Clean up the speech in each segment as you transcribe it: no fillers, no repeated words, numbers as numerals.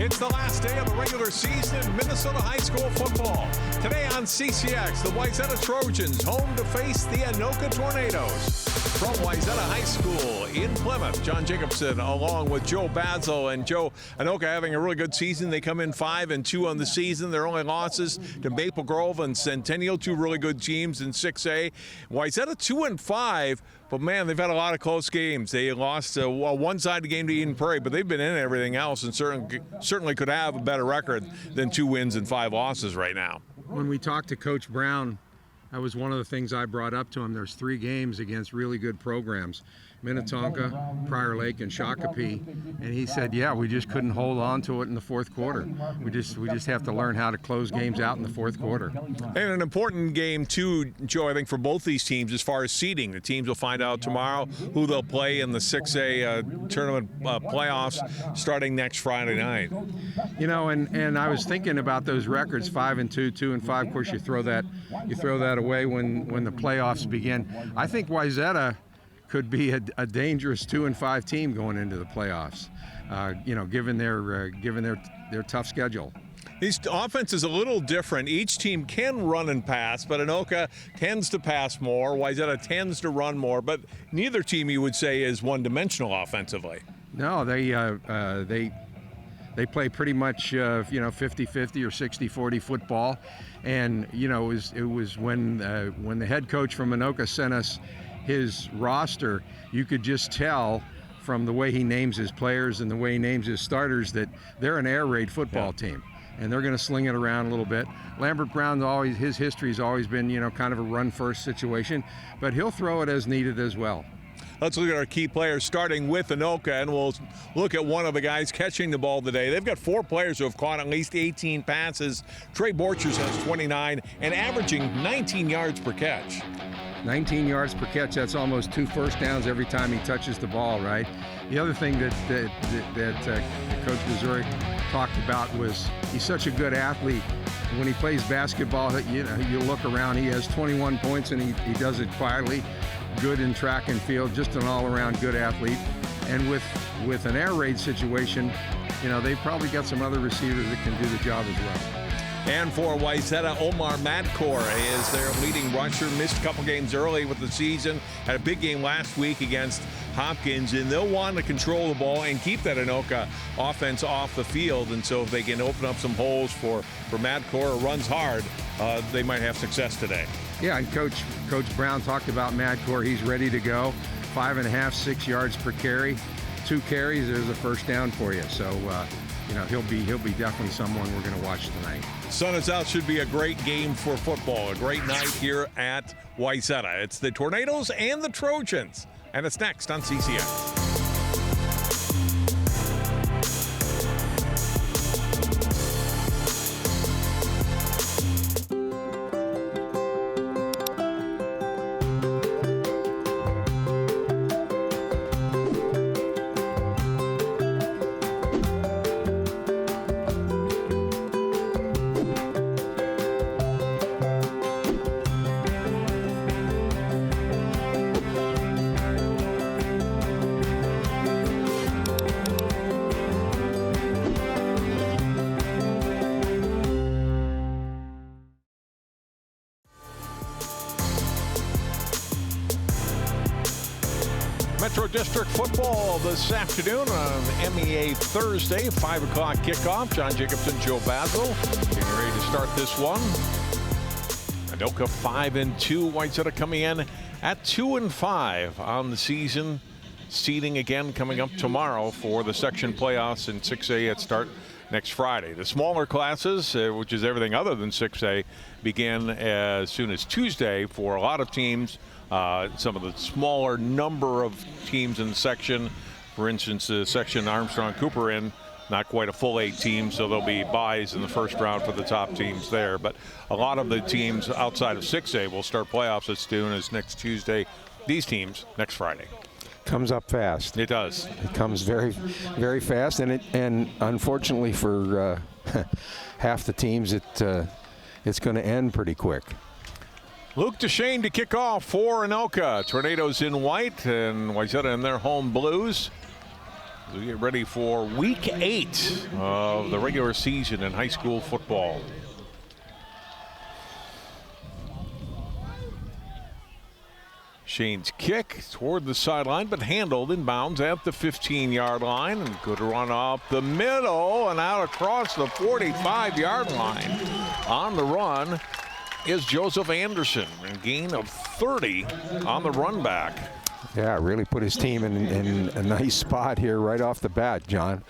It's the last day of the regular season in Minnesota high school football. Today on CCX, the Wayzata Trojans home to face the Anoka Tornadoes. From Wayzata High School in Plymouth, John Jacobson along with Joe Basil. And Joe, Anoka having a really good season. They come in 5-2 on the season. Their only losses to Maple Grove and Centennial, two really good teams in 6A. Wayzata 2-5. But, man, they've had a lot of close games. They lost a one-sided game to Eden Prairie, but they've been in everything else and certainly could have a better record than 2 wins and 5 losses right now. When we talked to Coach Brown, that was one of the things I brought up to him. There's 3 games against really good programs, Minnetonka, Prior Lake, and Shakopee. And he said, yeah, we just couldn't hold on to it in the fourth quarter. We just have to learn how to close games out in the fourth quarter. And an important game, too, Joe, I think, for both these teams as far as seeding. The teams will find out tomorrow who they'll play in the 6A tournament playoffs starting next Friday night. You know, and I was thinking about those records, 5-2, 2-5. Of course, you throw that away when the playoffs begin. I think Wayzata could be a dangerous 2-5 team going into the playoffs. Given their tough schedule. This offense is a little different. Each team can run and pass, but Anoka tends to pass more. Wayzata tends to run more, but neither team, you would say, is one-dimensional offensively. No, they play pretty much 50-50 or 60-40 football, and it was when the head coach from Anoka sent us his roster, you could just tell from the way he names his players and the way he names his starters that they're an air raid football team, and they're going to sling it around a little bit. Lambert Brown's his history's always been kind of a run-first situation, but he'll throw it as needed as well. Let's look at our key players, starting with Anoka, and we'll look at one of the guys catching the ball today. They've got 4 players who have caught at least 18 passes. Trey Borchers has 29 and averaging 19 yards per catch. 19 yards per catch, that's almost 2 first downs every time he touches the ball, right? The other thing that Coach Missouri talked about was he's such a good athlete. When he plays basketball, you look around, he has 21 points and he does it quietly. Good in track and field, just an all-around good athlete. And with an air raid situation, they've probably got some other receivers that can do the job as well. And for Wayzata, Omar Madcore is their leading rusher. Missed a couple games early with the season. Had a big game last week against Hopkins, and they'll want to control the ball and keep that Anoka offense off the field. And so if they can open up some holes for Madcore, who runs hard, they might have success today. Yeah, and Coach Brown talked about Madcore. He's ready to go. 5.5, 6 yards per carry. 2 carries, there's a first down for you. So, he'll be definitely someone we're going to watch tonight. Sun is out. Should be a great game for football. A great night here at Wayzata. It's the Tornadoes and the Trojans. And it's next on CCX. Metro District football this afternoon on MEA Thursday, 5 o'clock kickoff. John Jacobson, Joe Basil, getting ready to start this one. Anoka 5-2, Wayzata coming in at 2-5 on the season. Seeding again coming up tomorrow for the section playoffs in 6A at start next Friday. The smaller classes, which is everything other than 6A, begin as soon as Tuesday for a lot of teams. Some of the smaller number of teams in the section, for instance, the section Armstrong Cooper in, not quite a full 8 teams, so there'll be byes in the first round for the top teams there. But a lot of the teams outside of 6A will start playoffs as soon as next Tuesday. These teams next Friday. Comes up fast. It does. It comes very, very fast, and unfortunately for half the teams, it's going to end pretty quick. Luke Deshane to kick off for Anoka. Tornadoes in white and Wayzata in their home blues. We get ready for week 8 of the regular season in high school football. Shane's kick toward the sideline, but handled in bounds at the 15-yard line. And good run up the middle and out across the 45-yard line. On the run is Joseph Anderson, a gain of 30 on the run back. Yeah, really put his team in a nice spot here right off the bat, John.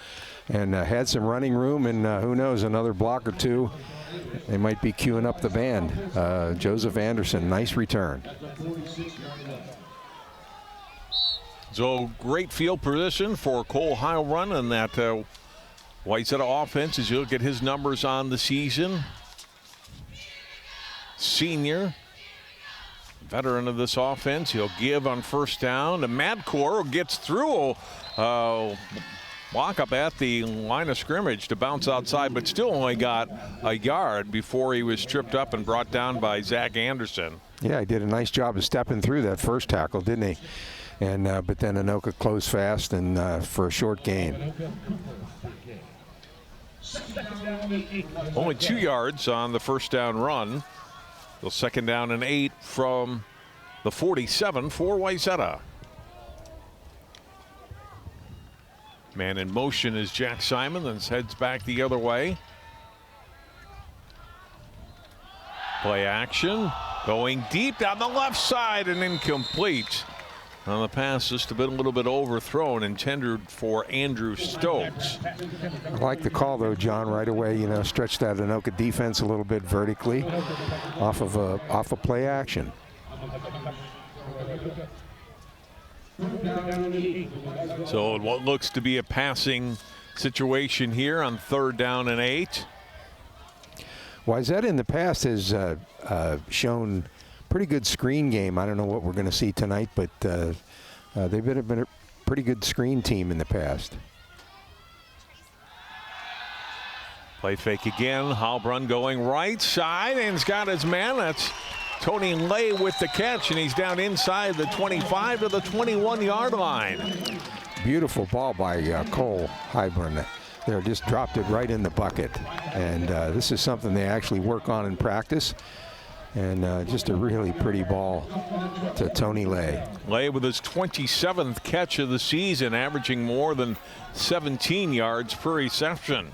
And had some running room, and who knows, another block or two. They might be queuing up the band. Joseph Anderson, nice return. So great field position for Cole Heilbrunn and that Wayzata offense as you look at his numbers on the season. Senior, veteran of this offense. He'll give on first down to Madcore, who gets through. Walk up at the line of scrimmage to bounce outside, but still only got a yard before he was tripped up and brought down by Zach Anderson. Yeah, he did a nice job of stepping through that first tackle, didn't he? And but then Anoka closed fast and for a short gain. Only 2 yards on the first down run. The second down and 8 from the 47 for Wayzata. Man in motion is Jack Simon, then heads back the other way. Play action, going deep down the left side and incomplete. On the pass, just a little bit overthrown, intended for Andrew Stokes. I like the call, though, John, right away. You know, stretch that Anoka defense a little bit vertically off of play action. So what looks to be a passing situation here on third down and 8. Wayzata in the past has shown pretty good screen game. I don't know what we're going to see tonight, but they've been a pretty good screen team in the past. Play fake again. Heilbrunn going right side and he's got his man. That's Tony Lay with the catch, and he's down inside the 25 to the 21-yard line. Beautiful ball by Cole Heilbrunn. There, just dropped it right in the bucket. And this is something they actually work on in practice. And just a really pretty ball to Tony Lay. Lay with his 27th catch of the season, averaging more than 17 yards per reception.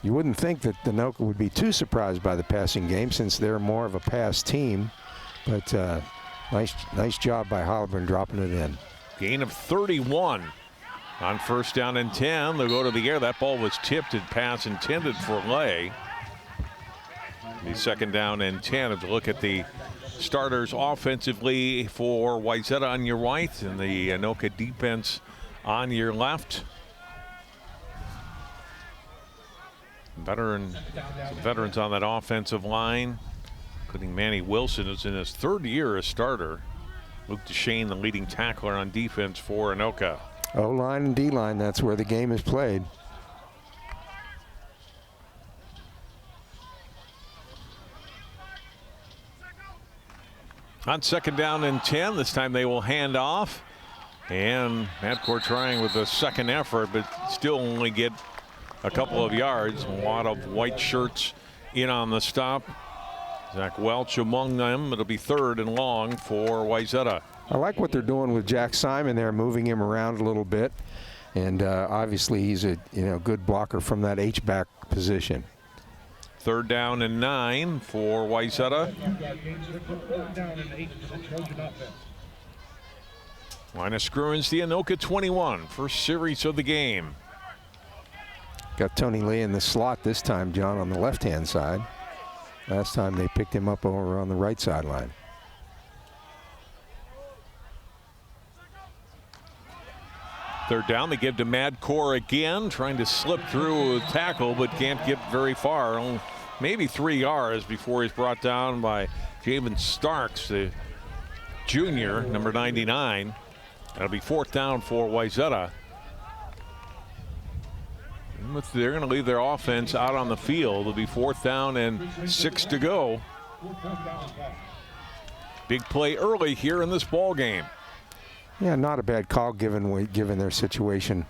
You wouldn't think that Anoka would be too surprised by the passing game since they're more of a pass team. But nice job by Heilbrunn dropping it in. Gain of 31 on first down and 10. They'll go to the air. That ball was tipped and pass intended for Lay. The second down and 10. If you look at the starters offensively for Wayzata on your right and the Anoka defense on your left. Veterans on that offensive line, including Manny Wilson, who's in his 3rd year as starter. Luke DeShane, the leading tackler on defense for Anoka. O-line and D-line, that's where the game is played. On second down and 10, this time they will hand off. And Madcore trying with a second effort, but still only get a couple of yards. A lot of white shirts in on the stop. Zach Welch among them. It'll be 3rd and long for Wayzata. I like what they're doing with Jack Simon there, moving him around a little bit. And obviously he's a good blocker from that H-back position. 3rd down and 9 for Wayzata. Line of scrimmage, the Anoka 21. First series of the game. Got Tony Lee in the slot this time, John, on the left-hand side. Last time they picked him up over on the right sideline. Third down, they give to Madcore again, trying to slip through a tackle, but can't get very far. Maybe 3 yards before he's brought down by Javen Starks, the junior, number 99. That'll be 4th down for Wayzata. They're going to leave their offense out on the field. It'll be 4th down and 6 to go. Big play early here in this ball game. Yeah, not a bad call given their situation,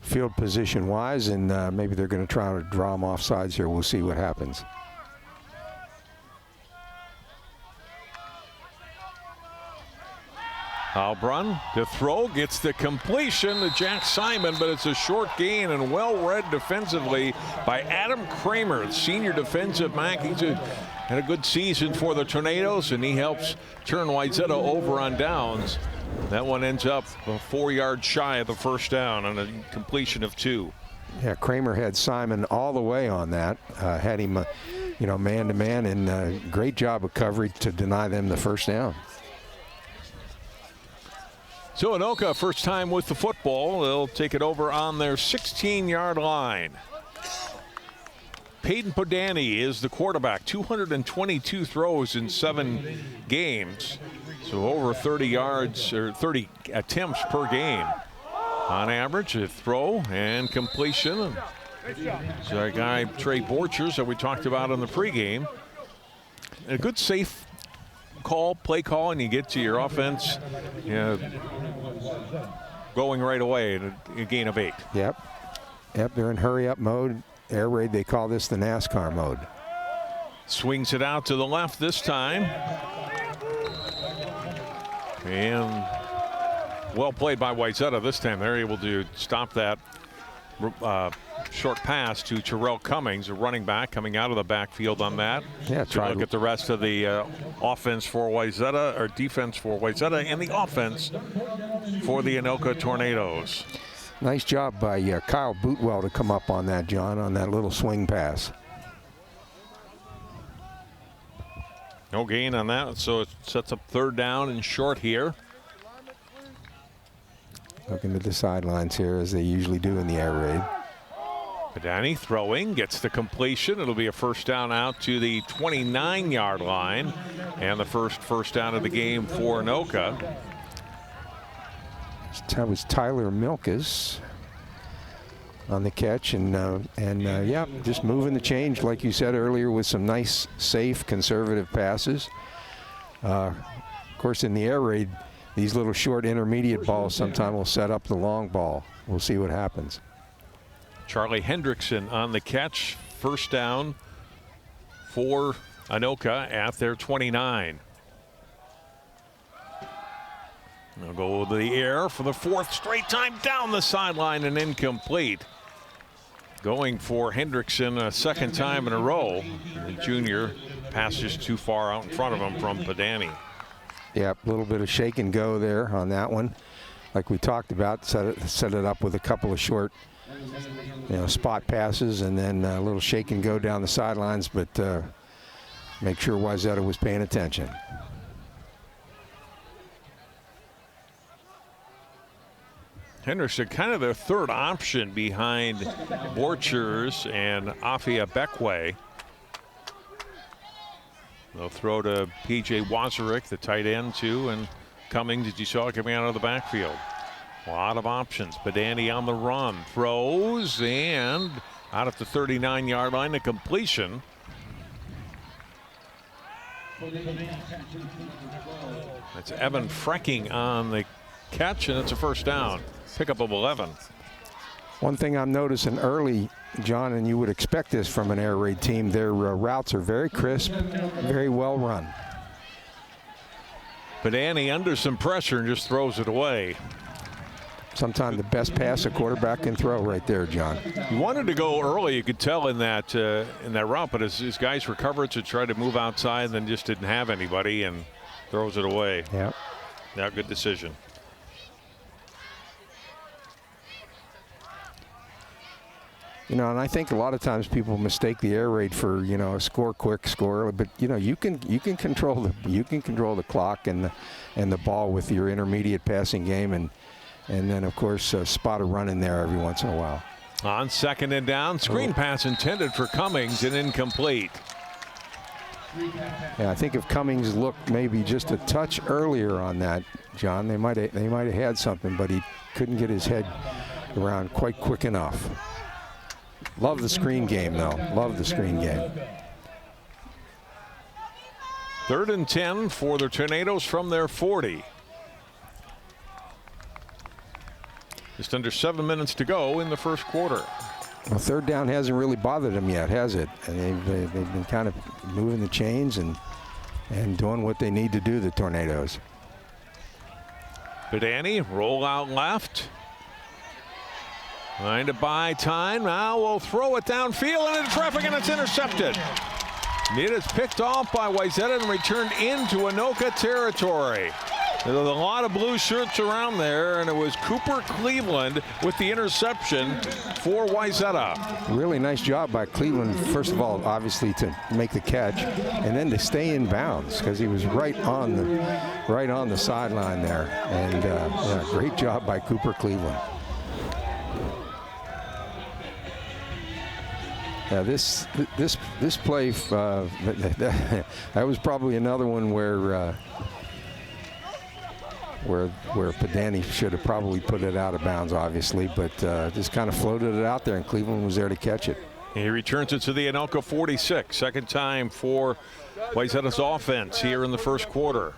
field position wise, and maybe they're going to try to draw them off sides here. We'll see what happens. Albrun to throw, gets the completion to Jack Simon, but it's a short gain and well read defensively by Adam Kramer, senior defensive back. He's had a good season for the Tornadoes, and he helps turn Wayzata over on downs. That one ends up 4 yards shy of the first down on a completion of 2. Yeah, Kramer had Simon all the way on that, had him, man to man, and great job of coverage to deny them the first down. So Anoka, first time with the football. They'll take it over on their 16-yard line. Peyton Podani is the quarterback. 222 throws in 7 games. So over 30 yards or 30 attempts per game. On average, a throw and completion. So our guy Trey Borchers that we talked about in the pregame. A good safe play call, and you get to your offense going right away in a gain of 8. Yep, they're in hurry up mode. Air raid, they call this the NASCAR mode. Swings it out to the left this time. And well played by Wayzata this time. They're able to stop that short pass to Terrell Cummings, a running back coming out of the backfield on that. Yeah, try to look at the rest of the offense for Wayzata, or defense for Wayzata, and the offense for the Anoka Tornadoes. Nice job by Kyle Bootwell to come up on that, John, on that little swing pass. No gain on that, so it sets up 3rd down and short here. Looking to the sidelines here, as they usually do in the air raid. Podani throwing, gets the completion. It'll be a first down out to the 29-yard line, and the first down of the game for Anoka. That was Tyler Milkus on the catch, and yeah, just moving the change, like you said earlier, with some nice, safe, conservative passes. Of course, in the air raid, these little short intermediate balls sometimes will set up the long ball. We'll see what happens. Charlie Hendrickson on the catch. First down for Anoka at their 29. They'll go to the air for the 4th straight time, down the sideline and incomplete. Going for Hendrickson a 2nd time in a row. The junior passes too far out in front of him from Podani. Yeah, a little bit of shake and go there on that one. Like we talked about, set it up with a couple of short, spot passes, and then a little shake and go down the sidelines, but make sure Wayzata was paying attention. Henderson, kind of their 3rd option behind Borchers and Afia Beckway. They'll throw to P.J. Wazarek, the tight end, too, and Cummings, as you saw, coming out of the backfield. A lot of options. Podani on the run. Throws, and out at the 39-yard line, a completion. That's Evan Frecking on the catch, and it's a first down. Pickup of 11. One thing I'm noticing early, John, and you would expect this from an air raid team, their routes are very crisp, very well run. Podani under some pressure and just throws it away. Sometimes the best pass a quarterback can throw right there, John. He wanted to go early, you could tell in that route, but his guys recovered to try to move outside and then just didn't have anybody and throws it away. Yeah. Yeah, good decision. And I think a lot of times people mistake the air raid for, a quick score, but you can control the clock and the ball with your intermediate passing game, and then of course spot a run in there every once in a while. On 2nd and down, screen pass intended for Cummings and incomplete. Yeah, I think if Cummings looked maybe just a touch earlier on that, John, they might have had something, but he couldn't get his head around quite quick enough. Love the screen game, though. Love the screen game. 3rd and 10 for the Tornadoes from their 40. Just under 7 minutes to go in the first quarter. Well, third down hasn't really bothered them yet, has it? And they've been kind of moving the chains and doing what they need to do, the Tornadoes. Badani, roll out left. Trying to buy time. Now we'll throw it downfield and into traffic, and it's intercepted. It is picked off by Wayzata and returned into Anoka territory. There's a lot of blue shirts around there, and it was Cooper Cleveland with the interception for Wayzata. Really nice job by Cleveland, first of all, obviously, to make the catch, and then to stay in bounds because he was right on the sideline there. And yeah, great job by Cooper Cleveland. This play, that was probably another one where Badani should have probably put it out of bounds, obviously, but just kind of floated it out there, and Cleveland was there to catch it. He returns it to the Anoka 46. Second time for Wayzata's offense here in the first quarter.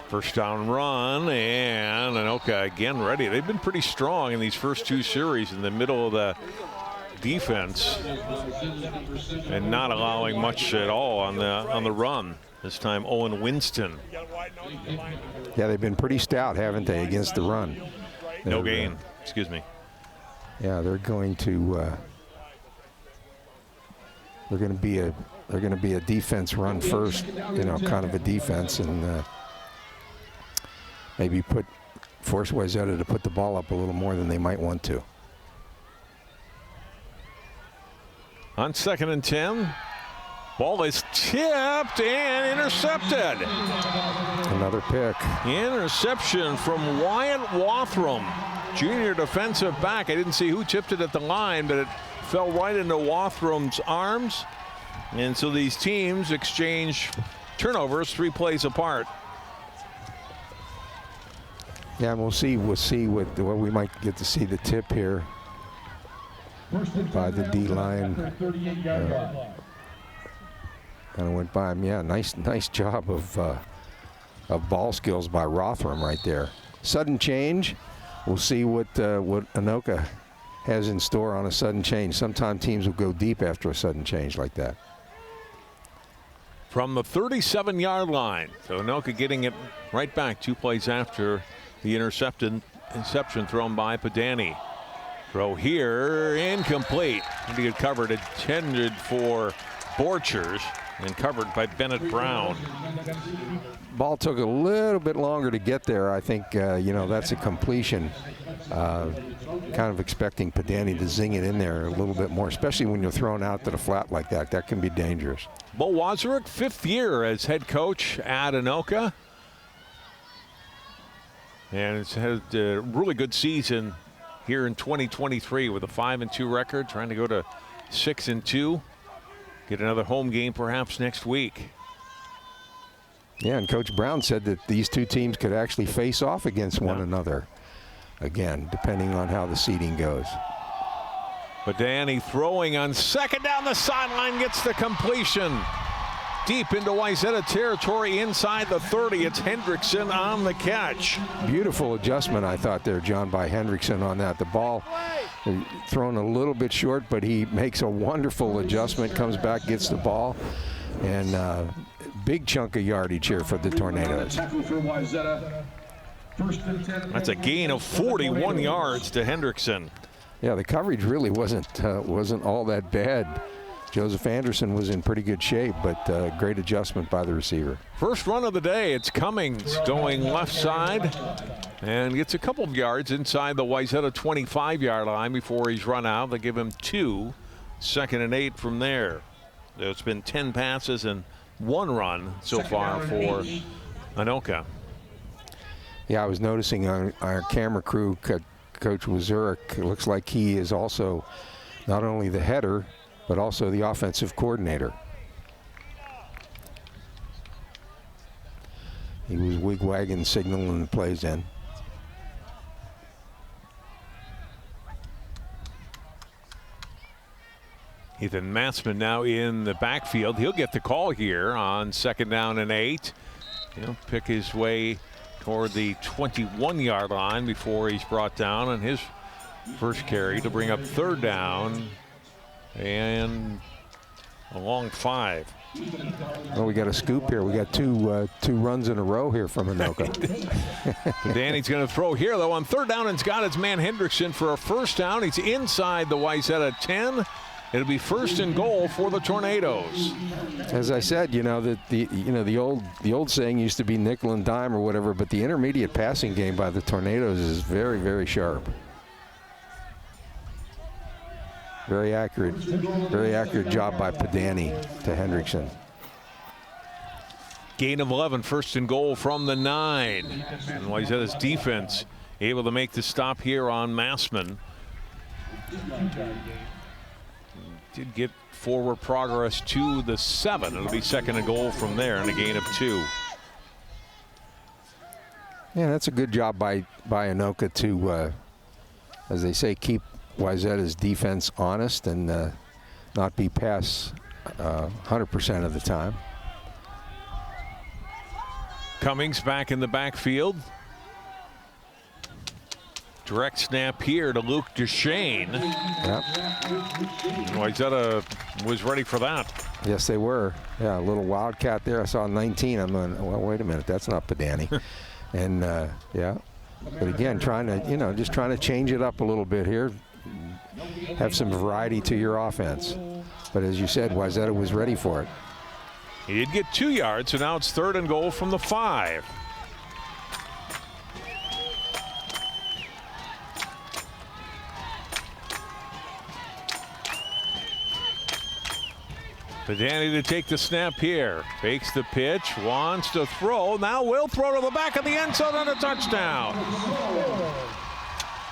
First down run, and Anoka again ready. They've been pretty strong in these first two series in the middle of the defense and not allowing much at all on the run. This time Owen Winston. Yeah, they've been pretty stout, haven't they, against the run? No gain. Excuse me. Yeah, they're going to be a defense run first, kind of a defense, and maybe force Wayzata to put the ball up a little more than they might want to. On 2nd and 10, ball is tipped and intercepted. Another pick. Interception from Wyatt Wathram, junior defensive back. I didn't see who tipped it at the line, but it fell right into Wathram's arms. And so these teams exchange turnovers 3 plays apart. Yeah, and we'll see what we might get to see the tip here by the D line. Kind of went by him. Yeah, nice job of ball skills by Rothram right there. Sudden change. We'll see what Anoka has in store on a sudden change. Sometimes teams will go deep after a sudden change like that. From the 37-yard line, so Anoka getting it right back 2 plays after the interception thrown by Badani. Throw here, incomplete. To get covered, intended for Borchers and covered by Bennett Brown. Ball took a little bit longer to get there. I think, that's a completion. Kind of expecting Badani to zing it in there a little bit more, especially when you're thrown out to the flat like that. That can be dangerous. Bo Wazurek, 5th year as head coach at Anoka. And it's had a really good season here in 2023 with a 5-2 record, trying to go to 6-2. Get another home game perhaps next week. Yeah, and Coach Brown said that these two teams could actually face off against one another again, depending on how the seeding goes. Badani throwing on 2nd down the sideline, gets the completion. Deep into Wayzata territory inside the 30. It's Hendrickson on the catch. Beautiful adjustment, I thought there, John, by Hendrickson on that. The ball thrown a little bit short, but he makes a wonderful adjustment, comes back, gets the ball, and big chunk of yardage here for the Tornadoes. That's a gain of 41 yards to Hendrickson. Yeah, the coverage really wasn't all that bad. Joseph Anderson was in pretty good shape, but great adjustment by the receiver. First run of the day, it's Cummings going left side and gets a couple of yards inside the Wayzata 25-yard line before he's run out. They give him 2, 2nd and 8 from there. It's been 10 passes and 1 run so far for Anoka. Yeah, I was noticing on our camera crew, Coach Wazurek, it looks like he is also not only the header, but also the offensive coordinator. He was wig-wagging, signaling the plays in. Ethan Matzman now in the backfield. He'll get the call here on 2nd down and 8. He'll pick his way toward the 21-yard line before he's brought down on his first carry to bring up 3rd down and a long 5. Well, we got a scoop here. We got two runs in a row here from Anoka. Danny's going to throw here, though, on 3rd down, and it's got his man Hendrickson for a 1st down. He's inside the Wayzata 10. It'll be 1st and goal for the Tornadoes. As I said, the old saying used to be nickel and dime or whatever, but the intermediate passing game by the Tornadoes is very, very sharp. Very accurate job by Padani to Hendrickson. Gain of 11, 1st and goal from the 9. And Wayzata's defense able to make the stop here on Massman. Did get forward progress to the 7. It'll be 2nd and goal from there and a gain of 2. Yeah, that's a good job by Anoka to, as they say, keep Wayzata's defense honest and not be pass 100% of the time. Cummings back in the backfield. Direct snap here to Luke Duchesne. Yep. Wayzata was ready for that. Yes, they were. Yeah, a little wildcat there. I saw 19. I'm going, well, wait a minute, that's not Padani. And yeah, but again, trying to, just trying to change it up a little bit here. Have some variety to your offense. But as you said, Wayzata was ready for it. He did get 2 yards, so now it's 3rd and goal from the 5. Padani to take the snap here. Fakes the pitch, wants to throw. Now will throw to the back of the end zone and a touchdown.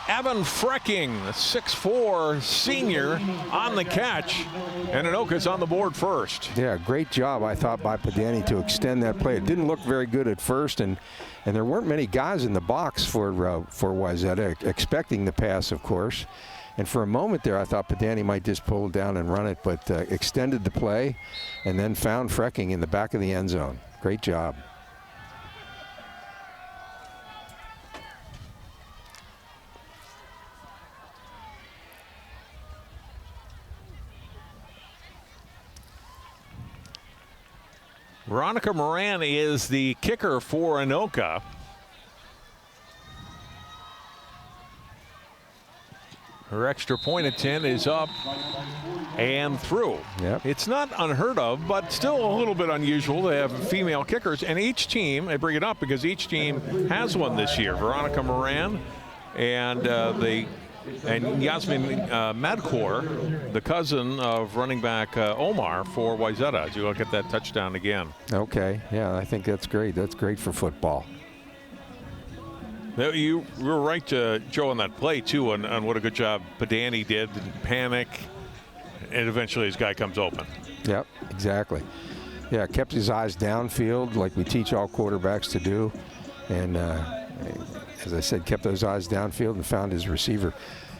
Evan Frecking, the 6'4" senior, on the catch. And Anoka's on the board first. Yeah, great job, I thought, by Padani to extend that play. It didn't look very good at first, and there weren't many guys in the box for Wayzata, expecting the pass, of course. And for a moment there, I thought Padani might just pull it down and run it, but extended the play and then found Frecking in the back of the end zone. Great job. Veronica Moran is the kicker for Anoka. Her extra point attempt is up and through. Yep. It's not unheard of, but still a little bit unusual to have female kickers. And each team, I bring it up because each team has one this year. Veronica Moran and Yasmin Madkor, the cousin of running back Omar for Wayzata, as you look at that touchdown again. Okay, yeah, I think that's great. That's great for football. You were right, Joe, on that play, too, on what a good job Padani did. Didn't panic, and eventually his guy comes open. Yep, exactly. Yeah, kept his eyes downfield like we teach all quarterbacks to do. And as I said, kept those eyes downfield and found his receiver.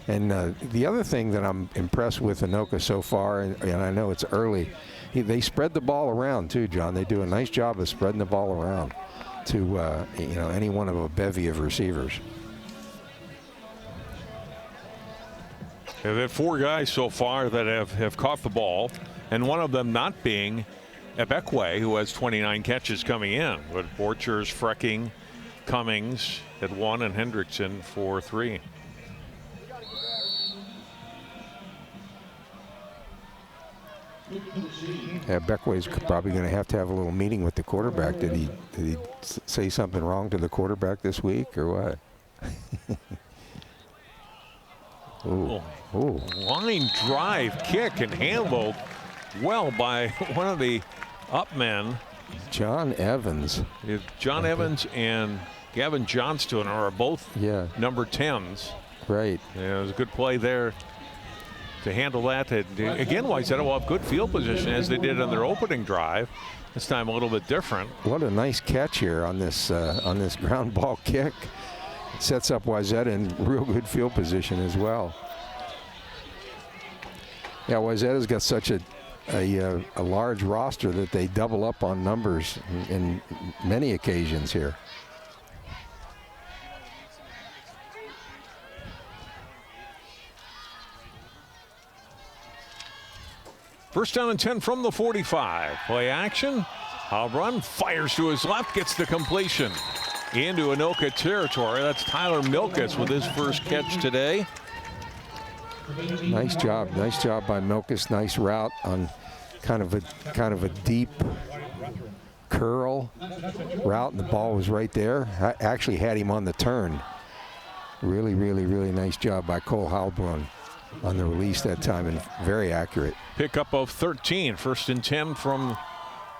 And the other thing that I'm impressed with Anoka so far, and I know it's early, they spread the ball around, too, John. They do a nice job of spreading the ball around to any one of a bevy of receivers. They've had 4 guys so far that have caught the ball, and one of them not being Ebekwe, who has 29 catches coming in, with Borchers, Frecking, Cummings at 1, and Hendrickson for 3. Yeah, Beckway's probably going to have a little meeting with the quarterback. Did he say something wrong to the quarterback this week or what? Ooh. Ooh. Line drive kick and handled well by one of the up men. John Evans. John Evans and Gavin Johnston are both number 10s. Right. Yeah, it was a good play there to handle that. Again, Wayzata will have good field position as they did on their opening drive. This time a little bit different. What a nice catch here on this ground ball kick. It sets up Wayzata in real good field position as well. Yeah, Wayzata's got such a large roster that they double up on numbers in many occasions here. First down and 10 from the 45. Play action. Halbrun fires to his left, gets the completion into Anoka territory. That's Tyler Milkus with his first catch today. Nice job by Milkus. Nice route on kind of a deep curl route, and the ball was right there. I actually had him on the turn. Really nice job by Cole Halbrun on the release that time, and very accurate. Pickup of 13. First and 10 from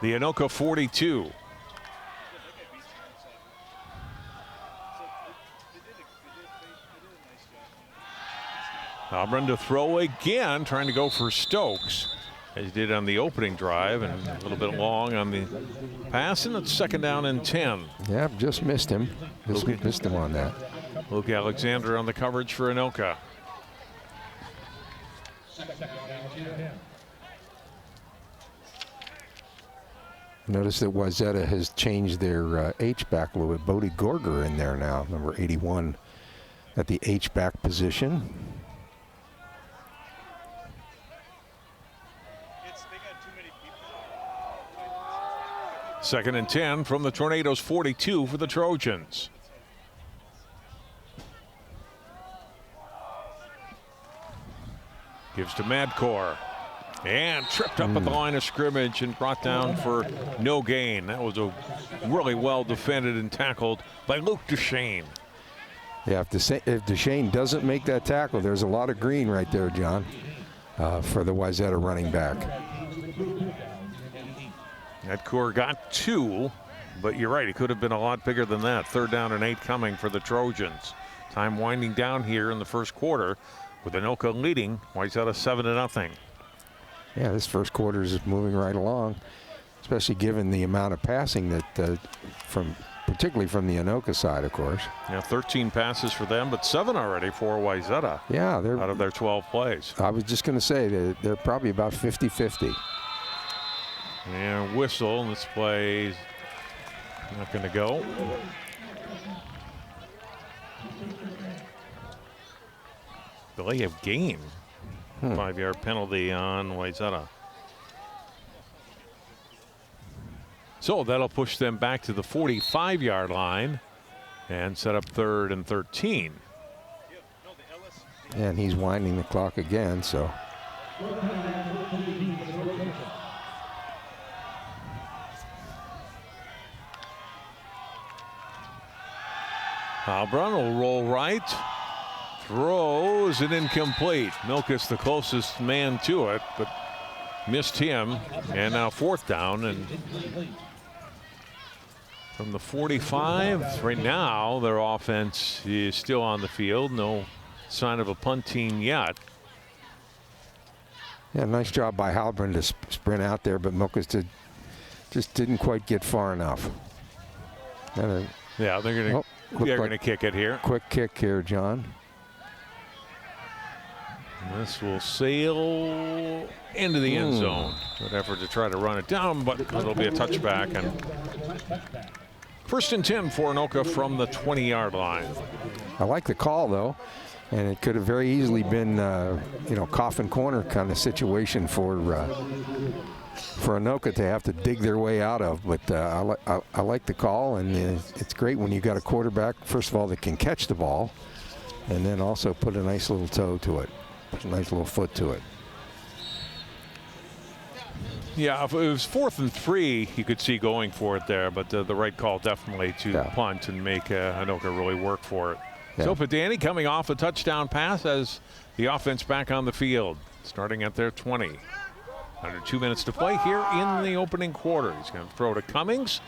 the Anoka 42. Halbrun to throw again, trying to go for Stokes, as he did on the opening drive, and a little bit long on the pass, and it's second down and 10. Yeah, just missed him. Missed him on that. Luke Alexander on the coverage for Anoka. Notice that Wayzata has changed their H-back a little bit. Bodie Gorger in there now, number 81 at the H-back position. Second and 10 from the Tornadoes 42 for the Trojans. Gives to Madcore. And tripped up at the line of scrimmage and brought down for no gain. That was a really well defended and tackled by Luke Duchesne. Yeah, if Duchesne doesn't make that tackle, there's a lot of green right there, John, for the Wayzata running back. Madcore got 2, but you're right, it could have been a lot bigger than that. Third down and 8 coming for the Trojans. Time winding down here in the first quarter with Anoka leading Wayzata 7-0. Yeah, this first quarter is moving right along, especially given the amount of passing that particularly from the Anoka side, of course. Yeah, 13 passes for them, but 7 already for Wayzata. Yeah, they're out of their 12 plays. I was just going to say that they're probably about 50-50. And whistle, and this play's not going to go. Delay of game. 5-yard penalty on Wayzata. So that'll push them back to the 45-yard line and set up 3rd and 13. And he's winding the clock again, so. Halbrun will roll right. Throws it incomplete. Milkus the closest man to it, but missed him. And now 4th down. And from the 45, right now their offense is still on the field. No sign of a punt team yet. Yeah, nice job by Halbrun to sprint out there, but Milkus just didn't quite get far enough. Yeah, they're going to kick it here. Quick kick here, John. This will sail into the end zone. Good effort to try to run it down, but it'll be a touchback. And first and 10 for Anoka from the 20-yard line. I like the call, though, and it could have very easily been, coffin corner kind of situation for Anoka to have to dig their way out of. But I like the call, and it's great when you got a quarterback, first of all, that can catch the ball, and then also put a nice little toe to it. A nice little foot to it. Yeah, if it was 4th and 3, you could see going for it there, but the right call definitely to punt and make Anoka really work for it. Yeah. So Padani coming off a touchdown pass as the offense back on the field, starting at their 20. Under 2 minutes to play here in the opening quarter. He's going to throw to Cummings.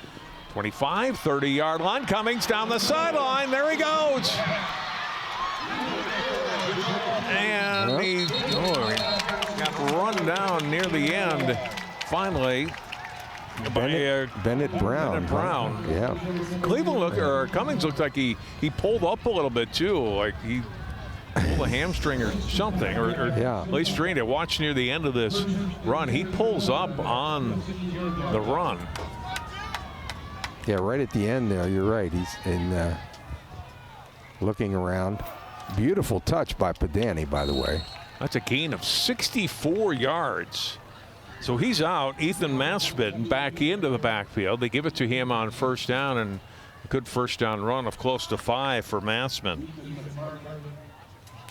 25, 30-yard line. Cummings down the sideline. There he goes. And he got run down near the end. Finally, Bennett Brown. Yeah. Cummings looked like he pulled up a little bit too, like he pulled a hamstring or something, or at least strained it. Watch near the end of this run, he pulls up on the run. Yeah, right at the end there. You're right. He's looking around. Beautiful touch by Padani, by the way. That's a gain of 64 yards So he's out. Ethan Maspin back into the backfield. They give it to him on first down, and a good first down run of close to 5 for Maspin.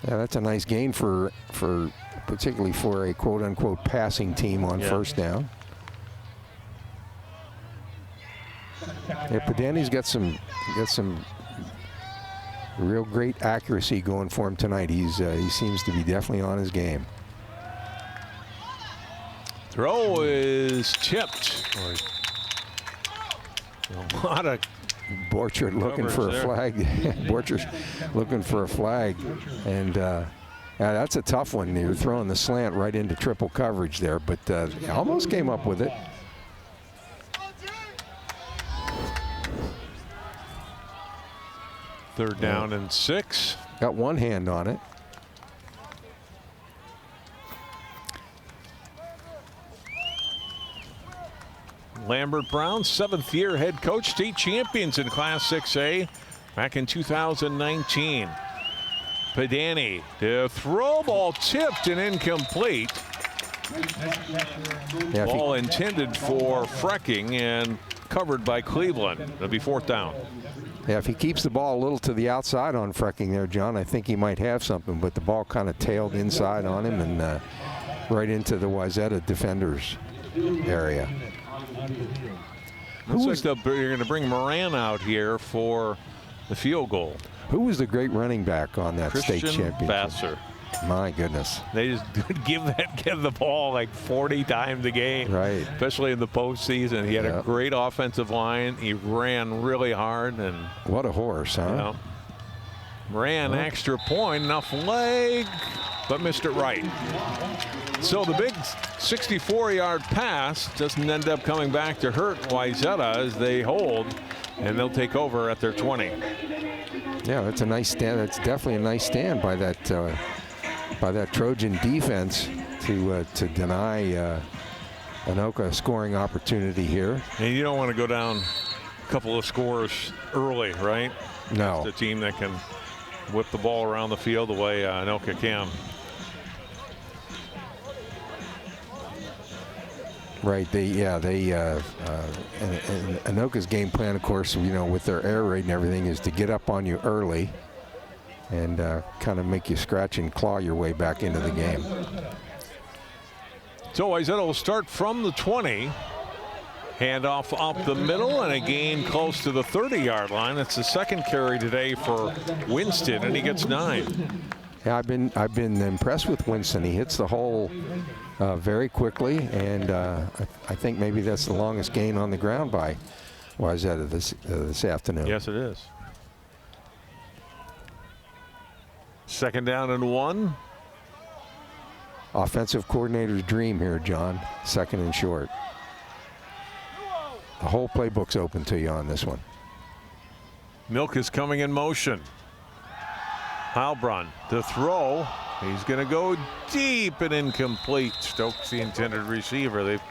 Yeah, that's a nice gain for particularly for a quote-unquote passing team on first down. Yeah, Pedani's got some real great accuracy going for him tonight. He seems to be definitely on his game. Throw is tipped. A lot of Borchert looking for a flag. Borchert's looking for a flag, and yeah, that's a tough one. You're throwing the slant right into triple coverage there, but almost came up with it. Third down and 6. Got one hand on it. Lambert Brown, 7th-year head coach, state champions in Class 6A back in 2019. Pedani, the throw ball tipped and incomplete. Yeah, ball intended for Frecking and covered by Cleveland. It'll be 4th down. Yeah, if he keeps the ball a little to the outside on Frecking there, John, I think he might have something, but the ball kind of tailed inside on him and right into the Wayzata defenders area. Looks like you're going to bring Moran out here for the field goal. Who was the great running back on that state championship? Vassar. My goodness. They just give the ball like 40 times a game. Right. Especially in the postseason. He had a great offensive line. He ran really hard. And what a horse, huh? Ran extra point, enough leg, but missed it right. So the big 64-yard pass doesn't end up coming back to hurt Wayzata as they hold, and they'll take over at their 20. Yeah, that's a nice stand. That's definitely a nice stand by that Trojan defense to deny Anoka a scoring opportunity here. And you don't want to go down a couple of scores early, right? No. It's a team that can whip the ball around the field the way Anoka can. Right. And Anoka's game plan, of course, with their air raid and everything, is to get up on you early and kind of make you scratch and claw your way back into the game. So Wayzata will start from the 20. Handoff up the middle and a gain close to the 30-yard line. That's the second carry today for Winston, and he gets 9. Yeah, I've been impressed with Winston. He hits the hole very quickly, and I think maybe that's the longest gain on the ground by Wayzata this afternoon. Yes, it is. 2nd down and 1. Offensive coordinator's dream here, John. 2nd and short. The whole playbook's open to you on this one. Milk is coming in motion. Heilbronn, the throw. He's going to go deep and incomplete. Stokes, the intended receiver. They've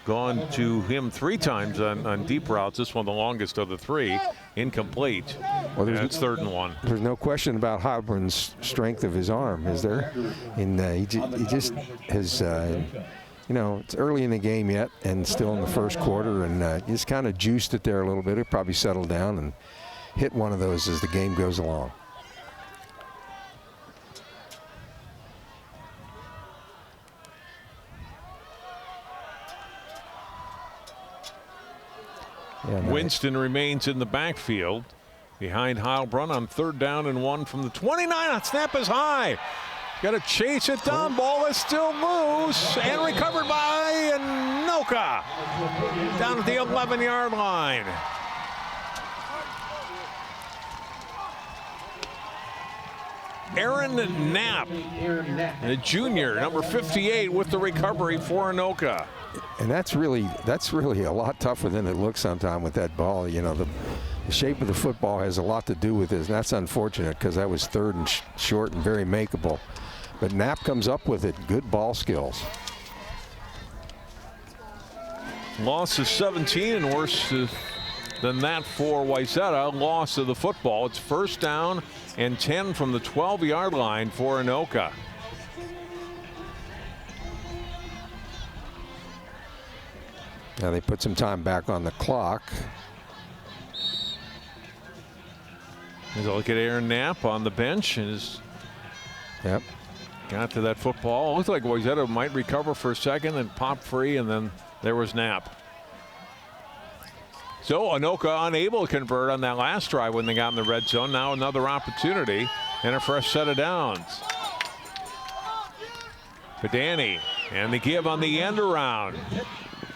gone to him 3 times on deep routes. This one the longest of the 3. Incomplete. Well, it's 3rd and 1. There's no question about Heilbronn's strength of his arm, is there? And he just has, it's early in the game yet and still in the first quarter, and just kind of juiced it there a little bit. He'll probably settle down and hit one of those as the game goes along. Yeah, Winston remains in the backfield behind Heilbronn on 3rd down and 1 from the 29. Snap is high. Got to chase it down. Ball is still loose and recovered by Anoka down at the 11-yard line. Aaron Knapp, the junior, number 58, with the recovery for Anoka. And that's really a lot tougher than it looks sometimes with that ball. The shape of the football has a lot to do with this, and that's unfortunate because that was 3rd and short and very makeable. But Knapp comes up with it. Good ball skills. Loss of 17 and worse than that for Wayzata. Loss of the football. It's 1st down and 10 from the 12-yard line for Anoka. Now they put some time back on the clock. There's a look at Aaron Knapp on the bench. And Yep. got to that football. Looks like Wayzata might recover for a second and pop free, and then there was Knapp. So Anoka unable to convert on that last drive when they got in the red zone. Now another opportunity and a fresh set of downs. Padani and the give on the end around.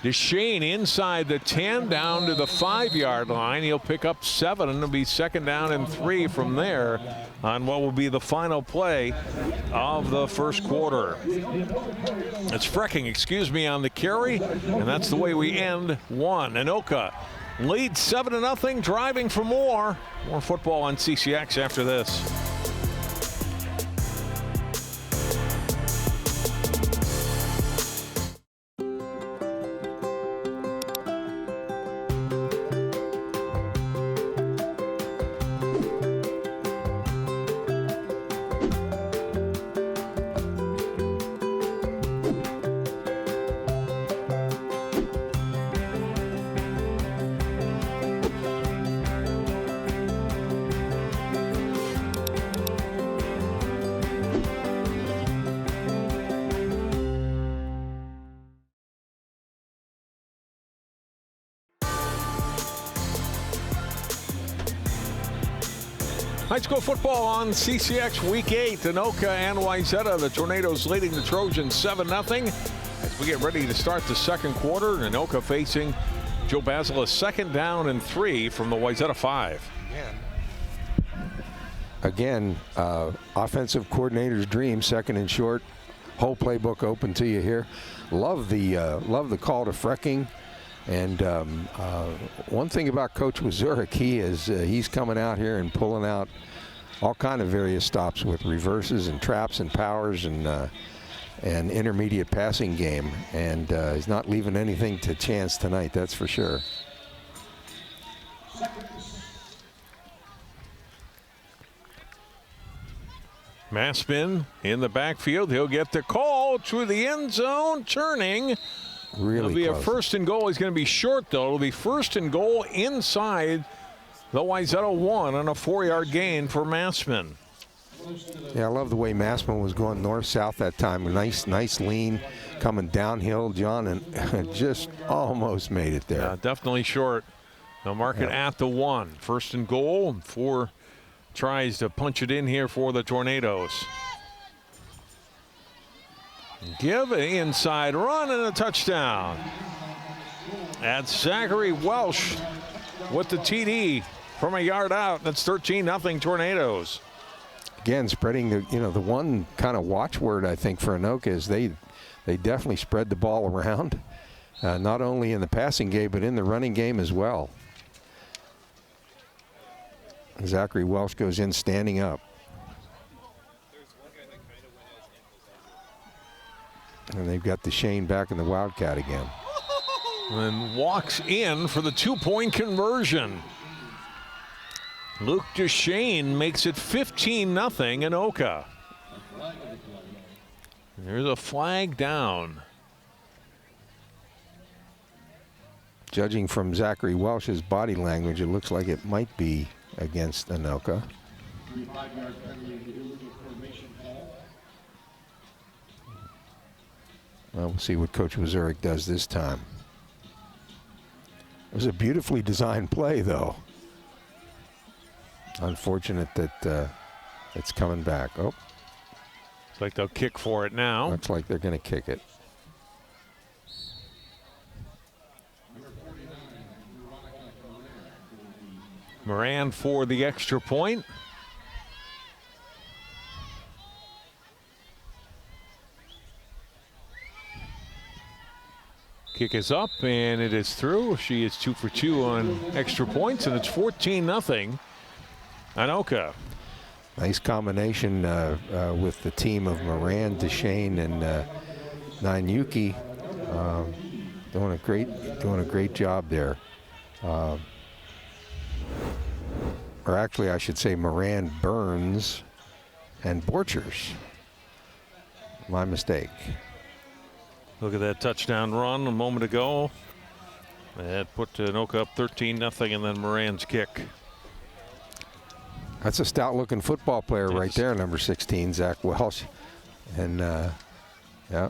DeShane inside the 10 down to the 5-yard line. He'll pick up 7 and it'll be 2nd down and 3 from there on what will be the final play of the first quarter. It's Frecking, excuse me, on the carry, and that's the way we end one. Anoka leads 7-0, driving for more. More football on CCX after this. High school football on CCX Week 8. Anoka and Wayzata, the Tornadoes leading the Trojans 7-0. As we get ready to start the second quarter, Anoka facing Joe Basil, a 2nd down and 3 from the Wayzata 5. Again, offensive coordinator's dream, 2nd and short. Whole playbook open to you here. Love the call to Frecking. And one thing about Coach Wazurek, he's coming out here and pulling out all kind of various stops with reverses and traps and powers and intermediate passing game. And he's not leaving anything to chance tonight, that's for sure. Maspin in the backfield. He'll get the call through the end zone, turning. Really It'll be close. a 1st and goal. He's going to be short, though. It'll be 1st and goal inside the Wayzata 1 on a 4-yard gain for Maspin. Yeah, I love the way Maspin was going north-south that time. A nice lean coming downhill, John, and just almost made it there. Yeah, definitely short. They'll mark it at the 1. 1st and goal. 4 tries to punch it in here for the Tornadoes. Give an inside run and a touchdown. That's Zachary Welsh with the TD from a yard out. That's 13-0 Tornadoes. Again, spreading the one kind of watchword I think for Anoka is they definitely spread the ball around, not only in the passing game but in the running game as well. Zachary Welsh goes in standing up. And they've got DeShane back in the Wildcat again. And walks in for the 2-point conversion. Luke DeShane makes it 15-0 Anoka. There's a flag down. Judging from Zachary Welsh's body language, it looks like it might be against Anoka. Well, we'll see what Coach Wazurek does this time. It was a beautifully designed play, though. Unfortunate that it's coming back. Oh, Looks like they'll kick for it now. looks like they're going to kick it. Moran for the extra point. Kick is up and it is through. She is 2 for 2 on extra points, and it's 14-0 Anoka. Nice combination with the team of Moran, DeShane, and Nanyuki. Doing a great job there. Or actually, I should say Moran, Burns, and Borchers. My mistake. Look at that touchdown run a moment ago That put Anoka up 13-0, and then Moran's kick. That's a stout-looking football player right there, number 16, Zach Welsh. And, yeah,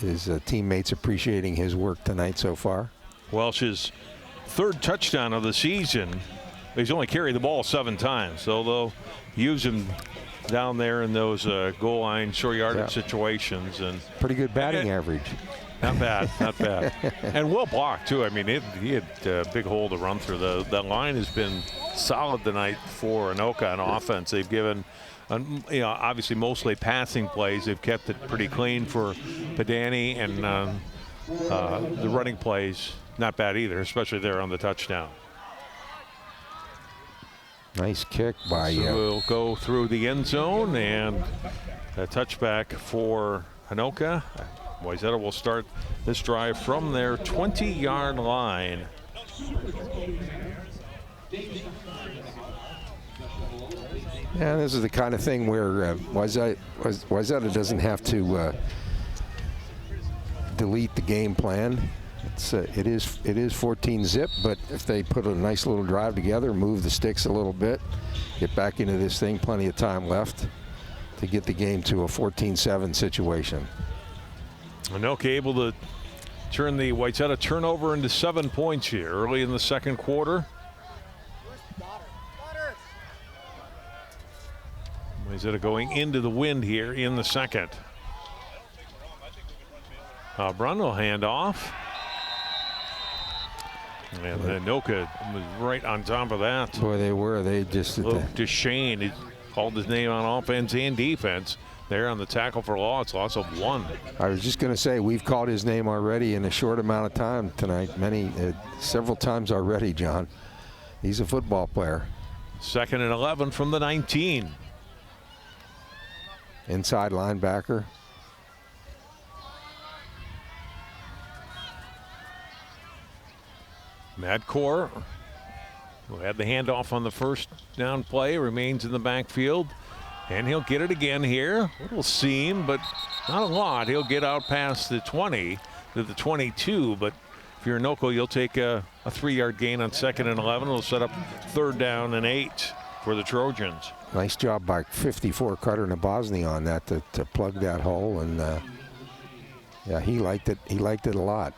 his teammates appreciating his work tonight so far. Welsh's third touchdown of the season. He's only carried the ball 7 times, so they'll use him down there in those goal line, short yardage situations. And pretty good batting average. Not bad, not bad. And well blocked, too. I mean, he had a big hole to run through. The line has been solid tonight for Anoka on offense. They've given, obviously mostly passing plays. They've kept it pretty clean for Padani, and the running plays, not bad either, especially there on the touchdown. Nice kick by So we'll go through the end zone, and a touchback for Anoka. Wayzata will start this drive from their 20-yard line. Yeah, this is the kind of thing where Wayzata doesn't have to delete the game plan. It is 14 zip, but if they put a nice little drive together, move the sticks a little bit, get back into this thing, plenty of time left to get the game to a 14-7 situation. Anoka able to turn the Wayzata turnover into 7 points here early in the second quarter. Wayzata going into the wind here in the second. Brun will hand off. And Anoka was right on top of that. Boy, they were. They just... Deshane, he called his name on offense and defense. There on the tackle for loss of 1. I was just going to say, we've called his name already in a short amount of time tonight. Several times already, John. He's a football player. 2nd and 11 from the 19. Inside linebacker. Madcore, who had the handoff on the first down play, remains in the backfield. And he'll get it again here. A little seam, but not a lot. He'll get out past the 20 to the 22. But if you're Anoka, you'll take a 3-yard gain on 2nd and 11. It'll set up 3rd down and 8 for the Trojans. Nice job by 54 Carter Nabosny on that to plug that hole. And yeah, he liked it. He liked it a lot.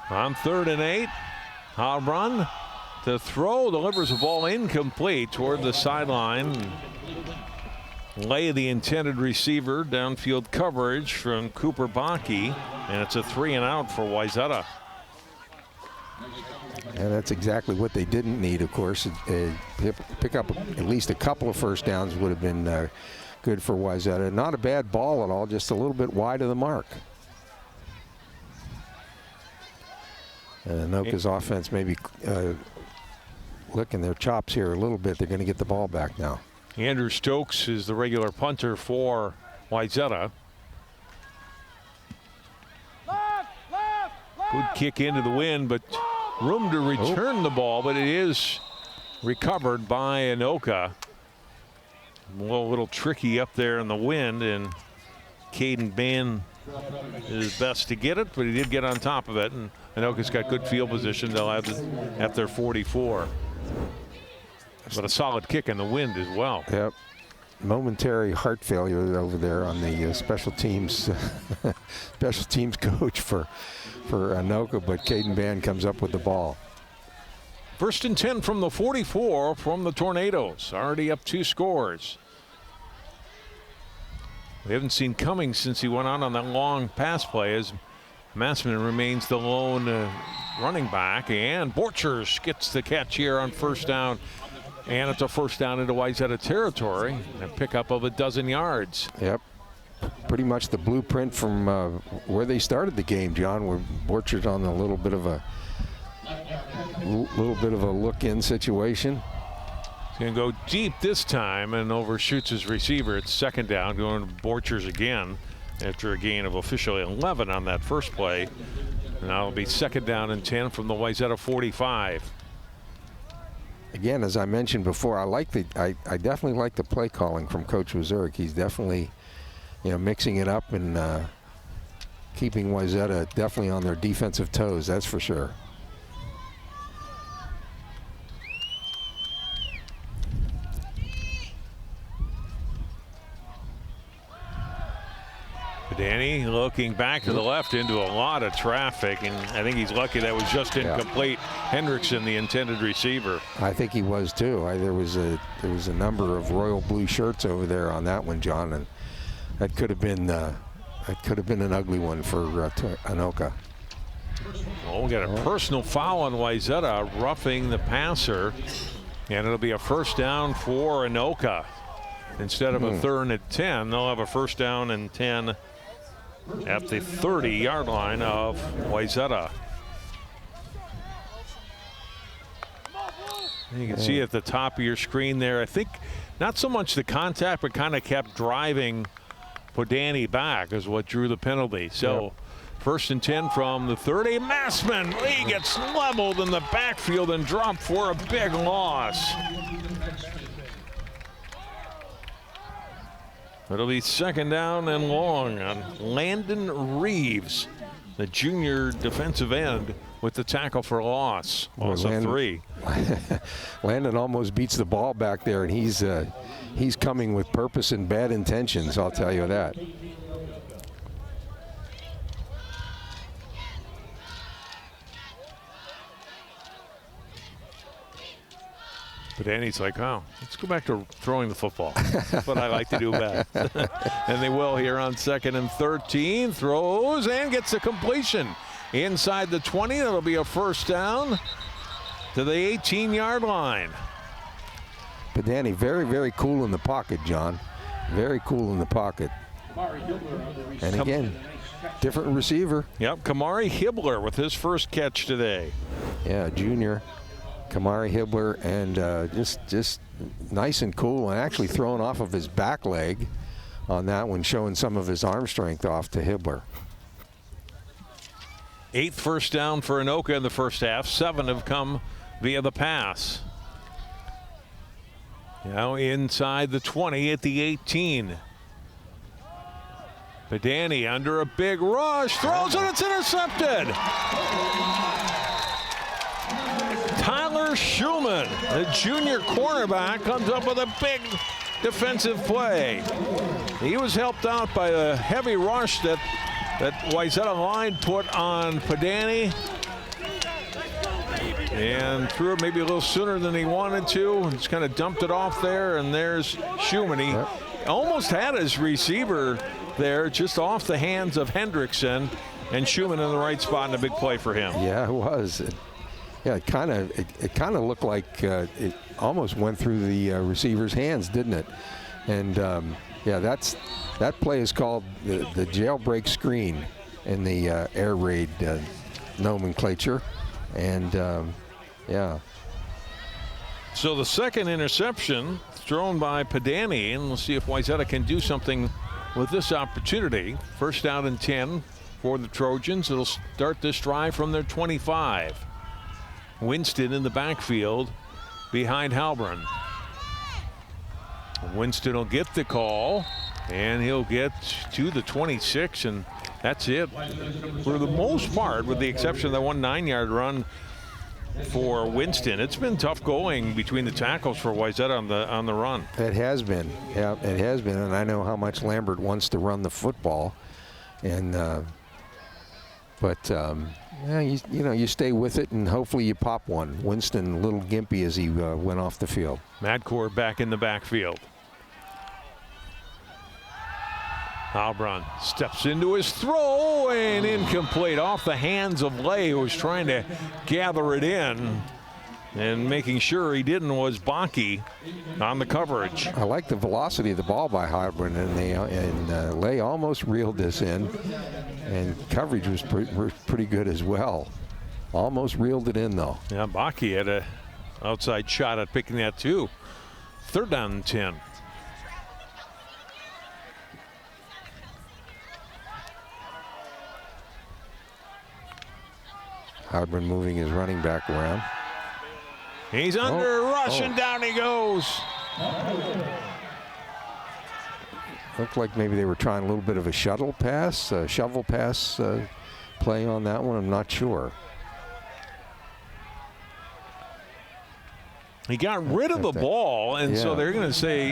On 3rd and 8, Harbrun to throw, delivers the ball incomplete toward the sideline. Lay the intended receiver, downfield coverage from Cooper Baki, and it's a 3-and-out for Wayzata. And that's exactly what they didn't need, of course. Pick up at least a couple of first downs would have been good for Wayzata. Not a bad ball at all, just a little bit wide of the mark. And Anoka's offense maybe licking their chops here a little bit. They're going to get the ball back now. Andrew Stokes is the regular punter for Wayzata. Good kick into the wind, but room to return the ball, but it is recovered by Anoka. A little tricky up there in the wind, and Caden Ban is best to get it, but he did get on top of it, and Anoka's got good field position. They'll have it at their 44. But a solid kick in the wind as well. Yep. Momentary heart failure over there on the special teams coach for Anoka, but Caden Ban comes up with the ball. 1st and 10 from the 44 from the Tornadoes. Already up 2 scores. We haven't seen Cummings since he went out on that long pass play, as Massman remains the lone running back, and Borchers gets the catch here on 1st down. And it's a 1st down into Wayzata territory, a pickup of 12 yards. Yep. Pretty much the blueprint from where they started the game, John, where Borchers on a little bit of a look-in situation. He's going to go deep this time and overshoots his receiver. It's 2nd down, going to Borchers again after a gain of officially 11 on that first play. Now it'll be 2nd down and 10 from the Wayzata 45. Again, as I mentioned before, I definitely like the play calling from Coach Wazurek. He's definitely, mixing it up and keeping Wayzata definitely on their defensive toes. That's for sure. Danny looking back to the left into a lot of traffic, and I think he's lucky that was just incomplete. Hendrickson, the intended receiver. I think he was too. There was a number of royal blue shirts over there on that one, John, and that could have been an ugly one for Anoka. Well, we got a personal foul on Wayzata, roughing the passer, and it'll be a 1st down for Anoka. Instead of a 3rd and 10, they'll have a 1st down and 10 at the 30-yard line of Wayzata. You can see at the top of your screen there, I think not so much the contact, but kind of kept driving Podani back is what drew the penalty. So 1st and 10 from the 30. Massman, he gets leveled in the backfield and dropped for a big loss. It'll be 2nd down and long on Landon Reeves, the junior defensive end, with the tackle for loss. Also 3. Landon almost beats the ball back there, and he's coming with purpose and bad intentions, I'll tell you that. But Danny's like, oh, let's go back to throwing the football. That's what I like to do best. And they will here on 2nd and 13. Throws and gets a completion inside the 20. That'll be a 1st down to the 18-yard line. But Danny, very, very cool in the pocket, John. Very cool in the pocket. And again, different receiver. Yep, Kamari Hibbler with his first catch today. Yeah, junior. Kamari Hibbler, and just nice and cool, and actually thrown off of his back leg on that one, showing some of his arm strength off to Hibbler. 8th 1st down for Anoka in the first half. 7 have come via the pass. Now inside the 20 at the 18. Podani under a big rush, throws and it's intercepted. Tyler Schumann, the junior cornerback, comes up with a big defensive play. He was helped out by a heavy rush that Wayzata line put on Podani, and threw it maybe a little sooner than he wanted to. Just kind of dumped it off there, and there's Schumann. He almost had his receiver there, just off the hands of Hendrickson, and Schumann in the right spot, and a big play for him. Yeah, it was. It kind of looked like it almost went through the receiver's hands, didn't it? And that play is called the jailbreak screen in the air raid nomenclature, and So the second interception thrown by Podani, and we'll see if Wayzata can do something with this opportunity. 1st down and 10 for the Trojans. It'll start this drive from their 25. Winston in the backfield behind Halbrun. Winston will get the call, and he'll get to the 26, and that's it. For the most part, with the exception of that 1 9-yard run for Winston, it's been tough going between the tackles for Wayzata on the run. It has been. Yeah, it has been, and I know how much Lambert wants to run the football, and you stay with it, and hopefully you pop one. Winston a little gimpy as he went off the field. Madcore back in the backfield. Halbrun steps into his throw, and incomplete off the hands of Lay, who was trying to gather it in, and making sure he didn't was Bakke on the coverage. I like the velocity of the ball by Halbrun, and Lay almost reeled this in, and coverage was pretty good as well. Almost reeled it in, though. Yeah, Bakke had an outside shot at picking that too. 3rd down and 10. Outman moving his running back around. He's under rush, and down he goes. Looked like maybe they were trying a little bit of a shovel pass play on that one. I'm not sure. He got rid of the ball, and so they're going to say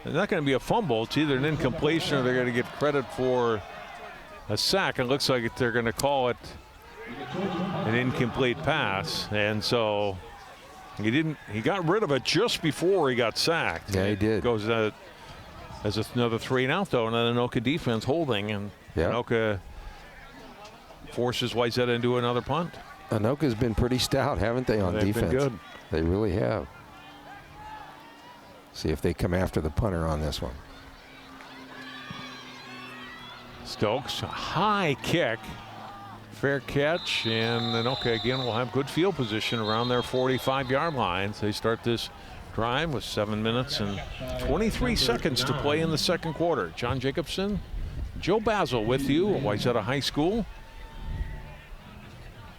it's not going to be a fumble. It's either an incompletion or they're going to get credit for a sack. It looks like they're going to call it an incomplete pass, and so he got rid of it just before he got sacked. Yeah, he did. Goes as another 3 and out, though, and an Anoka defense holding, and Anoka forces Wayzata into another punt. Anoka's been pretty stout, haven't they, on defense? They've been good. They really have. See if they come after the punter on this one. Stokes, a high kick. Fair catch, and Anoka again will have good field position around their 45-yard line. They start this drive with 7 minutes and 23 seconds to play in the second quarter. John Jacobson, Joe Basil with you at Wayzata High School.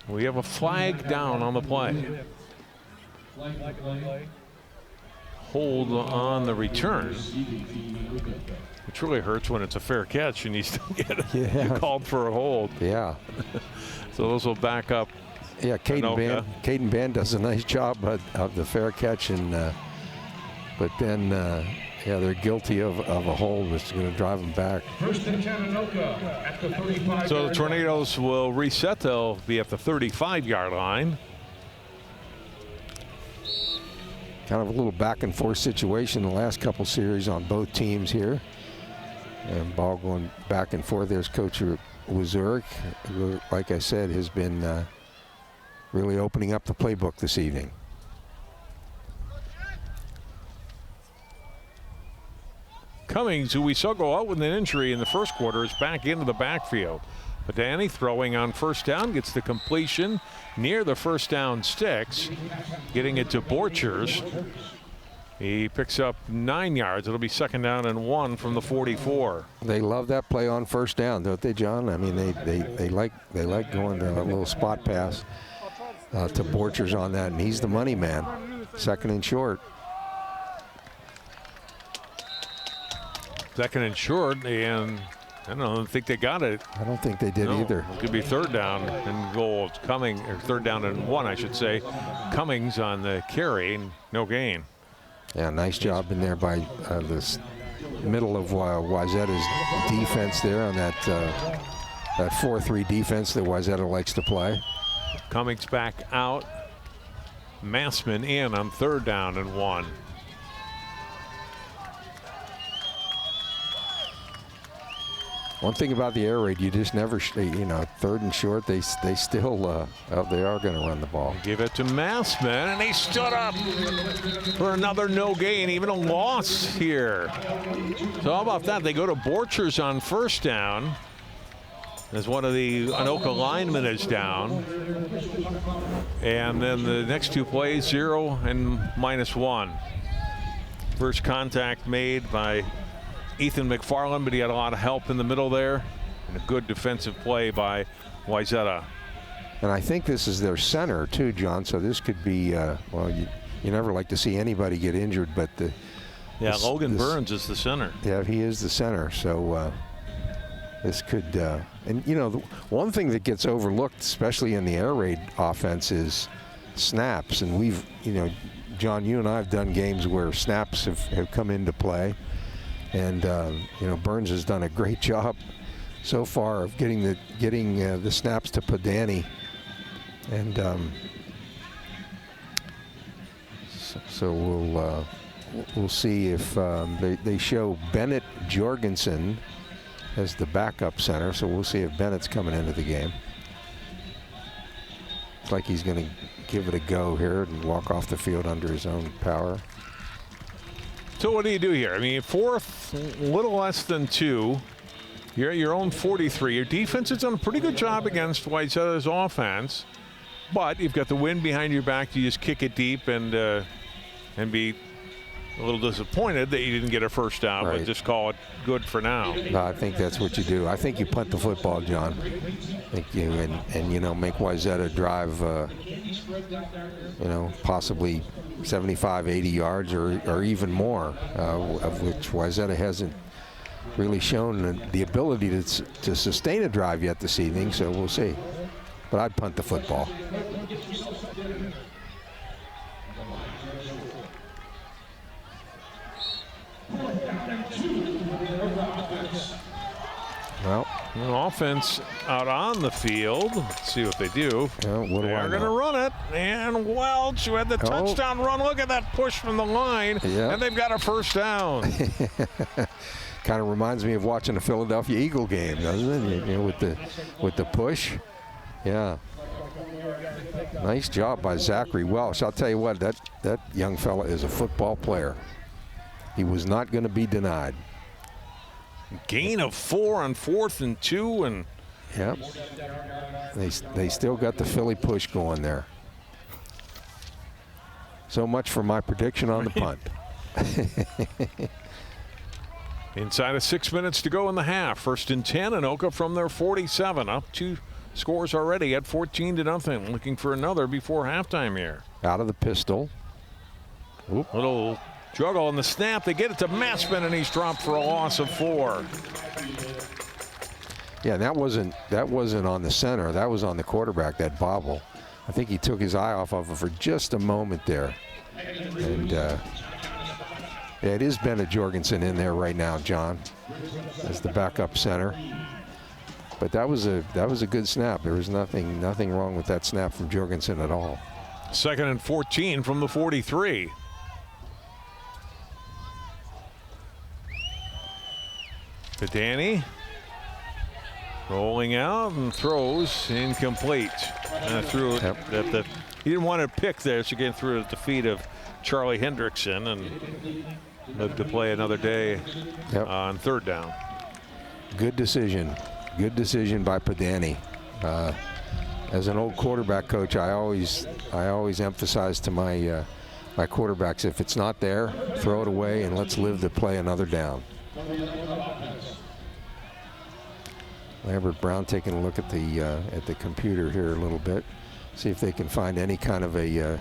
We have a flag down on the play. Hold on the return, which really hurts when it's a fair catch and you still get called for a hold. Yeah. So those will back up. Yeah, Caden Band does a nice job of the fair catch, and but then they're guilty of a hold, which is going to drive them back. First and 10 Anoka at the 35. So the Tornadoes will reset. They'll be at the 35-yard line. Kind of a little back and forth situation the last couple series on both teams here. And ball going back and forth. There's Coach Wazurek, who, like I said, has been really opening up the playbook this evening. Cummings, who we saw go out with an injury in the first quarter, is back into the backfield. But Danny throwing on first down, gets the completion near the first down sticks, getting it to Borchers. He picks up 9 yards. It'll be second down and 1 from the 44. They love that play on first down, don't they, John? I mean, they like going to a little spot pass to Borchers on that, and he's the money man. Second and short. Second and short, and I don't think they got it. I don't think they did either. It could be third down and goal. Cummings, or third down and 1, I should say. Cummings on the carry, no gain. Yeah, nice job in there by this middle of Wayzata's defense there on that 4-3 defense that Wayzata likes to play. Cummings back out. Massman in on third down and 1. One thing about the air raid, you just never, third and short, they still, they are going to run the ball. Give it to Massman, and he stood up for another no gain, even a loss here. So how about that? They go to Borchers on first down, as one of the Anoka linemen is down. And then the next two plays, 0 and -1. First contact made by Ethan McFarland, but he had a lot of help in the middle there, and a good defensive play by Wayzata. And I think this is their center too, John. So this could be well, you never like to see anybody get injured, but Logan Burns is the center. Yeah, he is the center. So this could and the one thing that gets overlooked, especially in the air raid offense, is snaps. And we've John, you and I have done games where snaps have come into play. And Burns has done a great job so far of getting the snaps to Padani, and so we'll see if they show Bennett Jorgensen as the backup center. So we'll see if Bennett's coming into the game. It's like he's going to give it a go here and walk off the field under his own power. So what do you do here? I mean, fourth, a little less than 2. You're at your own 43. Your defense has done a pretty good job against Wayzata's offense, but you've got the wind behind your back. You just kick it deep and be a little disappointed that you didn't get a first down, Right. but just call it good for now. No, I think that's what you do. I think you punt the football, John. I think you and make Wayzata drive, possibly 75, 80 yards or even more, of which Wayzata hasn't really shown the ability to sustain a drive yet this evening. So we'll see. But I'd punt the football. Well, An offense out on the field. Let's see what they do. yeah, what do I They're going to know? run it. And Welch, who had the touchdown run. Look at that push from the line. Yeah. And they've got a first down. Kind of reminds me of watching a Philadelphia Eagle game, doesn't it? You know, with the push. Yeah. Nice job by Zachary Welch. I'll tell you what, that young fella is a football player. He was not going to be denied. Gain of 4 on 4th and 2. And Yep. They still got the Philly push going there. So much for my prediction on the punt. inside of 6 minutes to go in the half. 1st and 10. Anoka from their 47. Up 2 scores already at 14-0. Looking for another before halftime here. Out of the pistol. Oop. Little juggle on the snap. They get it to Massman, and he's dropped for a loss of 4. Yeah, that wasn't on the center. That was on the quarterback, that bobble. I think he took his eye off of it for just a moment there. And yeah, it is Bennett Jorgensen in there right now, John, as the backup center. But that was a good snap. There was nothing wrong with that snap from Jorgensen at all. 2nd and 14 from the 43. To Danny. Rolling out and throws incomplete. Threw it at the. He didn't want to pick there, so again threw it at the feet of Charlie Hendrickson and lived to play another day on 3rd down. Good decision. Good decision by Padani. As an old quarterback coach, I always emphasize to my quarterbacks, if it's not there, throw it away and let's live to play another down. Lambert Brown taking a look at the computer here a little bit, see if they can find any kind of a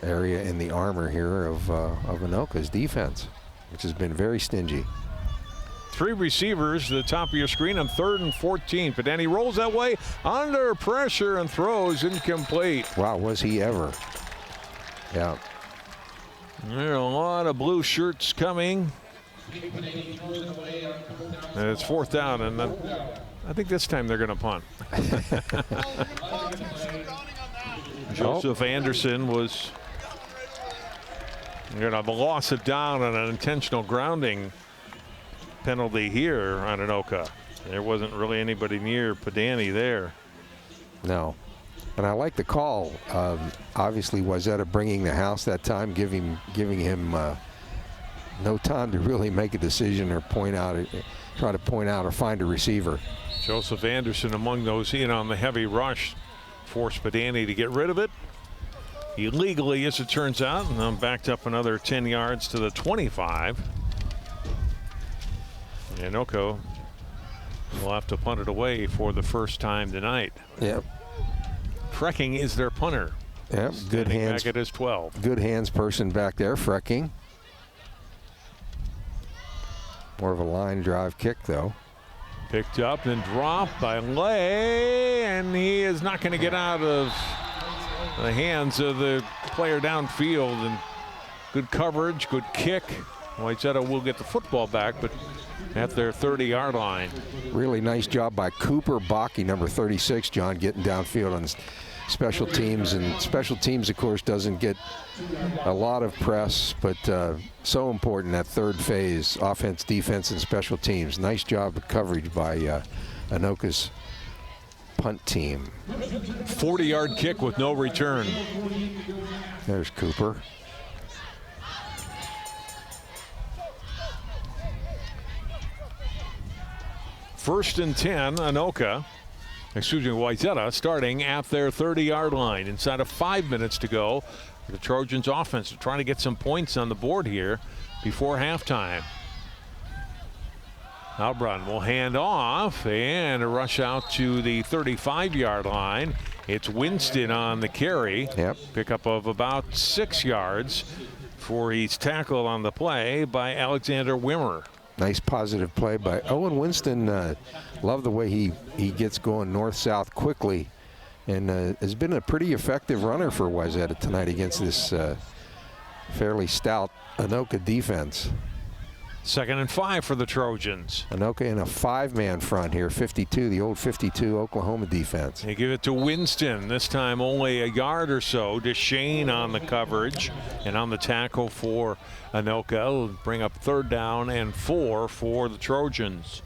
area in the armor here of Anoka's defense, which has been very stingy. 3 receivers to the top of your screen on 3rd and 14. Padani rolls that way under pressure and throws incomplete. Wow, was he ever? Yeah. There are a lot of blue shirts coming. And it's 4th down, and then I think this time they're going to punt. Joseph Anderson was going to have a loss of down and an intentional grounding penalty here on Anoka. There wasn't really anybody near Padani there. No. And I like the call. Obviously, Wayzata bringing the house that time, giving him no time to really make a decision or try to point out or find a receiver. Joseph Anderson among those in on the heavy rush forced Padani to get rid of it. Illegally, as it turns out, and then backed up another 10 yards to the 25. And Anoka will have to punt it away for the first time tonight. Yep. Frecking is their punter. Yep. Good hands. Back at his 12. Good hands person back there, Frecking. More of a line drive kick, though. Picked up and dropped by Lay, and he is not going to get out of the hands of the player downfield. And good coverage, good kick. Wayzata will get the football back, but at their 30-yard line. Really nice job by Cooper Bakke, number 36, John, getting downfield on special teams. And special teams, of course, doesn't get a lot of press, but so important, that 3rd phase, offense, defense, and special teams. Nice job of coverage by Anoka's punt team. 40-yard kick with no return. There's Cooper. First and 10, Anoka. Wayzata starting at their 30-yard line. Inside of 5 minutes to go. The Trojans offense are trying to get some points on the board here before halftime. Albrun will hand off and a rush out to the 35-yard line. It's Winston on the carry. Yep. Pickup of about 6 yards before he's tackled on the play by Alexander Wimmer. Nice positive play by Owen Winston. Love the way he gets going north-south quickly, and has been a pretty effective runner for Wayzata tonight against this fairly stout Anoka defense. 2nd and 5 for the Trojans. Anoka in a 5-man front here, 52, the old 52 Oklahoma defense. They give it to Winston, this time only a yard or so. DeShane on the coverage and on the tackle for Anoka. Will bring up 3rd down and 4 for the Trojans.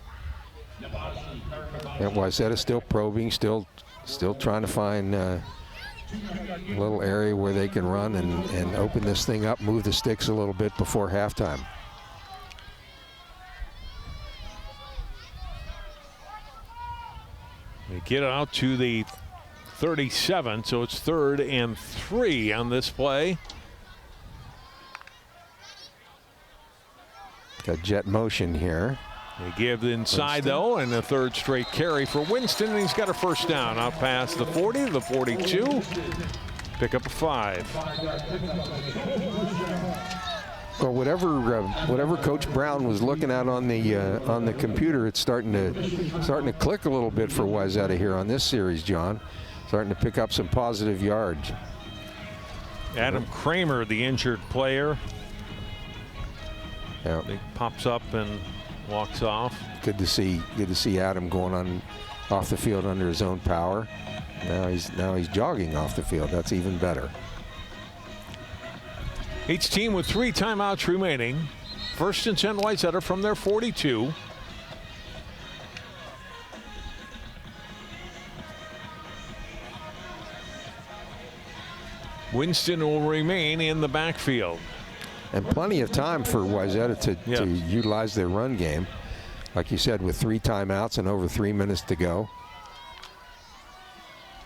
And Wayzata still probing, still trying to find a little area where they can run and open this thing up, move the sticks a little bit before halftime. They get out to the 37, so it's 3rd and 3 on this play. Got jet motion here. They give inside, though, and a 3rd straight carry for Winston, and he's got a 1st down out past the 40 to the 42. Pick up a 5. Well, whatever Coach Brown was looking at on the computer, it's starting to click a little bit for Wayzata here on this series, John. Starting to pick up some positive yards. Adam Kramer, the injured player. Yeah. He pops up and walks off. Good to see Adam going off the field under his own power. Now he's jogging off the field. That's even better. Each team with 3 timeouts remaining. 1st and 10 Wayzata from their 42. Winston will remain in the backfield. And plenty of time for Wayzata to utilize their run game. Like you said, with 3 timeouts and over 3 minutes to go.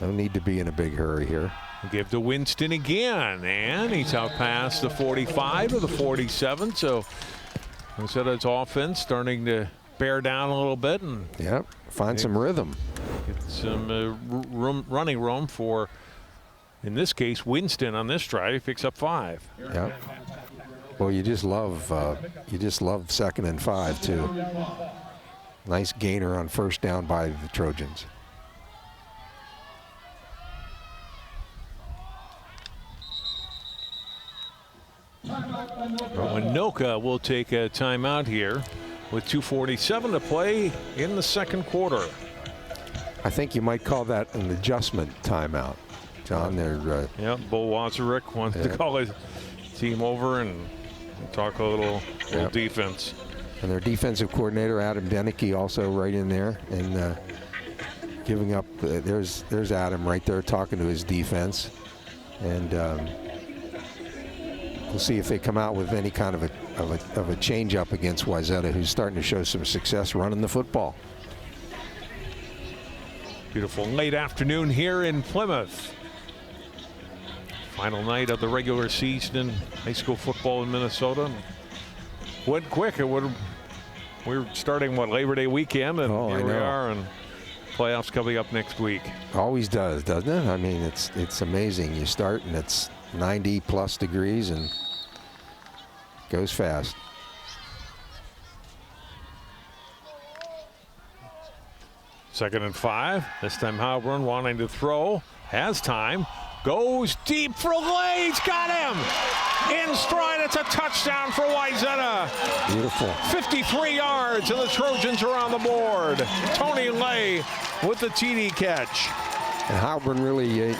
No need to be in a big hurry here. Give to Winston again, and he's out past the 45 to the 47. So Waysata's offense starting to bear down a little bit and find some rhythm. Get some running room for, in this case, Winston on this drive. He picks up 5. Yeah. Well, you just love 2nd and 5 too. Nice gainer on 1st down by the Trojans. Anoka will take a timeout here with 2:47 to play in the 2nd quarter. I think you might call that an adjustment timeout, John. They're Bo Wazarick wanted to call his team over and talk a little defense. And their defensive coordinator Adam Denicky also right in there and giving up. There's Adam right there talking to his defense, and we'll see if they come out with any kind of a change up against Wayzata, who's starting to show some success running the football. Beautiful late afternoon here in Plymouth. Final night of the regular season in high school football in Minnesota. Went quick. We're starting Labor Day weekend, and here we are, and playoffs coming up next week. Always does, doesn't it? I mean, it's amazing. You start and it's 90 plus degrees and goes fast. Second and 5. This time Halbrun wanting to throw. Has time. Goes deep for Lay. He's got him. In stride. It's a touchdown for Wayzata. Beautiful. 53 yards, and the Trojans are on the board. Tony Lay with the TD catch. And Halbrun really,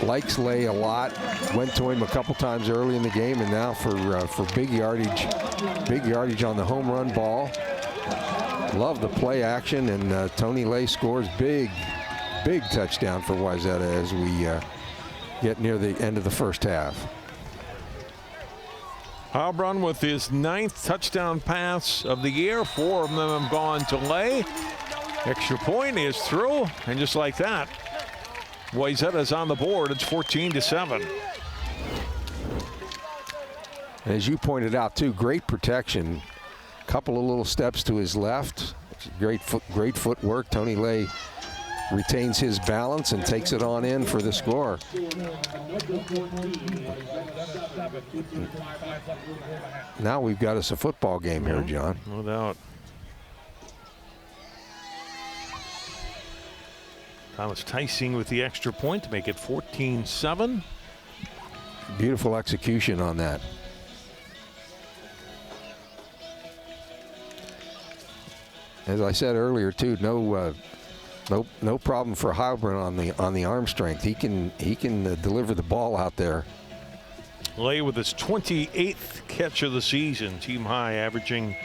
likes Lay a lot. Went to him a couple times early in the game, and now for big yardage on the home run ball. Love the play action, and Tony Lay scores big touchdown for Wayzata as we get near the end of the first half. Halbrun with his 9th touchdown pass of the year. 4 of them have gone to Lay. Extra point is through, and just like that, Wayzata's on the board. It's 14-7. As you pointed out, too, great protection. Couple of little steps to his left. Great footwork. Tony Lay retains his balance and takes it on in for the score. Now we've got us a football game here, John. No doubt. Thomas Ticing with the extra point to make it 14-7. Beautiful execution on that. As I said earlier, too, no problem for Heilbrunn on the arm strength. He can deliver the ball out there. Lay with his 28th catch of the season, team high, averaging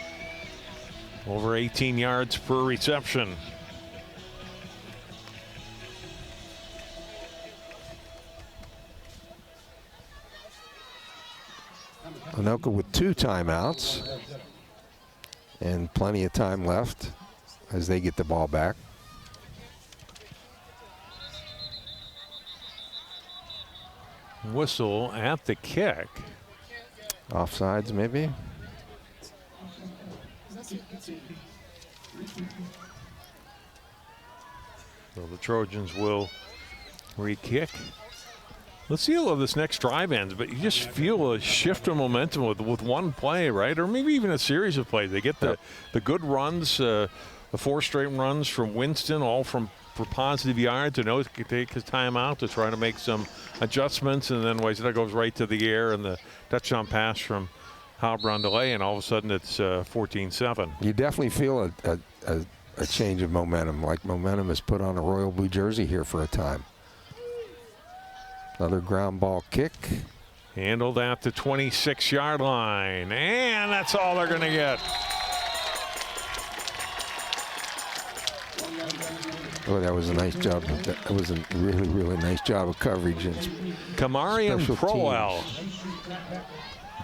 over 18 yards per reception. Anoka with 2 timeouts and plenty of time left as they get the ball back. Whistle at the kick. Offsides, maybe. So the Trojans will re-kick. Let's see how this next drive ends, but you just feel a shift of momentum with one play, right? Or maybe even a series of plays. They get the good runs, the 4 straight runs from Winston, all for positive yards. Anoka can take his time out to try to make some adjustments, and then Wayzata goes right to the air, and the touchdown pass from Heilbrunn to Lay, and all of a sudden it's 14-7. You definitely feel a change of momentum, like momentum is put on a royal blue jersey here for a time. Another ground ball kick. Handled at the 26-yard line, and that's all they're going to get. Oh, that was a nice job. That was a really, really nice job of coverage. Kamarian Proel,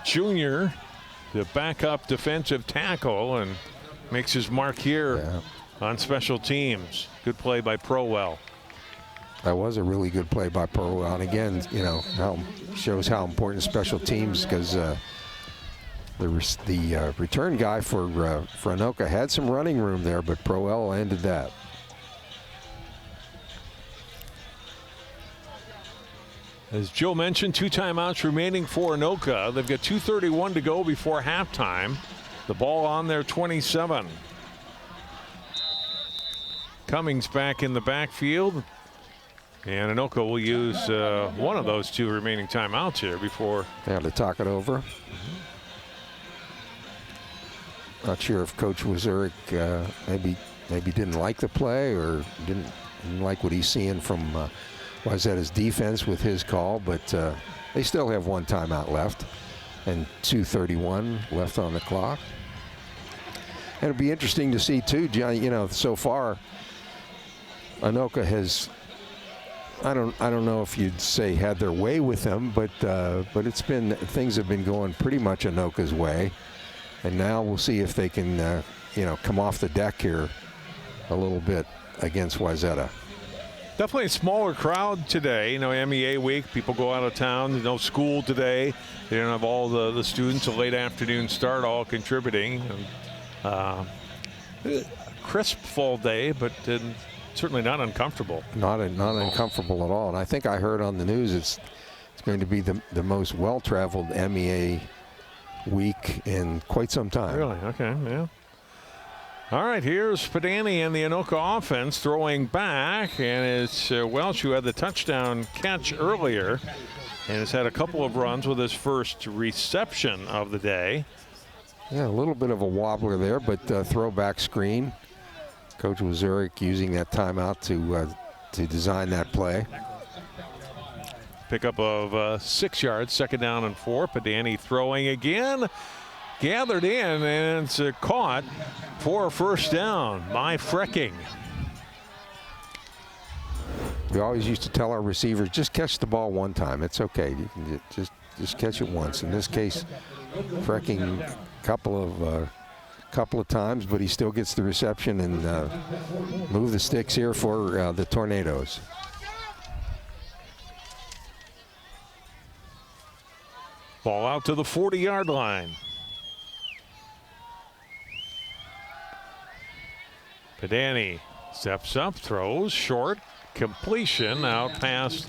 Jr., the backup defensive tackle, and makes his mark here on special teams. Good play by Proel. That was a really good play by Proel, and again, you know, shows how important special teams, because the return guy for Anoka had some running room there, but Proel ended that. As Joe mentioned, 2 timeouts remaining for Anoka. They've got 2:31 to go before halftime. The ball on their 27. Cummings back in the backfield. And Anoka will use one of those 2 remaining timeouts here before they have to talk it over. Not sure if Coach Wazurek maybe didn't like the play or didn't like what he's seeing from Wayzata's defense with his call, but they still have 1 timeout left and 2:31 left on the clock. And it'll be interesting to see too, John. You know, so far Anoka has, I don't know if you'd say had their way with them, but things have been going pretty much Anoka's way, and now we'll see if they can come off the deck here a little bit against Wayzata. Definitely a smaller crowd today. You know, MEA week, people go out of town. No school today. They don't have all the students. A late afternoon start, all contributing. Crisp fall day, but certainly not uncomfortable. Not uncomfortable at all. And I think I heard on the news it's going to be the most well-traveled MEA week in quite some time. Really? Okay, yeah. All right, here's Padani and the Anoka offense throwing back, and it's Welch who had the touchdown catch earlier and has had a couple of runs with his first reception of the day. Yeah, a little bit of a wobbler there, but throwback screen. Coach Wazurek using that timeout to design that play. Pickup of 6 yards, 2nd down and 4. Padani throwing again. Gathered in, and it's caught for a 1st down by Frecking. We always used to tell our receivers, just catch the ball 1 time. It's okay. You can just catch it once. In this case, Frecking, couple couple of times, but he still gets the reception and move the sticks here for the Tornadoes. Ball out to the 40-yard line. Pedani steps up, throws, short, completion out past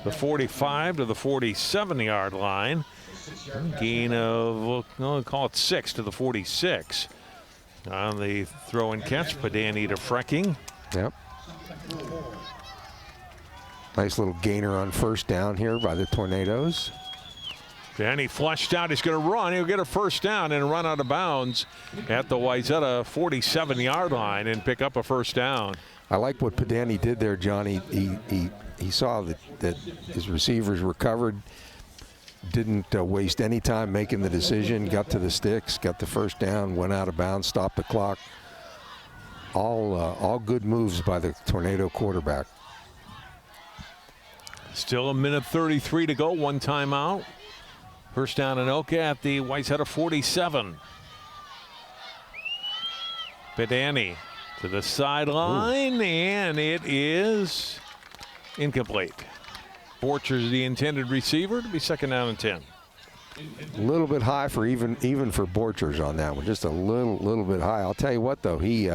the 45 to the 47-yard line. Gain of, we'll call it 6 to the 46. On the throw and catch, Pedani to Frecking. Yep. Nice little gainer on first down here by the Tornadoes. Pedani flushed out. He's going to run. He'll get a first down and run out of bounds at the Wayzata 47-yard line and pick up a first down. I like what Pedani did there, John. He saw that his receivers were covered, didn't waste any time making the decision, got to the sticks, got the first down, went out of bounds, stopped the clock. All good moves by the Tornado quarterback. Still a minute 33 to go, one timeout. First down Anoka at the Wayzata 47. Pedani to the sideline, and it is incomplete. Borchers the intended receiver to be second down and 10. A little bit high for even for Borchers on that one, just a little bit high. I'll tell you what though, he's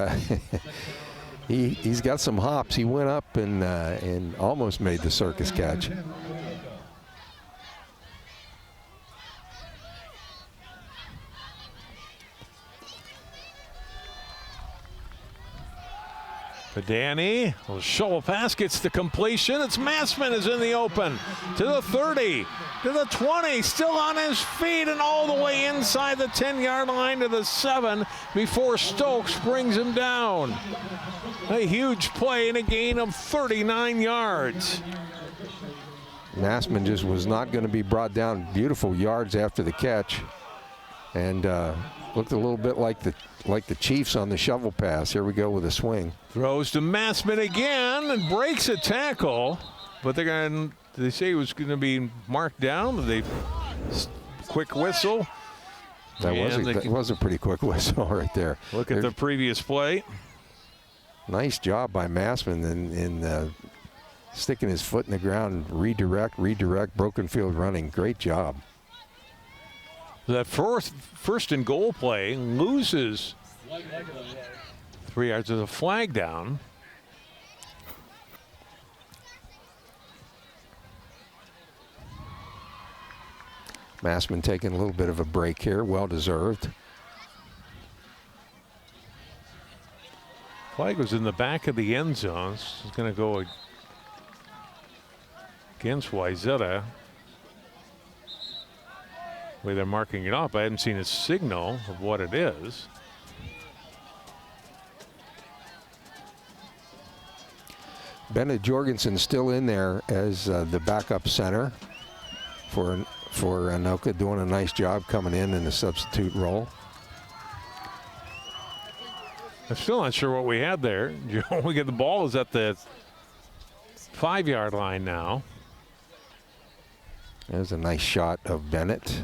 got some hops. He went up and almost made the circus catch. Pedani will shovel pass, gets the completion. It's Massman is in the open to the 30, to the 20, still on his feet and all the way inside the 10-yard line to the 7 before Stokes brings him down. A huge play and a gain of 39 yards. Massman just was not going to be brought down. Beautiful yards after the catch, and looked a little bit like the Chiefs on the shovel pass. Here we go with a swing. Throws to Massman again and breaks a tackle, but they say he was going to be marked down. They quick whistle. That was a pretty quick whistle right there. Look at the previous play. Nice job by Massman in sticking his foot in the ground, redirect, broken field running. Great job. That first and goal play loses 3 yards. There's a flag down. Massman taking a little bit of a break here, well deserved. Flag was in the back of the end zone. This is going to go against Wayzata. The way they're marking it up, I haven't seen a signal of what it is. Bennett Jorgensen still in there as the backup center for Anoka, doing a nice job coming in the substitute role. I'm still not sure what we had there. We get the ball is at the 5-yard line now. There's a nice shot of Bennett.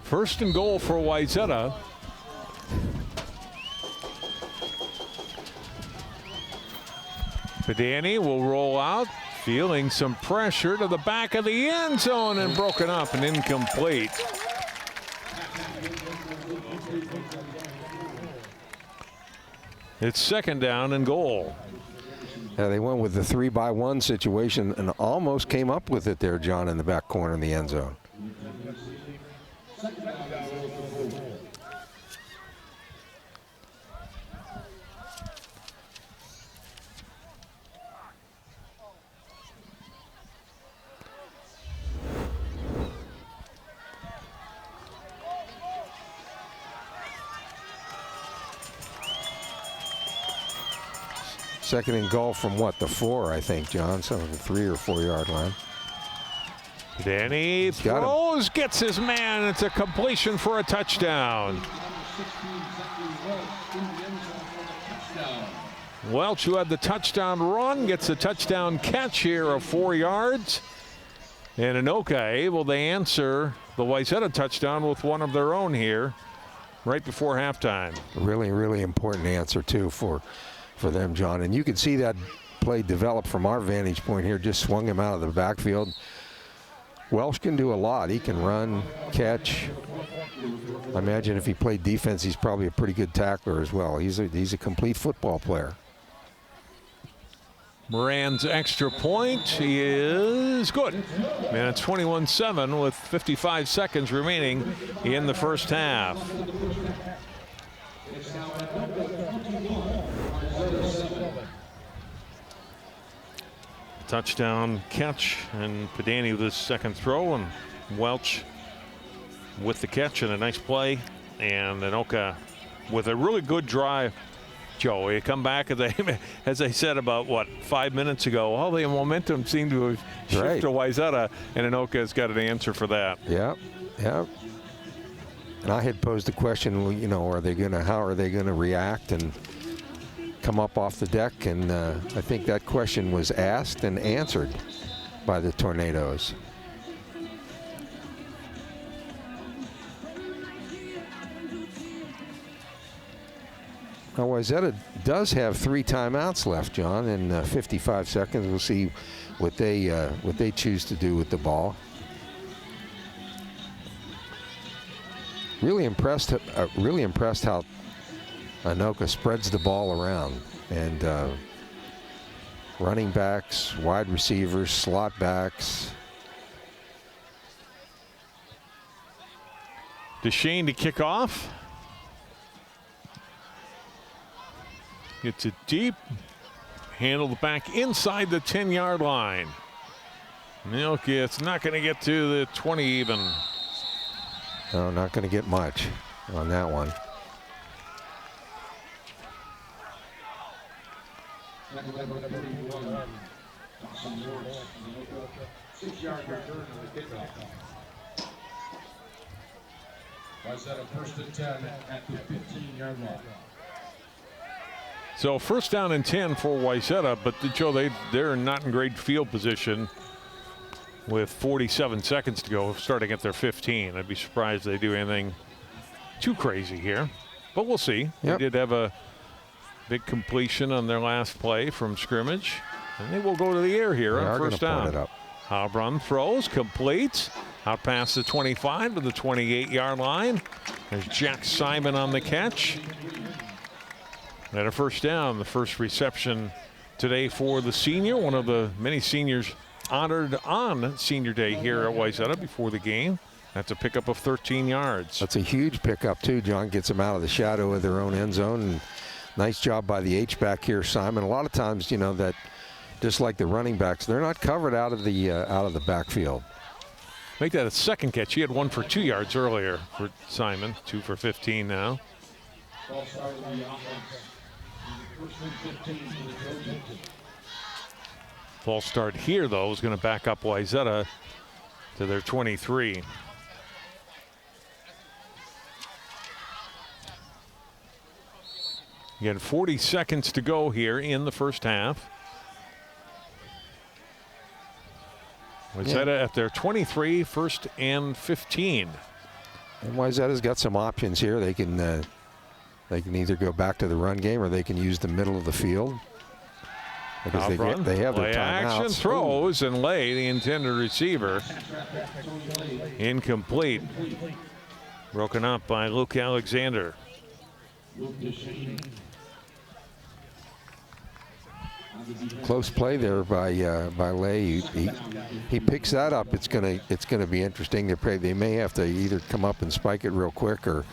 First and goal for Wayzata. Pedani will roll out, feeling some pressure to the back of the end zone and broken up and incomplete. It's second down and goal. Yeah, they went with the 3-by-1 situation and almost came up with it there, John, in the back corner in the end zone. Second and goal from what, the 4, I think, John, so the 3 or 4 yard line. Danny throws, gets his man. It's a completion for a touchdown. Welch, who had the touchdown run, gets a touchdown catch here of 4 yards. And Anoka able to answer the Wayzata touchdown with one of their own here right before halftime. Really, really important answer, too, for them, John. And you can see that play develop from our vantage point here. Just swung him out of the backfield. Welsh can do a lot. He can run, catch. I imagine if he played defense, he's probably a pretty good tackler as well. He's a complete football player. Moran's extra point is good. And it's 21-7 with 55 seconds remaining in the first half. Touchdown catch, and Pedani with his second throw, and Welch with the catch and a nice play, and Anoka with a really good drive. Joe, you come back as I said about 5 minutes ago. All the momentum seemed to have shifted to Wayzata, and Anoka has got an answer for that. Yeah, yeah. And I had posed the question, how are they gonna react and come up off the deck? And I think that question was asked and answered by the Tornadoes. Now, Wayzata does have 3 timeouts left, John, in 55 seconds. We'll see what they choose to do with the ball. Really impressed how Anoka spreads the ball around, and running backs, wide receivers, slot backs. DeShane to kick off. Gets it deep. Handled back inside the 10-yard line. Okay, it's not going to get to the 20 even. No, not going to get much on that one. Wayzata first and 10 at the 15-yard line. So first down and 10 for Wayzata, but Joe, they're not in great field position with 47 seconds to go, starting at their 15. I'd be surprised they do anything too crazy here, but we'll see. Yep. They did have a big completion on their last play from scrimmage, and they will go to the air here on first down. Halbrun throws, complete, out past the 25 to the 28-yard line. There's Jack Simon on the catch. And a first down, the first reception today for the senior, one of the many seniors honored on senior day here at Wayzata before the game. That's a pickup of 13 yards. That's a huge pickup too, John. Gets them out of the shadow of their own end zone. And nice job by the H-back here, Simon. A lot of times, that just like the running backs, they're not covered out of the backfield. Make that a second catch. He had one for 2 yards earlier for Simon, 2 for 15 now. False start here, though, is going to back up Wayzata to their 23. Again, 40 seconds to go here in the first half. Wayzata at their 23, first and 15. And Wayzata's got some options here. They can either go back to the run game or they can use the middle of the field. Because they have their timeouts. Action throws and lay the intended receiver. Incomplete. Broken up by Luke Alexander. Close play there by Lay. He picks that up. It's gonna be interesting. They may have to either come up and spike it real quick or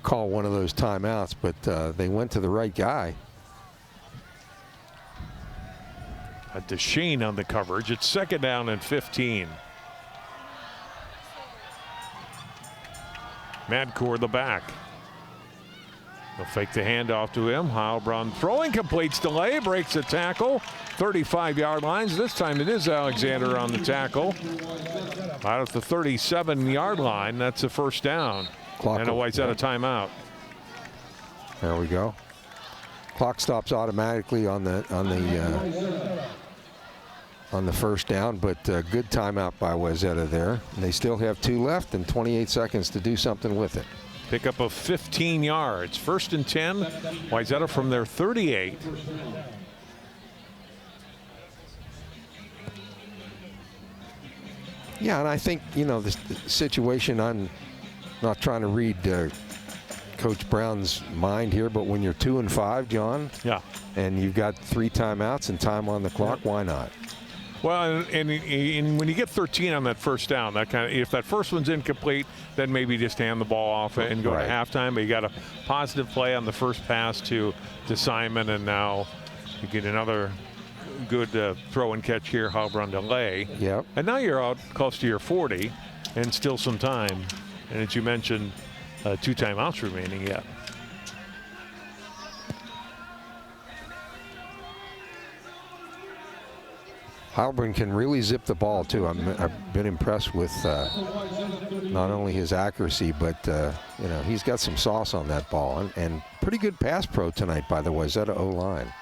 call one of those timeouts. But they went to the right guy. A DeShane on the coverage. It's second down and 15. Madcore the back. They'll fake the handoff to him. Heilbronn throwing, completes delay, breaks a tackle. 35-yard lines. This time it is Alexander on the tackle. Out at the 37-yard line. That's a first down. And a Wayzata timeout. There we go. Clock stops automatically on the first down, but good timeout by Wayzata there. And they still have 2 left and 28 seconds to do something with it. Pickup of 15 yards. First and 10. Wayzata from their 38. Yeah, and I think, you know, the situation, I'm not trying to read Coach Brown's mind here, but when you're 2-5, John, yeah, and you've got 3 timeouts and time on the clock, why not? Well, and when you get 13 on that first down, that kind of, if that first one's incomplete, then maybe just hand the ball off and go to halftime. But you got a positive play on the first pass to Simon, and now you get another good throw and catch here, Heilbronn delay. Yep. And now you're out close to your 40 and still some time. And as you mentioned, 2 timeouts remaining yet. Heilbronn can really zip the ball too. I've been impressed with not only his accuracy, but you know, he's got some sauce on that ball, and pretty good pass pro tonight by the Wayzata O-line.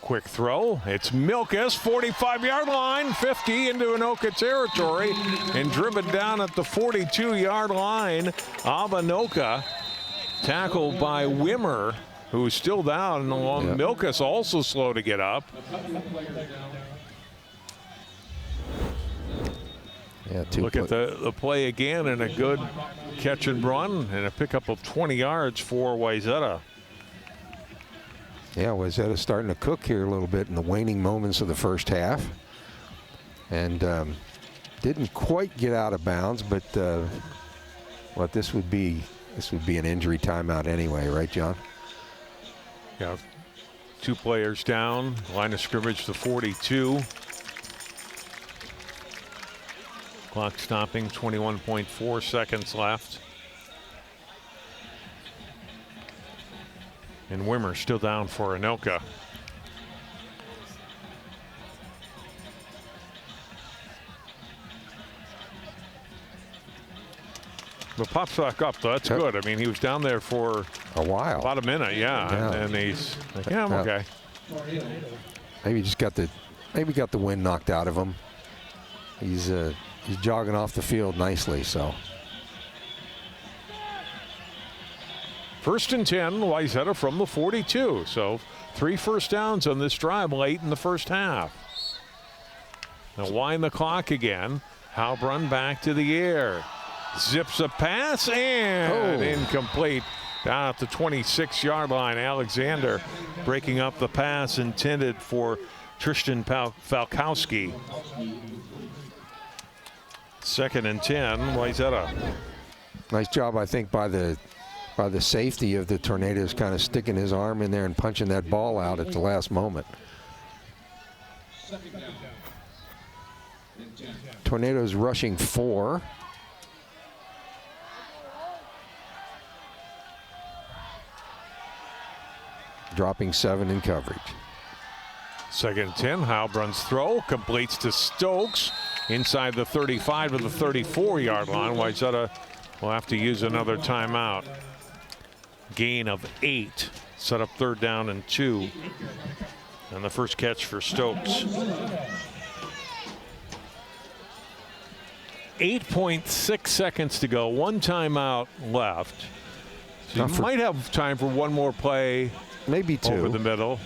Quick throw. It's Milkus, 45-yard line, 50 into Anoka territory, and driven down at the 42-yard line. Anoka tackled by Wimmer, who's still down along. Yep. Milkus also slow to get up. Yeah, Look at the play again, and a good catch and run, and a pickup of 20 yards for Wayzata. Yeah, Wayzata starting to cook here a little bit in the waning moments of the first half, and didn't quite get out of bounds, but what this would be an injury timeout anyway, right, John? Yeah, 2 players down, line of scrimmage to 42. Clock stopping, 21.4 seconds left. And Wimmer still down for Anoka. But pops back up, though. That's good. I mean, he was down there for a while, about a minute, yeah. And he's like, yeah, I'm okay. Maybe just got the wind knocked out of him. He's jogging off the field nicely, so. First and 10, Wayzata from the 42. So 3 first downs on this drive late in the first half. Now wind the clock again. Heilbronn back to the air. Zips a pass and incomplete. Down at the 26-yard line. Alexander breaking up the pass intended for Tristan Falkowski. Second and 10, Wayzata. Nice job, I think, by the safety of the Tornadoes, kind of sticking his arm in there and punching that ball out at the last moment. Tornadoes rushing 4. Dropping 7 in coverage. Second and 10, Heilbronn's throw completes to Stokes inside the 35 to the 34-yard line. Wayzata will have to use another timeout. Gain of 8. Set up 3rd down and 2. And the first catch for Stokes. 8.6 seconds to go. 1 timeout left. So you might have time for 1 more play. Maybe 2. Over the middle.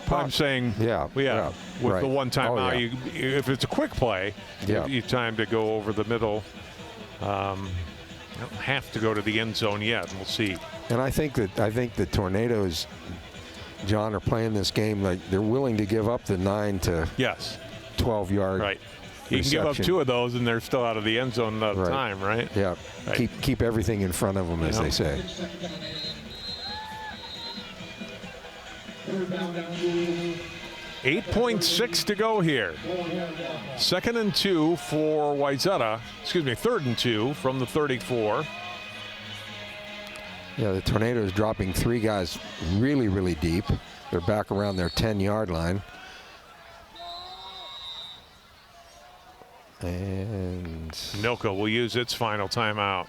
I'm saying, with the 1 timeout, if it's a quick play, you time to go over the middle. You don't have to go to the end zone yet. We'll see. And I think the Tornadoes, John, are playing this game like they're willing to give up the 9 to 12 yard. Right. You can give up 2 of those, and they're still out of the end zone at a time, right? Yeah. Right. Keep everything in front of them, as they say. 8.6 to go here. 2nd and 2 for Wayzata. Excuse me, 3rd and 2 from the 34. Yeah, the Tornadoes dropping 3 guys really, really deep. They're back around their 10-yard line. And Anoka will use its final timeout.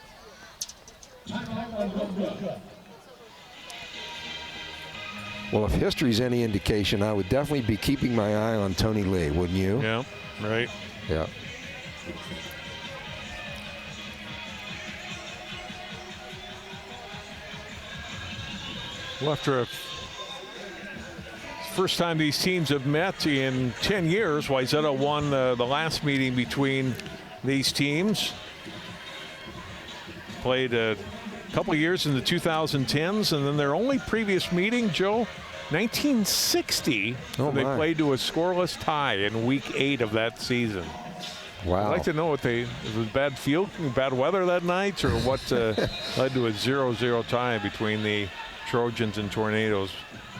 Well, if history's any indication, I would definitely be keeping my eye on Tony Lee, wouldn't you? Yeah, right. Yeah. Well, after first time these teams have met in 10 years, Wayzata won the last meeting between these teams. Played a couple of years in the 2010s, and then their only previous meeting, Joe, 1960, they played to a scoreless tie in week 8 of that season. Wow. I'd like to know if it was bad weather that night, or what led to a 0-0 tie between the Trojans and Tornadoes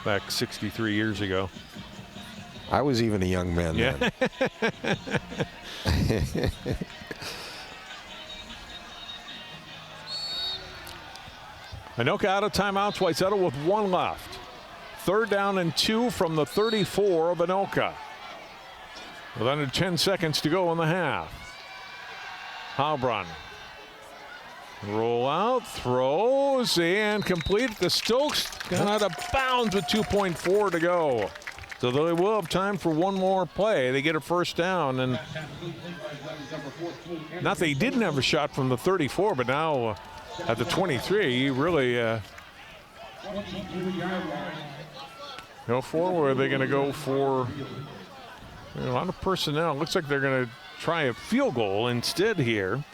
back 63 years ago. I was even a young man then. Anoka out of timeouts. Wayzata with 1 left. 3rd down and 2 from the 34 of Anoka. With under 10 seconds to go in the half. Halbrun. Roll out, throws, and complete to Stokes. Got out of bounds with 2.4 to go. So they will have time for one more play. They get a first down, and not that he didn't have a shot from the 34, but now at the 23, he really go for. Where are they going to go for? A lot of personnel. Looks like they're going to try a field goal instead here,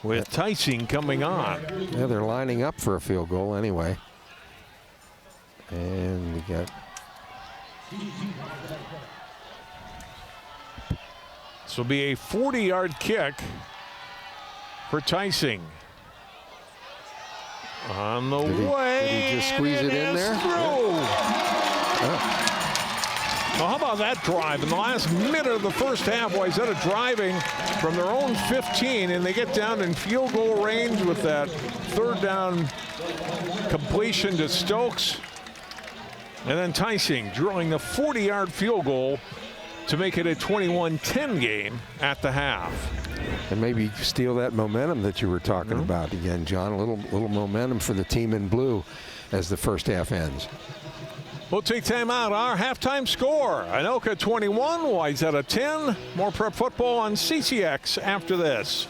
with Tyson coming on. Yeah, they're lining up for a field goal anyway. And we got. This will be a 40-yard kick for Tyson. On the way. Did he just squeeze it in there? Well, how about that drive? In the last minute of the first half, Wayzata driving from their own 15, and they get down in field goal range with that 3rd down completion to Stokes. And then Tyson drilling the 40-yard field goal to make it a 21-10 game at the half. And maybe steal that momentum that you were talking about again, John. A little momentum for the team in blue as the first half ends. We'll take time out. Our halftime score: Anoka 21, Wayzata 10. More prep football on CCX after this.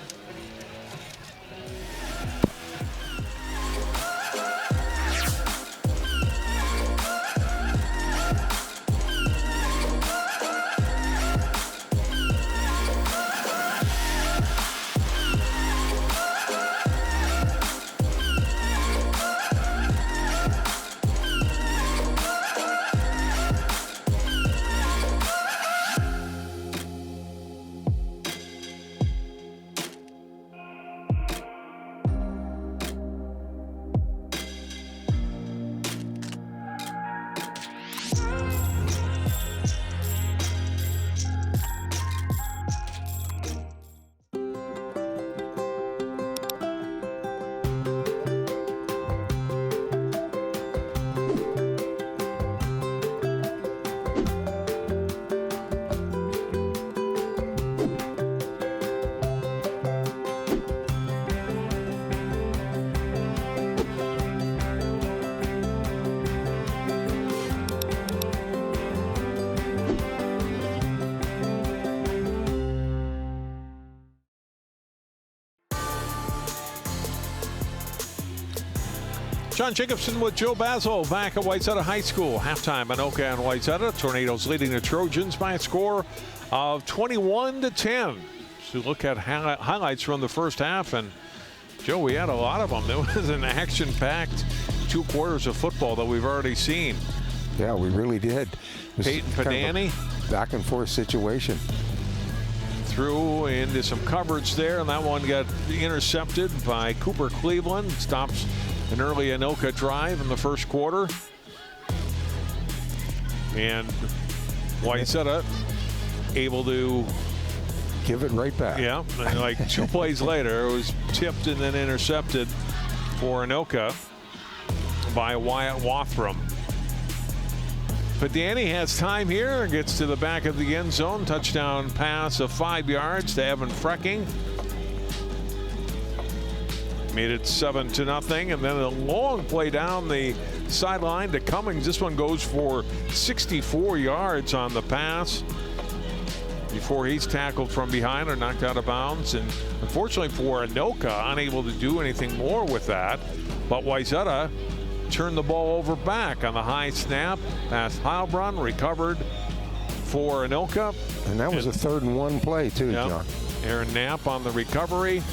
John Jacobson with Joe Basil back at Wayzata High School. Halftime, Anoka and Wayzata. Tornadoes leading the Trojans by a score of 21-10. So look at highlights from the first half, and Joe, we had a lot of them. There was an action-packed 2 quarters of football that we've already seen. Yeah, we really did. Peyton Padani, back and forth situation. Threw into some coverage there, and that one got intercepted by Cooper Cleveland. Stops an early Anoka drive in the first quarter. And Wayzata able to give it right back. Yeah, and like 2 plays later, it was tipped and then intercepted for Anoka. by Wyatt Wathram. Padani has time here, gets to the back of the end zone. Touchdown pass of 5 yards to Evan Frecking. Made it 7-0, and then a long play down the sideline to Cummings. This one goes for 64 yards on the pass before he's tackled from behind or knocked out of bounds. And unfortunately for Anoka, unable to do anything more with that. But Wayzata turned the ball over back on the high snap. Pass Heilbronn, recovered for Anoka. And that was a 3rd and 1 play too, yep. John. Aaron Knapp on the recovery.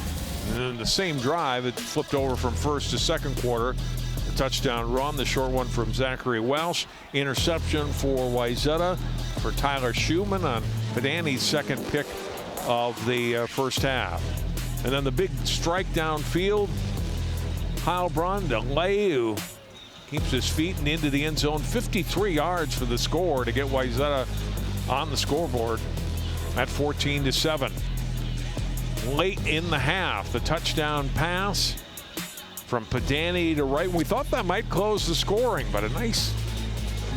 And then the same drive, it flipped over from first to second quarter. The touchdown run, the short one from Zachary Welsh. Interception for Wayzata for Tyler Schumann on Padani's second pick of the first half. And then the big strike downfield. Heilbronn, delay, who keeps his feet and into the end zone. 53 yards for the score to get Wayzata on the scoreboard at 14-7. Late in the half, the touchdown pass from Padani to right. We thought that might close the scoring, but a nice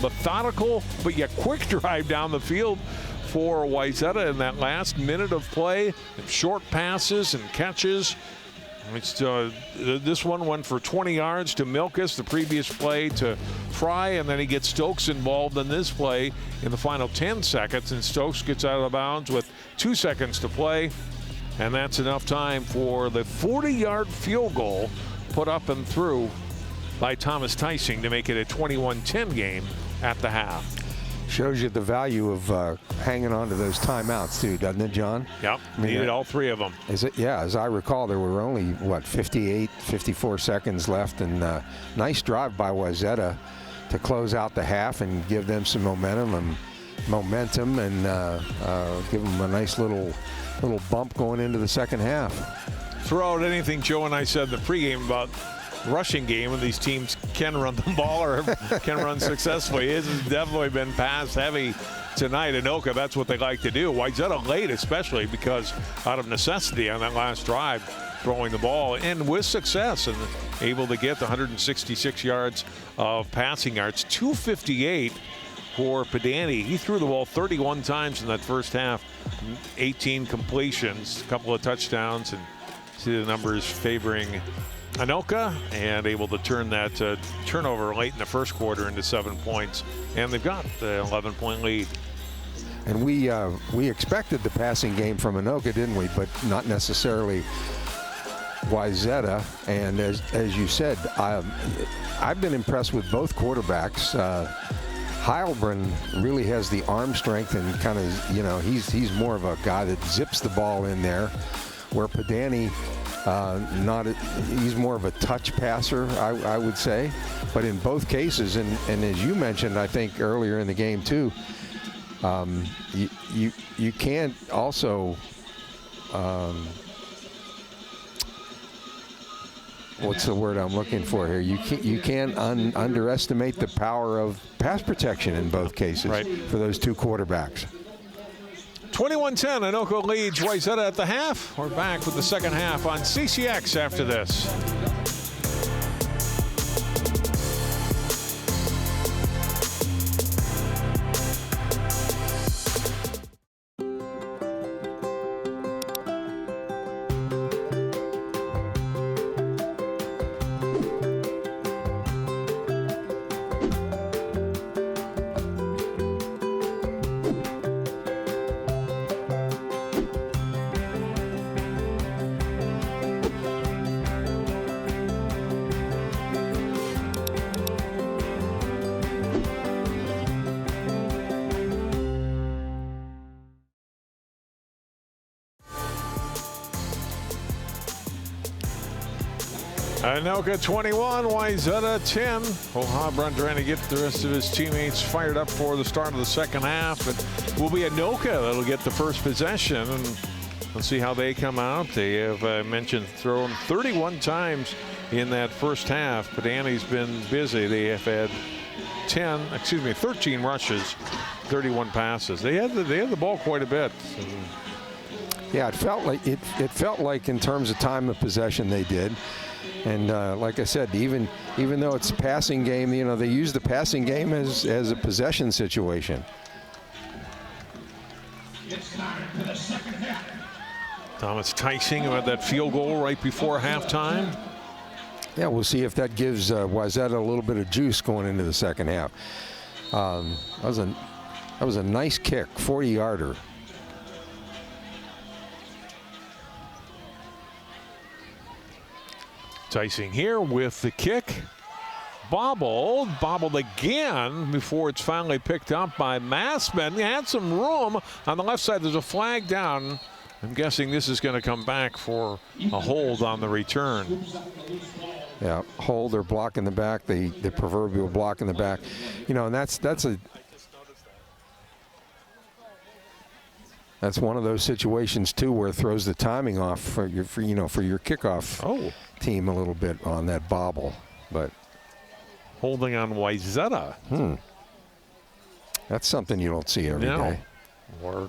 methodical but yet quick drive down the field for Wayzata in that last minute of play. Short passes and catches. This one went for 20 yards to Milkus, the previous play to Fry, and then he gets Stokes involved in this play in the final 10 seconds, and Stokes gets out of bounds with 2 seconds to play. And that's enough time for the 40-yard field goal put up and through by Thomas Tysing to make it a 21-10 game at the half. Shows you the value of hanging on to those timeouts too, doesn't it, John? Yep, needed all 3 of them. Yeah, as I recall, there were only, 54 seconds left, and nice drive by Wayzata to close out the half and give them some momentum and give them a nice little bump going into the second half. Throw out anything Joe and I said in the pregame about rushing game, and these teams can run the ball or can run successfully. It has definitely been pass heavy tonight. Anoka, that's what they like to do. Wayzata late, especially because out of necessity on that last drive, throwing the ball and with success and able to get the 166 yards of passing yards. 258 for Padani. He threw the ball 31 times in that first half, 18 completions, a couple of touchdowns, and see the numbers favoring Anoka, and able to turn that turnover late in the first quarter into 7 points, and they've got the 11-point lead. And we expected the passing game from Anoka, didn't we? But not necessarily Wayzata. And as you said, I've been impressed with both quarterbacks. Heilbronn really has the arm strength and kind of, he's more of a guy that zips the ball in there, where Padani, he's more of a touch passer, I would say. But in both cases, and as you mentioned, I think earlier in the game too, you can't also what's the word I'm looking for here? You can't underestimate the power of pass protection in both cases, right, for those 2 quarterbacks. 21-10, Anoka leads Wayzata at the half. We're back with the second half on CCX after this. Anoka 21, Wayzata 10. Heilbronn trying to get the rest of his teammates fired up for the start of the second half. It will be Anoka that'll get the first possession, and let's see how they come out. They have mentioned thrown 31 times in that first half. Padani's been busy. They have had 13 rushes, 31 passes. They had the ball quite a bit. Yeah, it felt like in terms of time of possession they did. And like I said, even though it's a passing game, you know, they use the passing game as a possession situation. Thomas Tyson had that field goal right before halftime. Yeah, we'll see if that gives Wayzata a little bit of juice going into the second half. That was a nice kick, 40-yarder. Tyson here with the kick. Bobbled again before it's finally picked up by Massman. He had some room on the left side. There's a flag down. I'm guessing this is going to come back for a hold on the return. Yeah, hold or block in the back, the proverbial block in the back. You know, and that's one of those situations too where it throws the timing off for your kickoff team a little bit on that bobble. But holding on Wayzata. That's something you don't see every day. Or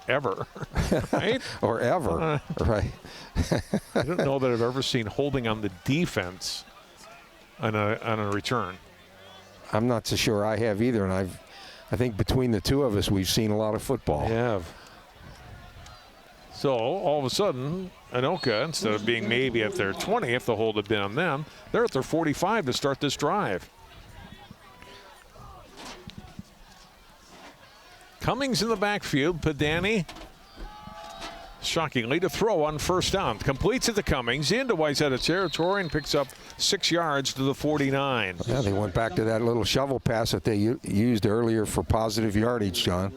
ever, right? Or ever, right? I don't know that I've ever seen holding on the defense on a return. I'm not so sure I have either, and I think between the two of us, we've seen a lot of football. Yeah. So all of a sudden, Anoka, instead of being maybe at their 20, if the hold had been on them, they're at their 45 to start this drive. Cummings in the backfield. Padani, shockingly, to throw on first down. Completes it to Cummings into Wayzata territory and picks up 6 yards to the 49. Yeah, they went back to that little shovel pass that they used earlier for positive yardage, John.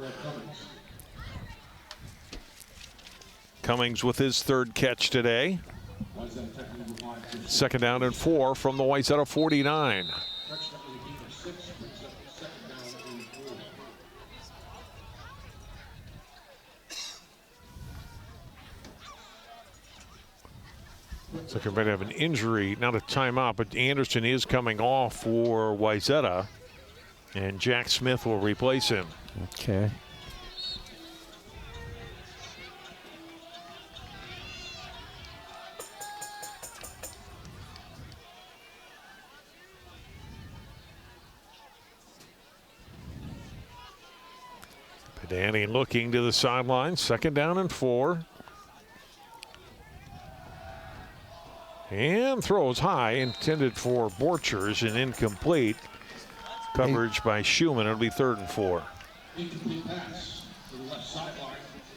Cummings with his third catch today. 2nd down and 4 from the Wayzata 49. Looks like everybody have an injury, not a timeout, but Anderson is coming off for Wayzata, and Jack Smith will replace him. Okay. Padani looking to the sideline, 2nd down and 4. And throws high, intended for Borchers and incomplete. Coverage by Schumann. It'll be 3rd and 4.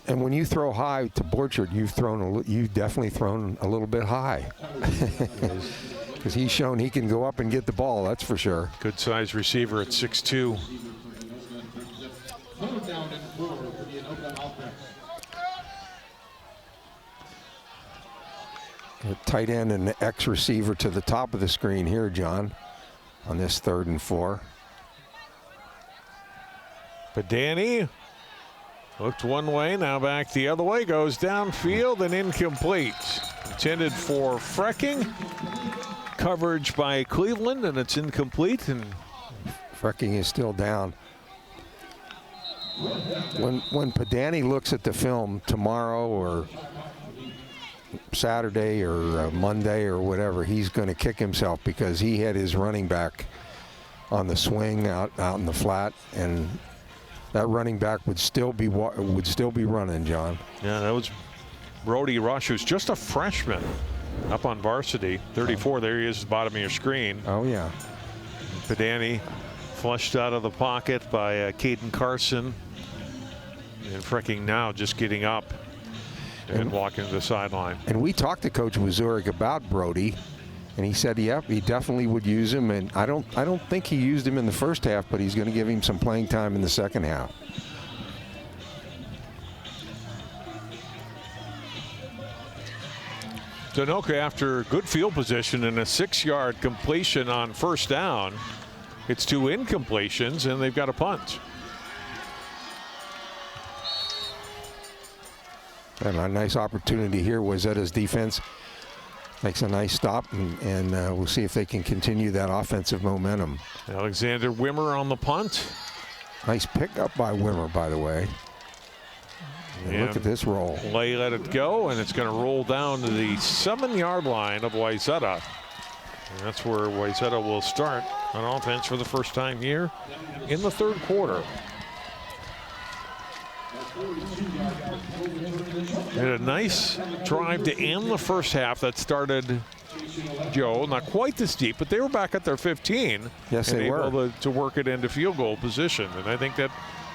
And when you throw high to Borchard, you've definitely thrown a little bit high. Because he's shown he can go up and get the ball, that's for sure. Good size receiver at 6'2". A tight end and the X receiver to the top of the screen here, John, on this 3rd and 4. Padani looked one way, now back the other way, goes downfield and incomplete. Intended for Frecking. Coverage by Cleveland, and it's incomplete. And Frecking is still down. When Padani looks at the film tomorrow or Saturday or Monday or whatever, he's going to kick himself because he had his running back on the swing out in the flat, and that running back would still be running, John. Yeah, that was Brody Rush, who's just a freshman up on varsity. 34, there he is at the bottom of your screen. Oh, yeah. Padani flushed out of the pocket by Caden Carson. And Frecking now just getting up and walking to the sideline. And we talked to Coach Wazurek about Brody, and he said, yep, he definitely would use him. And I don't think he used him in the first half, but he's going to give him some playing time in the second half. Anoka, after good field position and a 6-yard completion on first down, it's 2 incompletions, and they've got a punt. And a nice opportunity here. Wayzata's defense makes a nice stop, and we'll see if they can continue that offensive momentum. Alexander Wimmer on the punt. Nice pickup by Wimmer, by the way. And look at this roll. Lay let it go, and it's going to roll down to the 7-yard line of Wayzata. And that's where Wayzata will start on offense for the first time here in the third quarter. Had a nice drive to end the first half that started, Joe, not quite this deep, but they were back at their 15. Yes, and they were. able to work it into field goal position. And I think that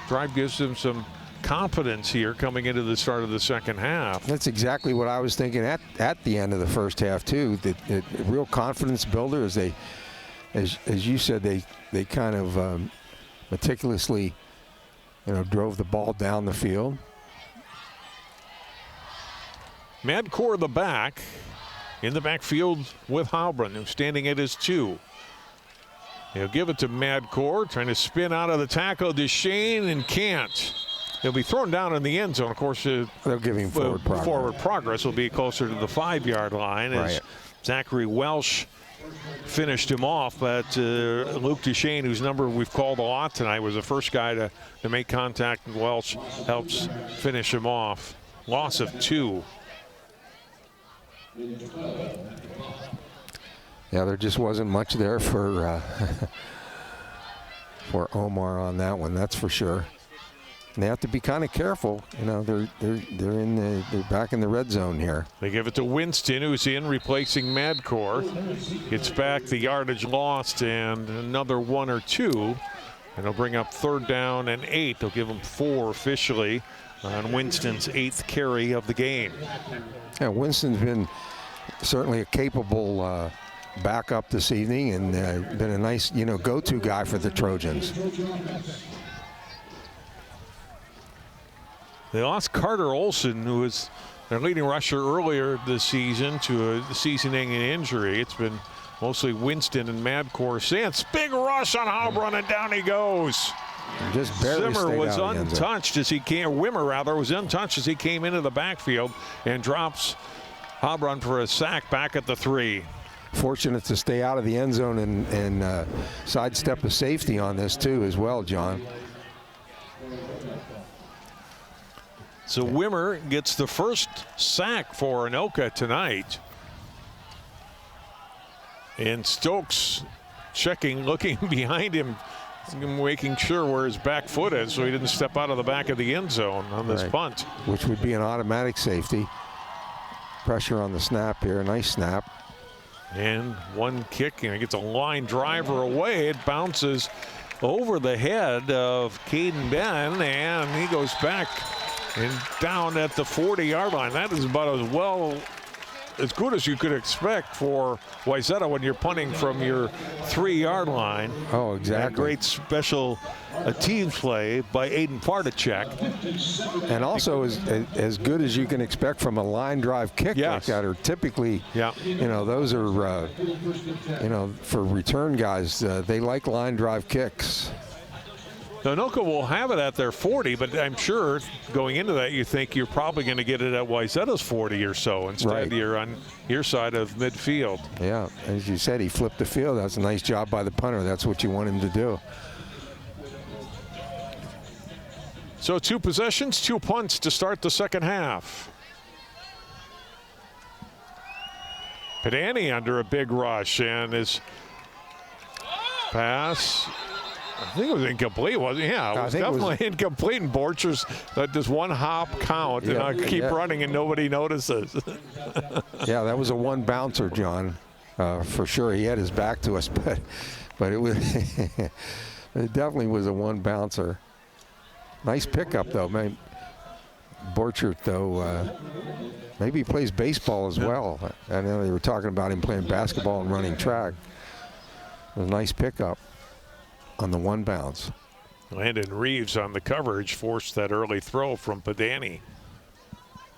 drive gives them some confidence here coming into the start of the second half. That's exactly what I was thinking at the end of the first half too. That real confidence builder as they, as you said, they kind of meticulously, drove the ball down the field. Madcore the back in the backfield with Halbrun, who's standing at his 2. He'll give it to Madcore, trying to spin out of the tackle. Deshane and can't. He'll be thrown down in the end zone. Of course, they'll give him forward progress. Forward progress will be closer to the 5-yard line as Zachary Welsh finished him off. But Luke Deshane, whose number we've called a lot tonight, was the first guy to make contact, and Welsh helps finish him off. Loss of 2. Yeah, there just wasn't much there for for Omar on that one. That's for sure. And they have to be kind of careful. They're back in the red zone here. They give it to Winston, who's in, replacing Madcore. Gets back the yardage lost and another 1 or 2. And they'll bring up 3rd down and 8. They'll give them 4 officially on Winston's 8th carry of the game. Yeah, Winston's been certainly a capable backup this evening, and been a nice, go-to guy for the Trojans. They lost Carter Olson, who was their leading rusher earlier this season, to a season-ending injury. It's been mostly Winston and Madcore since. Big rush on Halbrun, and down he goes. Just barely Zimmer was out untouched as he came, Wimmer rather, was untouched as he came into the backfield and drops Halbrun for a sack back at the 3. Fortunate to stay out of the end zone and sidestep a safety on this too as well, John. So Wimmer gets the first sack for Anoka tonight. And Stokes checking, looking behind him, making sure where his back foot is so he didn't step out of the back of the end zone on this punt. Which would be an automatic safety. Pressure on the snap here, nice snap. And one kick, and it gets a line driver away. It bounces over the head of Caden Ben, and he goes back and down at the 40-yard line. That is about as good as you could expect for Wayzata when you're punting from your 3-yard line. Oh, exactly. And great special team play by Aiden Partacek. And also as good as you can expect from a line drive kick like that, or typically, those are, for return guys, they like line drive kicks. Anoka will have it at their 40, but I'm sure going into that you think you're probably going to get it at Wayzata's 40 or so. Instead you're on your side of midfield. Yeah, as you said, he flipped the field. That's a nice job by the punter. That's what you want him to do. So 2 possessions, 2 punts to start the second half. Pedani under a big rush, and his pass, I think it was incomplete, wasn't it? Yeah, it was definitely incomplete. And Borchers let this one hop count and keep running, and nobody notices. Yeah, that was a 1 bouncer, John, for sure. He had his back to us, but it was it definitely was a 1 bouncer. Nice pickup, though. Man, Borchert, though, maybe he plays baseball as well. I know they were talking about him playing basketball and running track. It was a nice pickup on the 1 bounce. Landon Reeves on the coverage forced that early throw from Pedani.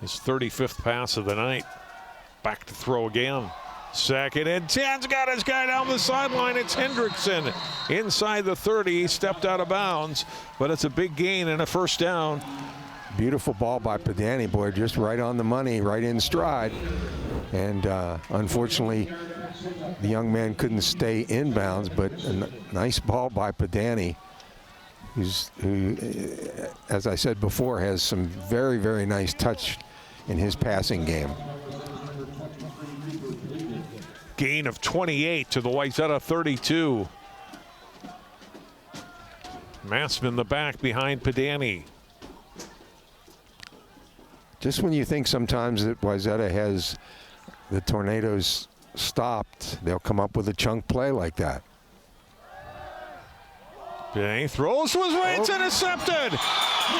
His 35th pass of the night. Back to throw again. 2nd and 10's got his guy down the sideline. It's Hendrickson inside the 30. He stepped out of bounds, but it's a big gain and a 1st down. Beautiful ball by Pedani, boy, just right on the money, right in stride. And unfortunately, the young man couldn't stay in bounds, but a nice ball by Pedani. who, as I said before, has some very, very nice touch in his passing game. Gain of 28 to the Wayzata 32. Masp in the back behind Padani. Just when you think sometimes that Wayzata has the Tornadoes stopped, they'll come up with a chunk play like that. Padani throws, it's intercepted.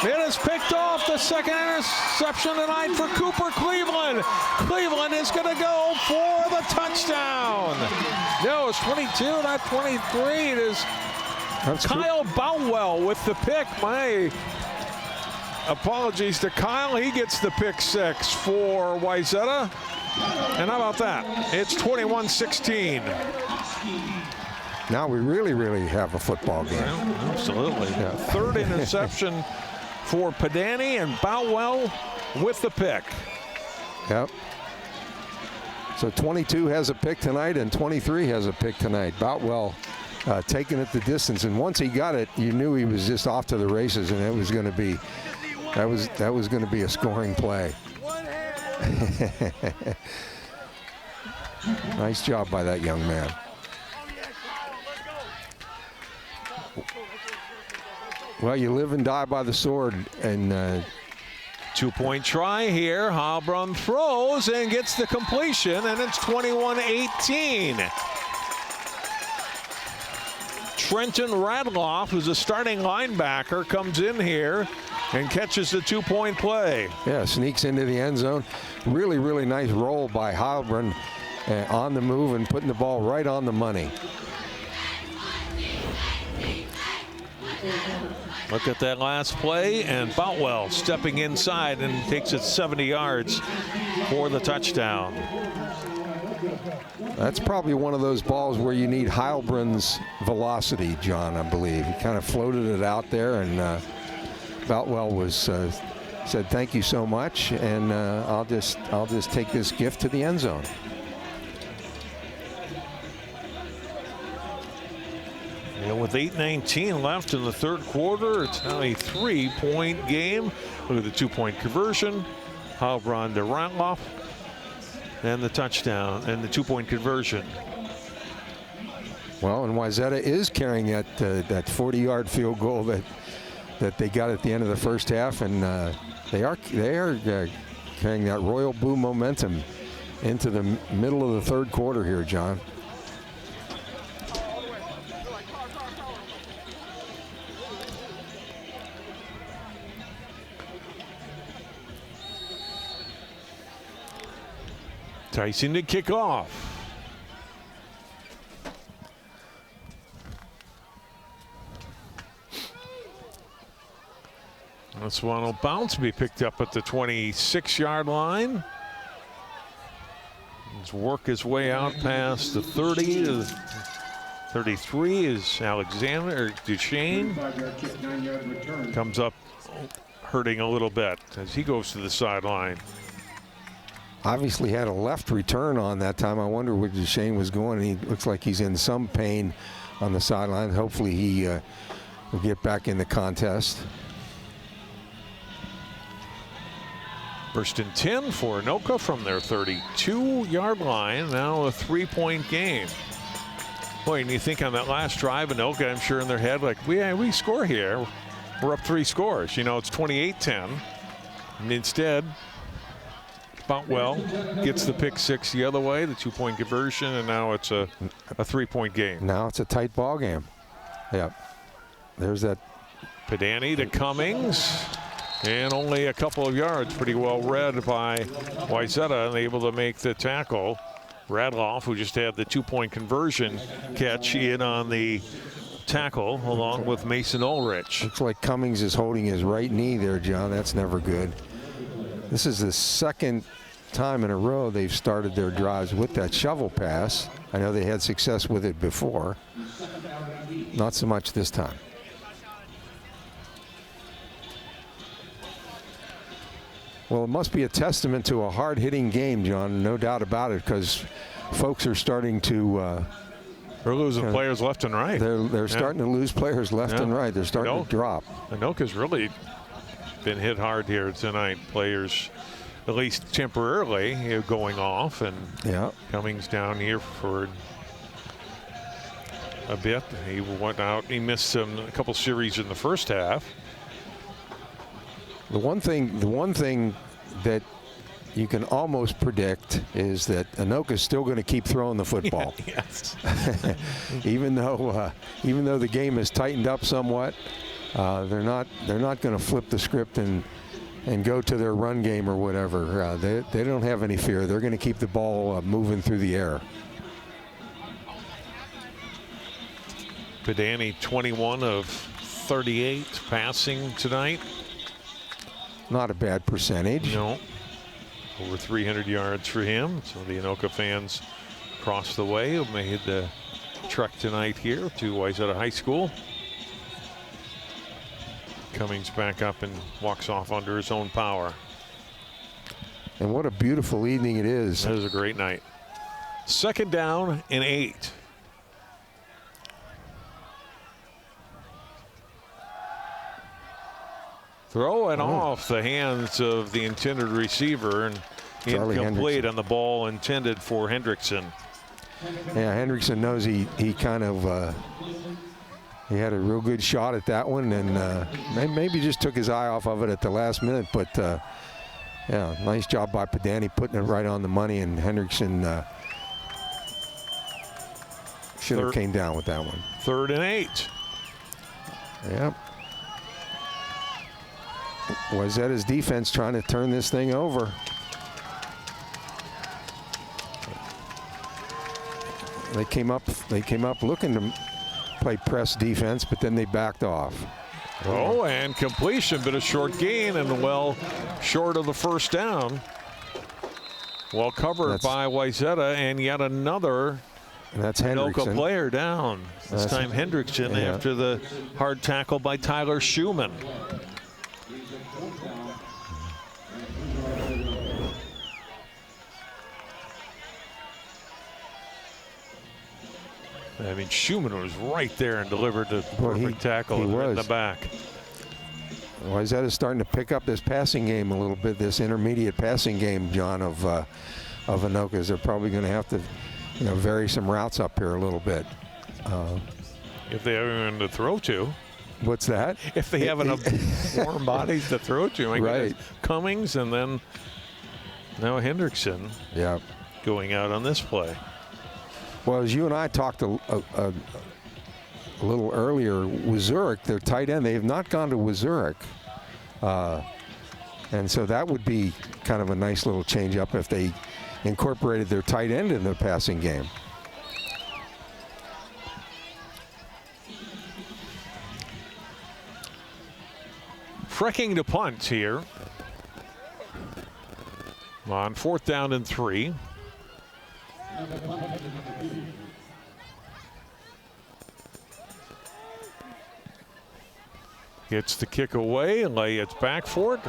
It is picked off. The second interception tonight for Cooper Cleveland. Cleveland is going to go for the touchdown. No, it's 22, not 23. It is Kyle Boutwell with the pick. My apologies to Kyle. He gets the pick 6 for Wayzata. And how about that? It's 21-16. Now we really, really have a football game. Well, absolutely. Yeah. Third interception for Padani, and Boutwell with the pick. Yep. So 22 has a pick tonight, and 23 has a pick tonight. Boutwell taking it the distance, and once he got it, you knew he was just off to the races, and it was going to be that was going to be a scoring play. Nice job by that young man. Well, you live and die by the sword, and 2-point try here. Heilbronn throws and gets the completion, and it's 21-18. Trenton Radloff, who's a starting linebacker, comes in here and catches the 2-point play. Yeah, sneaks into the end zone. Really, really nice roll by Heilbronn on the move and putting the ball right on the money. Look at that last play, and Boutwell stepping inside and takes it 70 yards for the touchdown. That's probably one of those balls where you need Heilbronn's velocity, John, I believe. He kind of floated it out there, and Boutwell was said thank you so much, and I'll just take this gift to the end zone. Yeah, with 8:19 left in the third quarter, it's now a 3-point game. Look at the 2-point conversion. Heilbronn to Radloff, and the touchdown and the 2-point conversion. Well, and Wayzata is carrying that 40-yard field goal that they got at the end of the first half, and they are carrying that Royal Blue momentum into the middle of the third quarter here, John. Tyson to kick off. This one will bounce, be picked up at the 26-yard line. He's work his way out past the 30 to the 33 is Alexander Duchesne. Comes up hurting a little bit as he goes to the sideline. Obviously had a left return on that time. I wonder where Duchesne was going. He looks like he's in some pain on the sideline. Hopefully he will get back in the contest. First and 10 for Anoka from their 32-yard line. Now a 3-point game. Boy, and you think on that last drive, Anoka, I'm sure in their head, like, we score here. We're up 3 scores. You know, it's 28-10. And instead, Boutwell gets the pick 6 the other way, the 2-point conversion, and now it's a 3-point game. Now it's a tight ball game. Yep. There's that. Padani to Cummings, and only a couple of yards. Pretty well read by Wayzata, and able to make the tackle. Radloff, who just had the 2-point conversion, catch in on the tackle along with Mason Ulrich. Looks like Cummings is holding his right knee there, John. That's never good. This is the second time in a row they've started their drives with that shovel pass. I know they had success with it before. Not so much this time. Well, it must be a testament to a hard-hitting game, John, no doubt about it, because folks are starting to They're losing players left and right. They're starting to lose players left and right. They're starting to drop. Anoka's really been hit hard here tonight. Players, at least temporarily, going off, and Cummings down here for a bit. He went out. He missed a couple series in the first half. The one thing that you can almost predict is that Anoka's still going to keep throwing the football. Yes. even though the game has tightened up somewhat, they're not going to flip the script and go to their run game or whatever. They don't have any fear. They're going to keep the ball moving through the air. Pedani 21 of 38 passing tonight. Not a bad percentage. No. Over 300 yards for him. So the Anoka fans across the way have made the trek tonight here to Wayzata High School. Cummings back up and walks off under his own power. And what a beautiful evening it is. That is a great night. 2nd down and 8. Throw it off the hands of the intended receiver, and incomplete on the ball intended for Hendrickson. Yeah, Hendrickson knows he kind of he had a real good shot at that one, and maybe just took his eye off of it at the last minute. But yeah, nice job by Pedani putting it right on the money, and Hendrickson should have came down with that one. 3rd and 8. Yep. Wayzata's defense trying to turn this thing over. They came up looking to play press defense, but then they backed off. Oh, and completion, but a short gain, and well short of the 1st down. Well covered by Wayzata, and yet another Anoka player down. This time Hendrickson after the hard tackle by Tyler Schumann. I mean, Schumann was right there and delivered the perfect tackle in the back. Wayzata starting to pick up this passing game a little bit, this intermediate passing game, John, of Anoka's. They're probably going to have to, vary some routes up here a little bit. If they have anyone to throw to. What's that? If they have enough warm bodies to throw to. Right. Cummings and then now Hendrickson going out on this play. Well, as you and I talked a little earlier, Zurich, their tight end, they have not gone to Zurich. And so that would be kind of a nice little change up if they incorporated their tight end in the passing game. Frecking to punt here on 4th down and 3. Gets the kick away and it's back for it.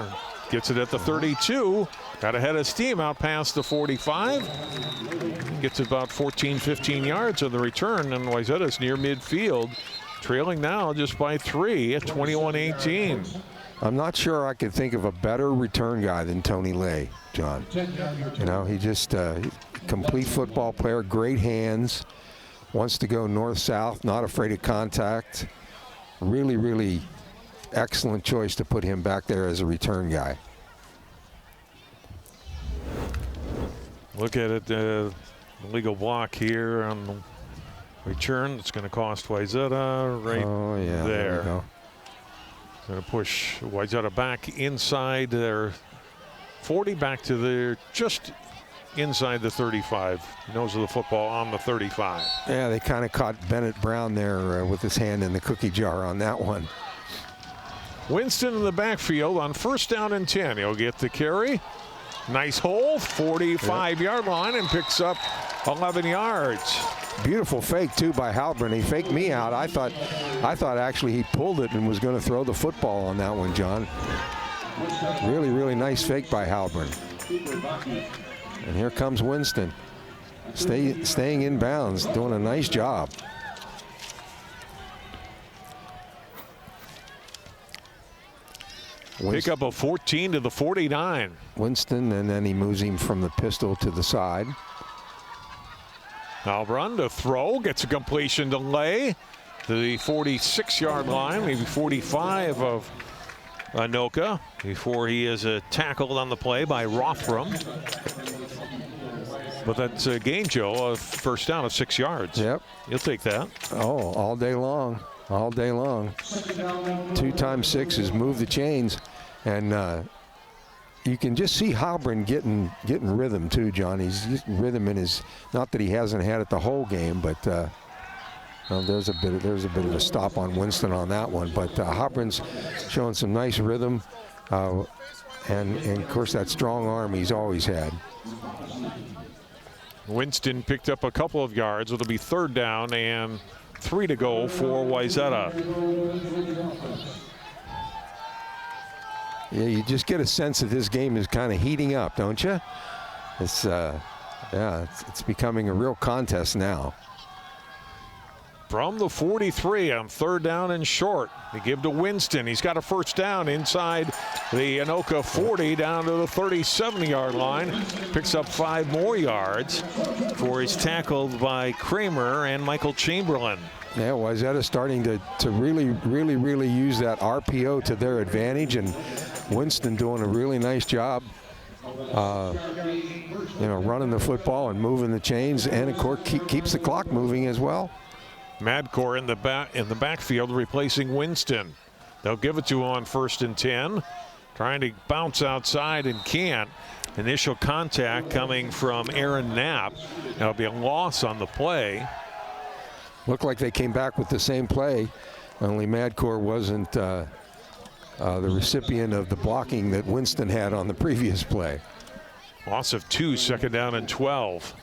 Gets it at the 32. Got ahead of steam out past the 45. Gets about 14, 15 yards on the return, and Wayzata's near midfield. Trailing now just by 3 at 21-18. I'm not sure I could think of a better return guy than Tony Lay, John. He just complete football player, great hands, wants to go north-south, not afraid of contact. Really, really excellent choice to put him back there as a return guy. Look at it, legal block here on the return. It's going to cost Wayzata right there. We go. Going to push Wayzata back inside their 40, back to their just inside the 35. Nose of the football on the 35. Yeah, they kind of caught Bennett Brown there with his hand in the cookie jar on that one. Winston in the backfield on 1st down and 10. He'll get the carry. Nice hole, 45-yard line, and picks up 11 yards. Beautiful fake too by Halpern. He faked me out. I thought actually he pulled it and was going to throw the football on that one, John. Really, really nice fake by Halpern. And here comes Winston. staying in bounds, doing a nice job. Pick up a 14 to the 49. Winston, and then he moves him from the pistol to the side. Albrun to throw, gets a completion to Lay to the 46-yard line, maybe 45 of Anoka, before he is tackled on the play by Rothram. But that's a gain, Joe, a first down of 6 yards. Yep. You'll take that. Oh, all day long. All day long. 2 times 6 is move the chains. And you can just see Halbrin getting rhythm too, John. He's getting rhythm in his, not that he hasn't had it the whole game, but there's a bit of a stop on Winston on that one. But Halbrin's showing some nice rhythm, and of course that strong arm he's always had. Winston picked up a couple of yards. It'll be 3rd down and 3 to go for Wayzata. Yeah, you just get a sense that this game is kind of heating up, don't you? It's it's becoming a real contest now. From the 43 on 3rd down and short. They give to Winston. He's got a first down inside the Anoka 40 down to the 37-yard line. Picks up 5 more yards before he's tackled by Kramer and Michael Chamberlain. Yeah, Wayzata starting to really use that RPO to their advantage, and Winston doing a really nice job, running the football and moving the chains, and of course keeps the clock moving as well. Madcore in the backfield replacing Winston. They'll give it to him on 1st and 10. Trying to bounce outside and can't. Initial contact coming from Aaron Knapp. That'll be a loss on the play. Looked like they came back with the same play, only Madcore wasn't the recipient of the blocking that Winston had on the previous play. Loss of 2, 2nd down and 12.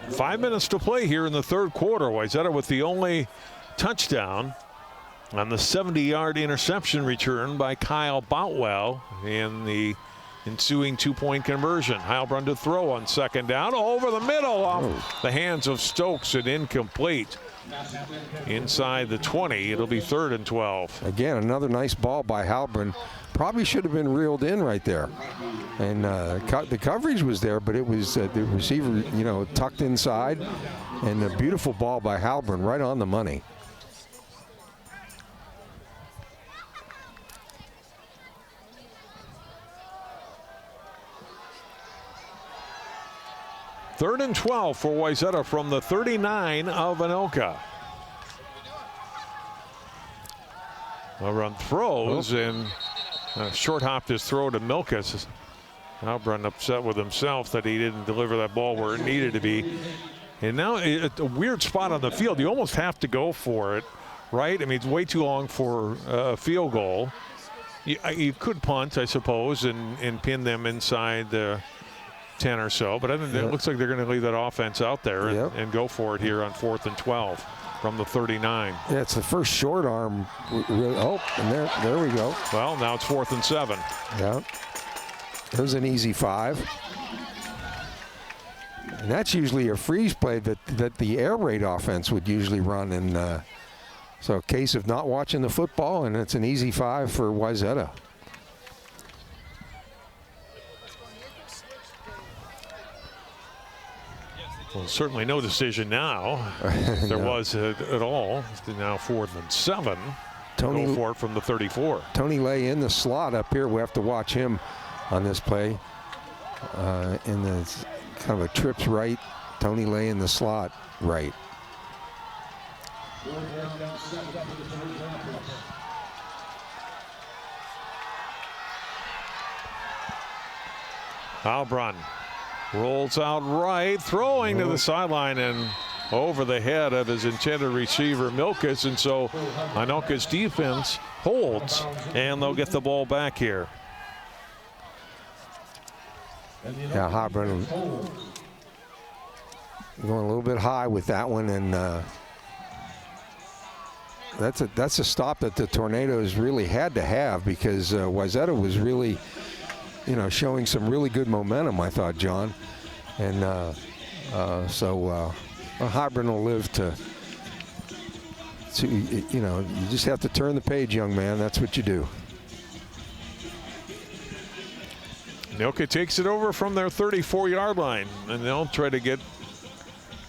5 minutes to play here in the 3rd quarter. Wayzata with the only touchdown on the 70-yard interception return by Kyle Boutwell in the ensuing 2-point conversion. Heilbrunn to throw on 2nd down, over the middle off the hands of Stokes, and incomplete. Inside the 20, it'll be 3rd and 12. Again, another nice ball by Heilbrunn. Probably should have been reeled in right there. And the coverage was there, but it was the receiver, tucked inside. And a beautiful ball by Heilbrunn, right on the money. Third and 12 for Wayzata from the 39 of Anoka. A run throws and short hopped his throw to Milkus. Heilbrunn upset with himself that he didn't deliver that ball where it needed to be. And now it's a weird spot on the field. You almost have to go for it, right? I mean, it's way too long for a field goal. You could punt, I suppose, and pin them inside the 10 or so, but I think it looks like they're going to leave that offense out there and go for it here on 4th and 12 from the 39. Yeah, it's the first short arm. Oh, and there we go. Well, now it's 4th and 7. Yeah, there's an easy 5. And that's usually a freeze play that the air raid offense would usually run. And so a case of not watching the football, and it's an easy 5 for Wayzata. Well, certainly no decision now. There was at all. Now 4th and 7. Tony, go for it from the 34. Tony Lay in the slot up here. We have to watch him on this play. In the kind of a trips right. Tony Lay in the slot right. Heilbrunn rolls out right, throwing to the sideline and over the head of his intended receiver, Milkus. And so Anoka's defense holds, and they'll get the ball back here. Yeah, Heilbrunn going a little bit high with that one, and that's a stop that the Tornadoes really had to have, because Wayzata was really you know, showing some really good momentum, I thought, John. And so Hybern will live to, you know, you just have to turn the page, young man. That's what you do. Anoka takes it over from their 34-yard line, and they'll try to get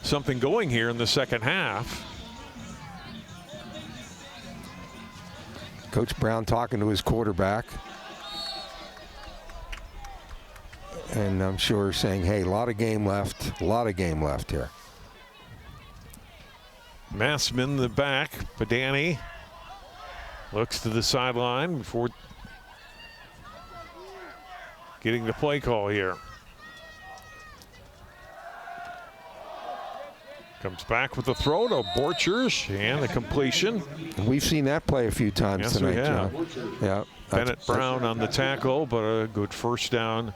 something going here in the second half. Coach Brown talking to his quarterback. And I'm sure saying, hey, a lot of game left here. Massman, the back. Padani looks to the sideline before getting the play call here. Comes back with the throw to Borchers and the completion. We've seen that play a few times Yes, tonight, we have. John. Yeah. Bennett Brown on the tackle, but a good first down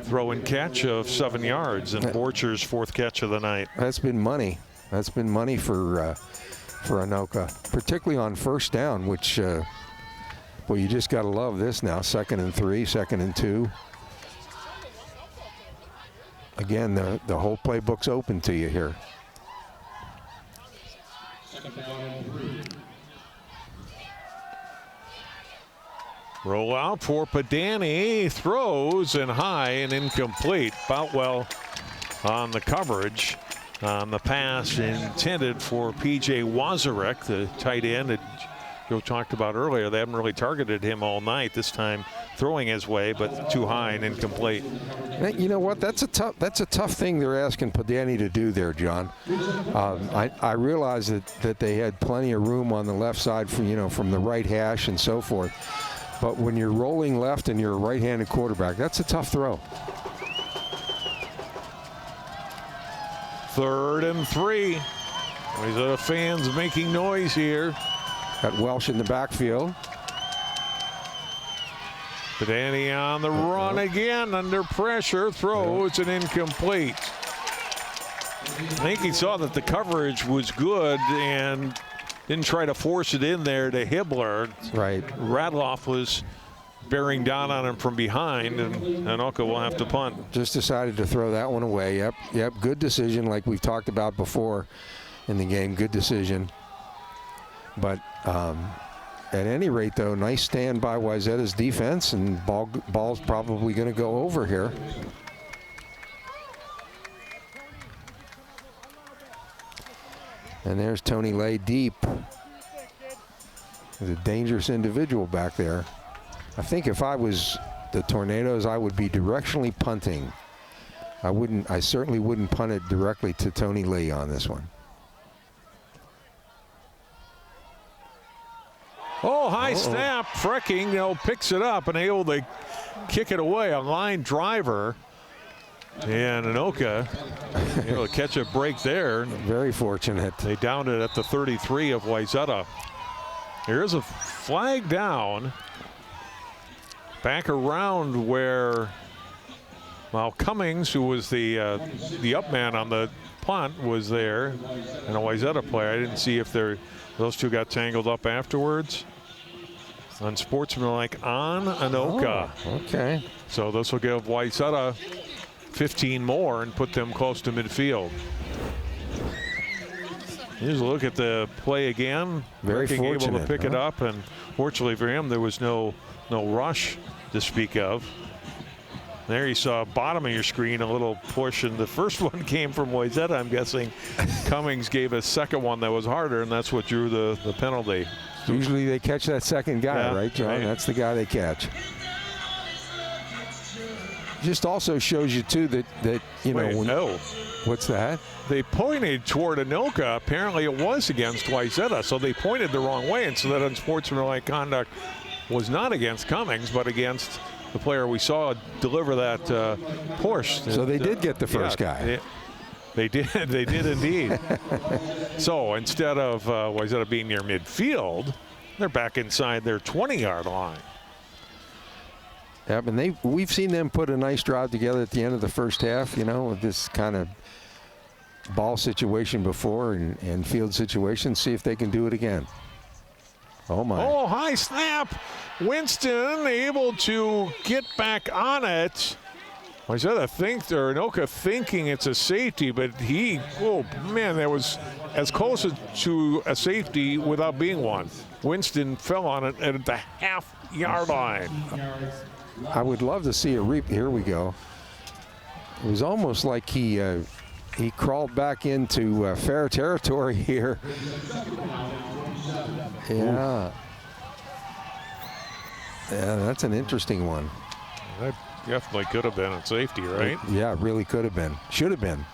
throw and catch of 7 yards, and Borchers' 4th catch of the night. That's been money. That's been money for Anoka, particularly on first down, which, well, you just got to love this now. 2nd and 3, 2nd and 2. Again, the whole playbook's open to you here. Roll out for Padani, throws and high and incomplete. Boutwell on the coverage on the pass intended for P.J. Wazarek, the tight end that Joe talked about earlier. They haven't really targeted him all night. This time throwing his way, but too high and incomplete. You know what? That's a tough thing they're asking Padani to do there, John. I realize that they had plenty of room on the left side from the right hash and so forth. But when you're rolling left and you're a right-handed quarterback, that's a tough throw. 3rd and 3. Wayzata fans making noise here. Got Welsh in the backfield. Padani on the run again, under pressure, throws and incomplete. I think he saw that the coverage was good and didn't try to force it in there to Hibbler. Right. Radloff was bearing down on him from behind, and Anoka will have to punt. Just decided to throw that one away. Yep. Good decision, like we've talked about before in the game. Good decision. But at any rate, though, nice stand by Wayzata's defense, and ball's probably going to go over here. And there's Tony Lay deep. There's a dangerous individual back there. I think if I was the Tornadoes, I would be directionally punting. I certainly wouldn't punt it directly to Tony Lee on this one. Oh, high snap. Frecking, picks it up and able to kick it away. A line driver. And Anoka able to catch a break there. Very fortunate. They downed it at the 33 of Wayzata. Here's a flag down. Back around where, well, Cummings, who was the up man on the punt, was there, and a Wayzata player. I didn't see if those two got tangled up afterwards. Unsportsmanlike on Anoka. Oh, okay. So this will give Wayzata 15 more and put them close to midfield. Here's a look at the play again. Very fortunate. Able to pick it up, and fortunately for him, there was no rush to speak of. There you saw bottom of your screen a little push, and the first one came from Wayzata. I'm guessing Cummings gave a second one that was harder, and that's what drew the penalty. Usually they catch that second guy, yeah, right, John? Right. That's the guy they catch. Just also shows you too that no. What's that? They pointed toward Anoka. Apparently it was against Wayzata, so they pointed the wrong way, and so that unsportsmanlike conduct was not against Cummings, but against the player we saw deliver that push. So they did get the first guy. They did. They did indeed. So instead of Wayzata being near midfield, they're back inside their 20-yard line. Yep, and we've seen them put a nice drive together at the end of the first half, with this kind of ball situation before and field situation. See if they can do it again. Oh, my. Oh, high snap. Winston able to get back on it. Anoka thinking it's a safety, but oh man, that was as close to a safety without being one. Winston fell on it at the half-yard line. I would love to see a here we go. It was almost like he crawled back into fair territory here. Yeah. Yeah, that's an interesting one. That definitely could have been a safety, right? Yeah, it really could have been. Should have been.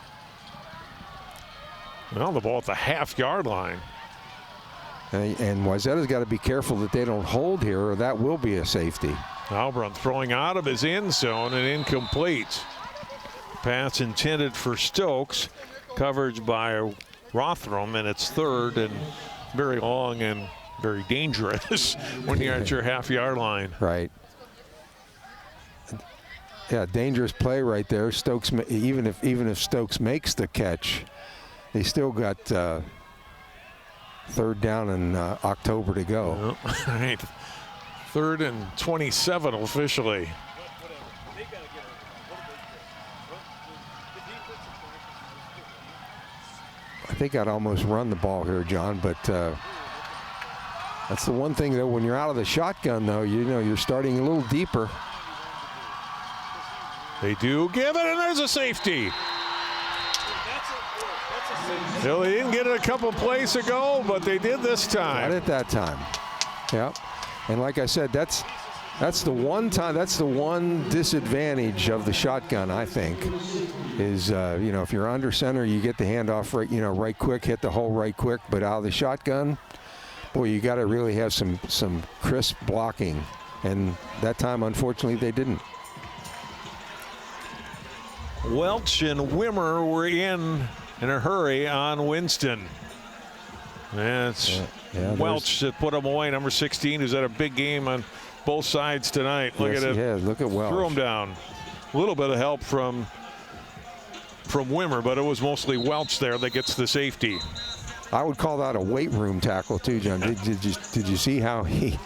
Well, the ball at the half-yard line. And Wayzata's got to be careful that they don't hold here, or that will be a safety. Albron throwing out of his end zone and incomplete. Pass intended for Stokes. Coverage by Rothram, and it's third and very long and very dangerous when you're at your half-yard line. Right. Yeah, dangerous play right there. Stokes, even if Stokes makes the catch, they still got third down in October to go. All right. Third and 27 officially. I think I'd almost run the ball here, John, but that's the one thing, though, when you're out of the shotgun, though, you're starting a little deeper. They do give it, and there's a safety. Well, they didn't get it a couple plays ago, but they did this time. Got it that time. Yeah. And like I said, that's the one time, that's the one disadvantage of the shotgun, I think, is if you're under center, you get the handoff right quick, hit the hole right quick, but out of the shotgun, boy, you got to really have some crisp blocking, and that time, unfortunately, they didn't. Welch and Wimmer were in a hurry on Winston. That's Welch that put him away, number 16, who's had a big game on both sides tonight. Look at it. Yeah, look at Welch. Threw him down. A little bit of help from Wimmer, but it was mostly Welch there that gets the safety. I would call that a weight room tackle too, John. Did you see how he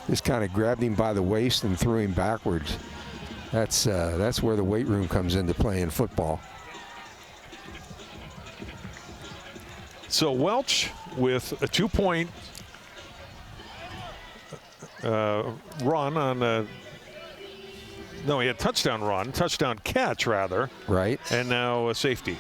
just kind of grabbed him by the waist and threw him backwards? That's where the weight room comes into play in football. So Welch with a 2-point run on he had touchdown catch rather. Right. And now a safety.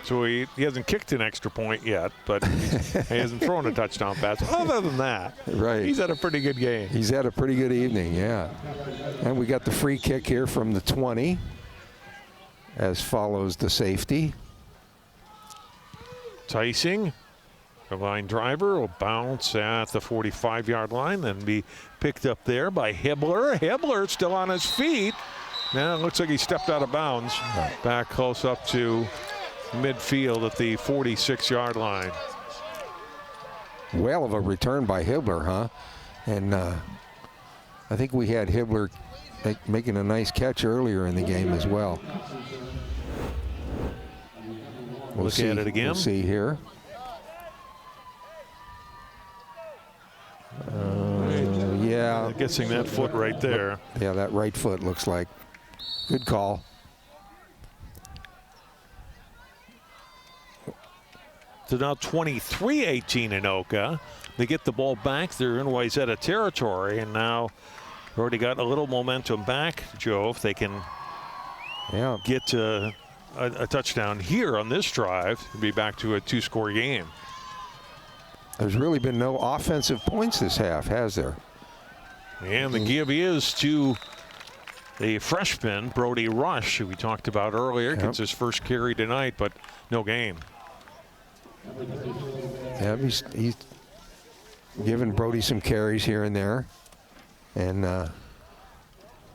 So he hasn't kicked an extra point yet, but he hasn't thrown a touchdown pass. Other than that, right, he's had a pretty good game. He's had a pretty good evening, yeah. And we got the free kick here from the 20, as follows the safety. Ticing, the line driver, will bounce at the 45-yard line, then be picked up there by Hibbler. Hibbler still on his feet. Now it looks like he stepped out of bounds. Back close up to midfield at the 46-yard line. Well of a return by Hibbler, huh? And I think we had Hibbler making a nice catch earlier in the game as well. We'll Look at it again. We'll see here. Yeah. I'm guessing that foot right there. Yeah, that right foot looks like. Good call. So now 23-18 Anoka. They get the ball back. They're in Wayzata territory, and now already got a little momentum back, Joe, if they can get a touchdown here on this drive to be back to a 2-score game. There's really been no offensive points this half, has there? And the give is to the freshman, Brody Rush, who we talked about earlier. Gets his first carry tonight, but no game. Yeah, he's giving Brody some carries here and there, and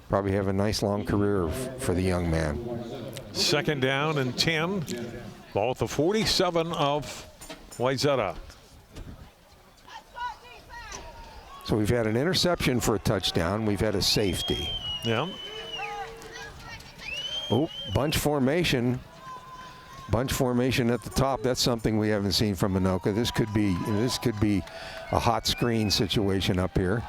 probably have a nice long career for the young man. 2nd down and 10. Ball at the 47 of Wayzata. So we've had an interception for a touchdown. We've had a safety. Yeah. Oh, bunch formation. bunch formation at the top. That's something we haven't seen from Anoka. This could be a hot screen situation up here.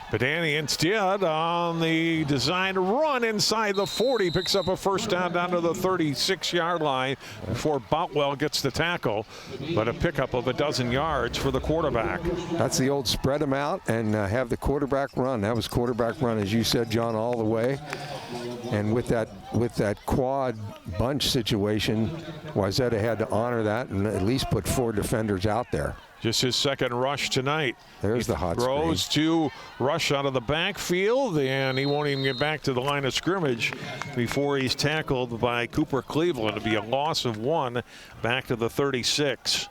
Padani instead on the design run inside the 40, picks up a first down to the 36-yard line before Boutwell gets the tackle, but a pickup of 12 yards for the quarterback. That's the old spread them out and have the quarterback run. That was quarterback run, as you said, John, all the way. And with that quad bunch situation, Wayzata had to honor that and at least put 4 defenders out there. Just his second rush tonight. There's the hot throws to rush out of the backfield, and he won't even get back to the line of scrimmage before he's tackled by Cooper Cleveland. It'll be a loss of 1 back to the 36.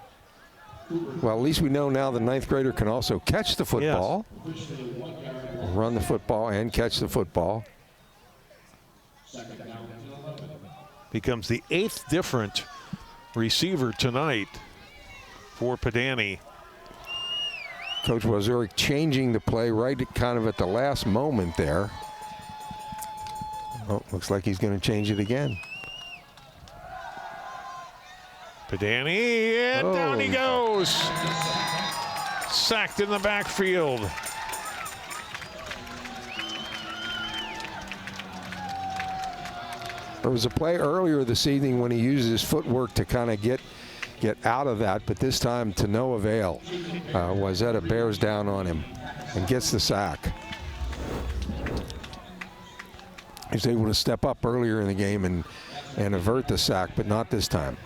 Well, at least we know now the 9th grader can also catch the football, run the football, and catch the football. Becomes the 8th different receiver tonight for Padani. Coach Wazuric changing the play right kind of at the last moment there. Oh, looks like he's going to change it again. Padani, and down he goes. Sacked in the backfield. There was a play earlier this evening when he used his footwork to kind of get out of that, but this time to no avail. Wayzata bears down on him and gets the sack. He was able to step up earlier in the game and avert the sack, but not this time.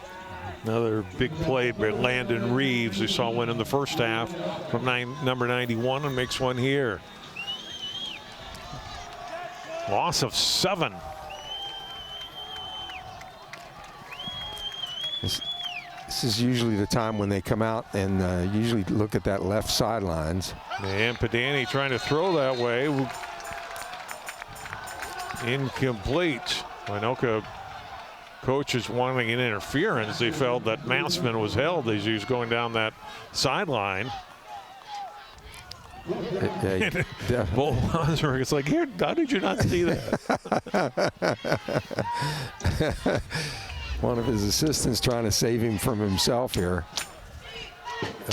Another big play by Landon Reeves, who saw one in the first half from number 91, and makes one here. Loss of 7. This is usually the time when they come out and usually look at that left sidelines. And Padani trying to throw that way. Incomplete. Anoka coaches wanting an interference. They felt that Massman was held as he was going down that sideline. Bull Osberg, it's like, here, how did you not see that? One of his assistants trying to save him from himself here.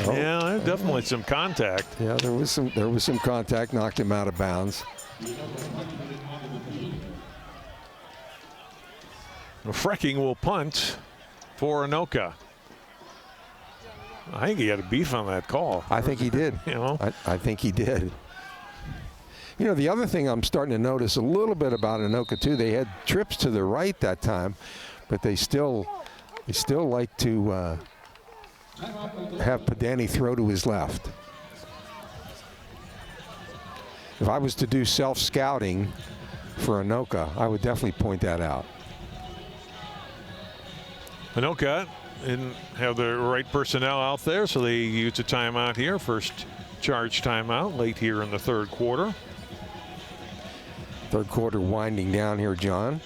Oh. Yeah, definitely some contact. Yeah, there was some contact, knocked him out of bounds. Frecking will punt for Anoka. I think he had a beef on that call. I think he did. You know, I think he did. You know, the other thing I'm starting to notice a little bit about Anoka too, they had trips to the right that time, but they still like to have Padani throw to his left. If I was to do self-scouting for Anoka, I would definitely point that out. Anoka didn't have the right personnel out there, so they used a timeout here. First charge timeout late here in the third quarter. Third quarter winding down here, John.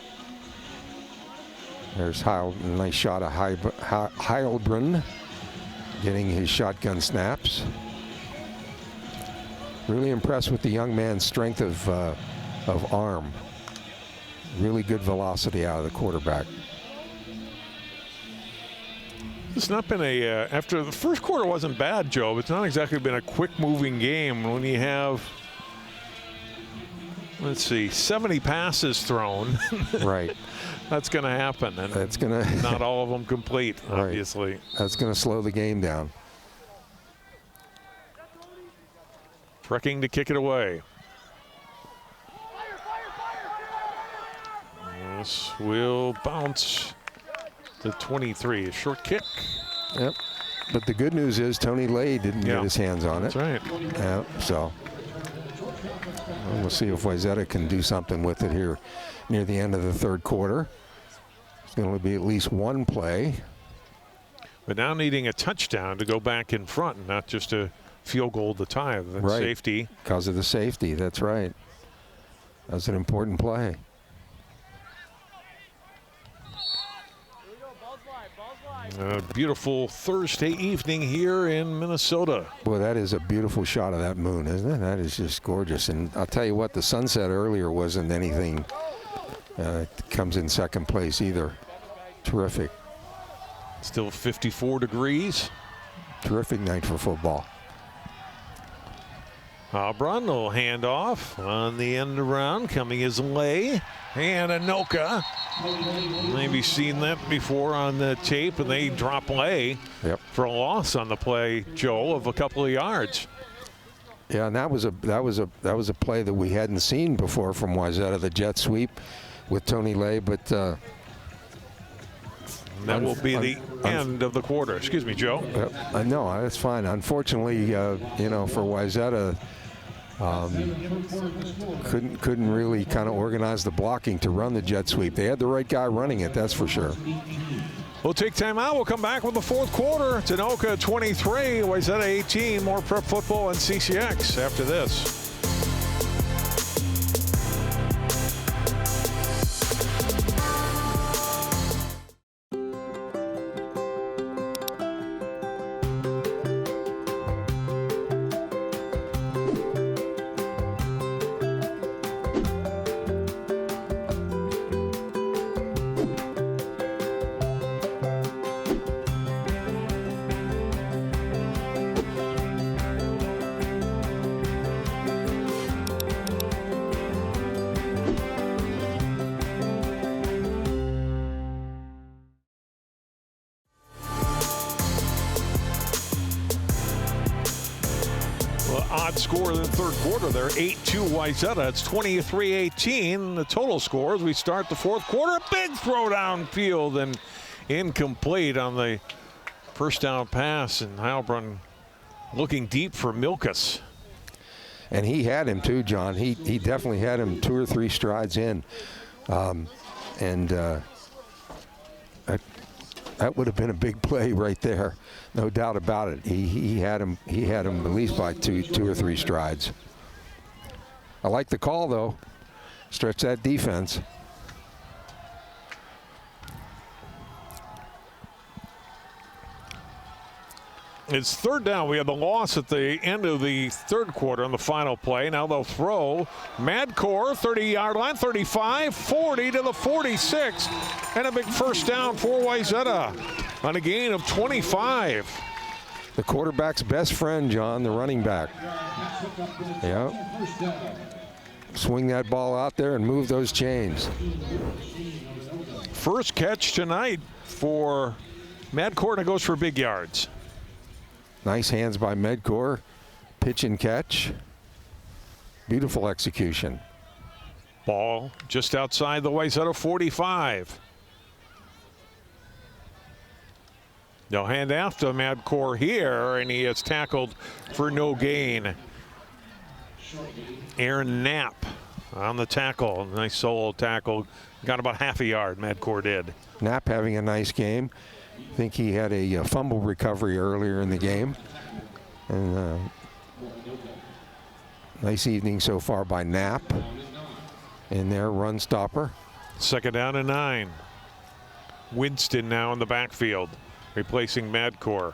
There's a nice shot of Heilbrunn getting his shotgun snaps. Really impressed with the young man's strength of arm. Really good velocity out of the quarterback. It's not been after the first quarter wasn't bad, Joe. It's not exactly been a quick-moving game when you have, let's see, 70 passes thrown. Right. That's going to happen, and that's going to not all of them complete, obviously. Right. That's going to slow the game down. Frecking to kick it away. This will bounce to 23. A short kick. Yep. But the good news is Tony Lay didn't get his hands on it. That's right. Yeah, so we'll see if Wayzata can do something with it here near the end of the third quarter. It's going to be at least one play. But now needing a touchdown to go back in front and not just a field goal to tie. That's right. Safety. Because of the safety, that's right. That's an important play. A beautiful Thursday evening here in Minnesota. Boy, that is a beautiful shot of that moon, isn't it? That is just gorgeous. And I'll tell you what, the sunset earlier wasn't anything. It comes in second place either. Terrific. Still 54 degrees. Terrific night for football. Brun will hand off on the end around. Coming his way. And Anoka. Maybe seen that before on the tape, and they drop Lay for a loss on the play, Joe, of a couple of yards. Yeah, and that was a play that we hadn't seen before from Wayzata, the jet sweep with Tony Lay, but that will be the end of the quarter. Excuse me, Joe. No, that's fine. Unfortunately, for Wayzata, couldn't really kind of organize the blocking to run the jet sweep. They had the right guy running it, that's for sure. We'll take time out. We'll come back with the fourth quarter. It's Anoka 23, Wayzata 18. More prep football and CCX after this. Odd score in the third quarter there, 8-2 Wayzata. It's 23-18 the total score as we start the fourth quarter. A big throw downfield and incomplete on the first down pass, and Heilbronn looking deep for Milkus. And he had him too, John. He definitely had him 2 or 3 strides in, that would have been a big play right there, no doubt about it. He had him at least by two or 3 strides. I like the call though. Stretch that defense. It's third down. We had the loss at the end of the third quarter on the final play. Now they'll throw. Madcore, 30-yard line, 35, 40 to the 46. And a big first down for Wayzata on a gain of 25. The quarterback's best friend, John, the running back. Yeah. Swing that ball out there and move those chains. First catch tonight for Madcore, and it goes for big yards. Nice hands by Medcore. Pitch and catch. Beautiful execution. Ball just outside the Wayzata 45. They'll hand off to Madcore here, and he is tackled for no gain. Aaron Knapp on the tackle. Nice solo tackle. Got about half a yard, Madcore did. Knapp having a nice game. I think he had a fumble recovery earlier in the game. And nice evening so far by Knapp in their run stopper. Second down and 9. Winston now in the backfield, replacing Madcore.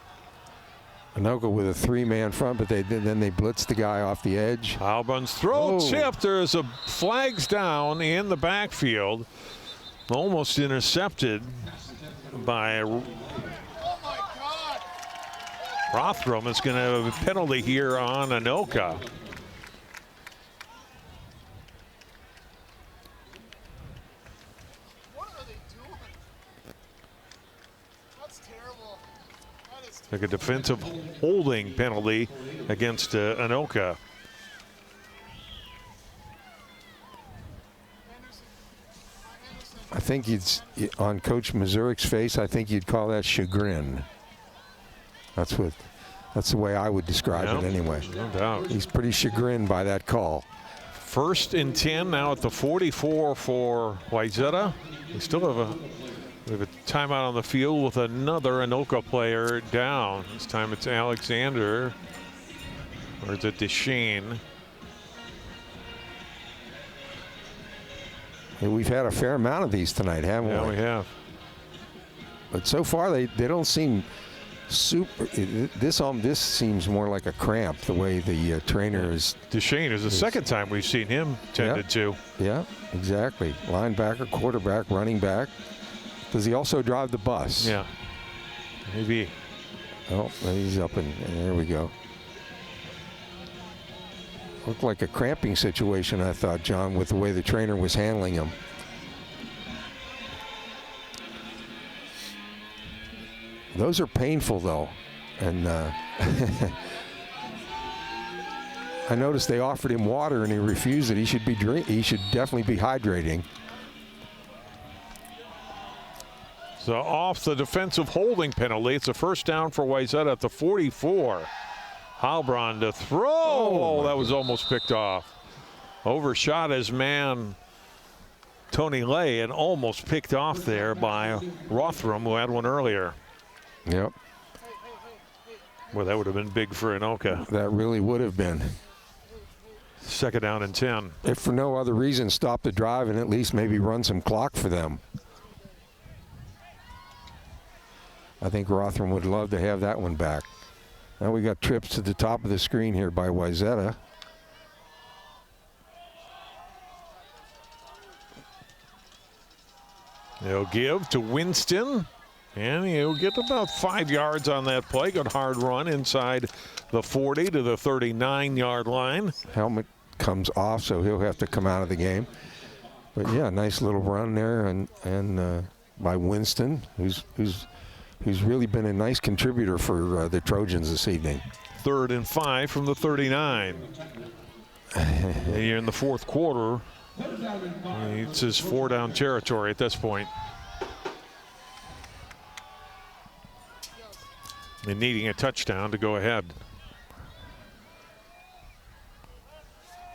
Anoka with a 3-man front, but then they blitzed the guy off the edge. Heilbronn's throw tipped. There's a flags down in the backfield. Almost intercepted by Rothram. Is going to have a penalty here on Anoka. What are they doing? That's terrible. That is Like a defensive holding penalty against Anoka. I think on Coach Mazurik's face, I think you'd call that chagrin. That's the way I would describe it anyway. No doubt. He's pretty chagrined by that call. First and 10 now at the 44 for Wayzata. We still have a timeout on the field with another Anoka player down. This time it's Alexander, or is it Deshane? Yeah, we've had a fair amount of these tonight, haven't we? Yeah, we have. But so far they don't seem super. This seems more like a cramp, the way the trainer is. Deshane is the second time we've seen him tended to. Yeah, exactly. Linebacker, quarterback, running back. Does he also drive the bus? Yeah. Maybe. Oh, he's up and there we go. Looked like a cramping situation, I thought, John, with the way the trainer was handling him. Those are painful, though. And I noticed they offered him water and he refused it. He should definitely be hydrating. So off the defensive holding penalty. It's a first down for Wayzata at the 44. Heilbronn to throw. Oh, that was almost picked off. Overshot his man, Tony Lay, and almost picked off there by Rothram, who had one earlier. Yep. Well, that would have been big for Anoka. That really would have been. Second down and 10. If for no other reason, stop the drive and at least maybe run some clock for them. I think Rothram would love to have that one back. Now we got trips to the top of the screen here by Wayzata. They'll give to Winston, and he'll get about 5 yards on that play. Good hard run inside the 40 to the 39-yard line. Helmet comes off, so he'll have to come out of the game. But yeah, nice little run there, and by Winston, who's really been a nice contributor for the Trojans this evening. 3rd and 5 from the 39. And here in the fourth quarter, it's his 4-down territory at this point. And needing a touchdown to go ahead.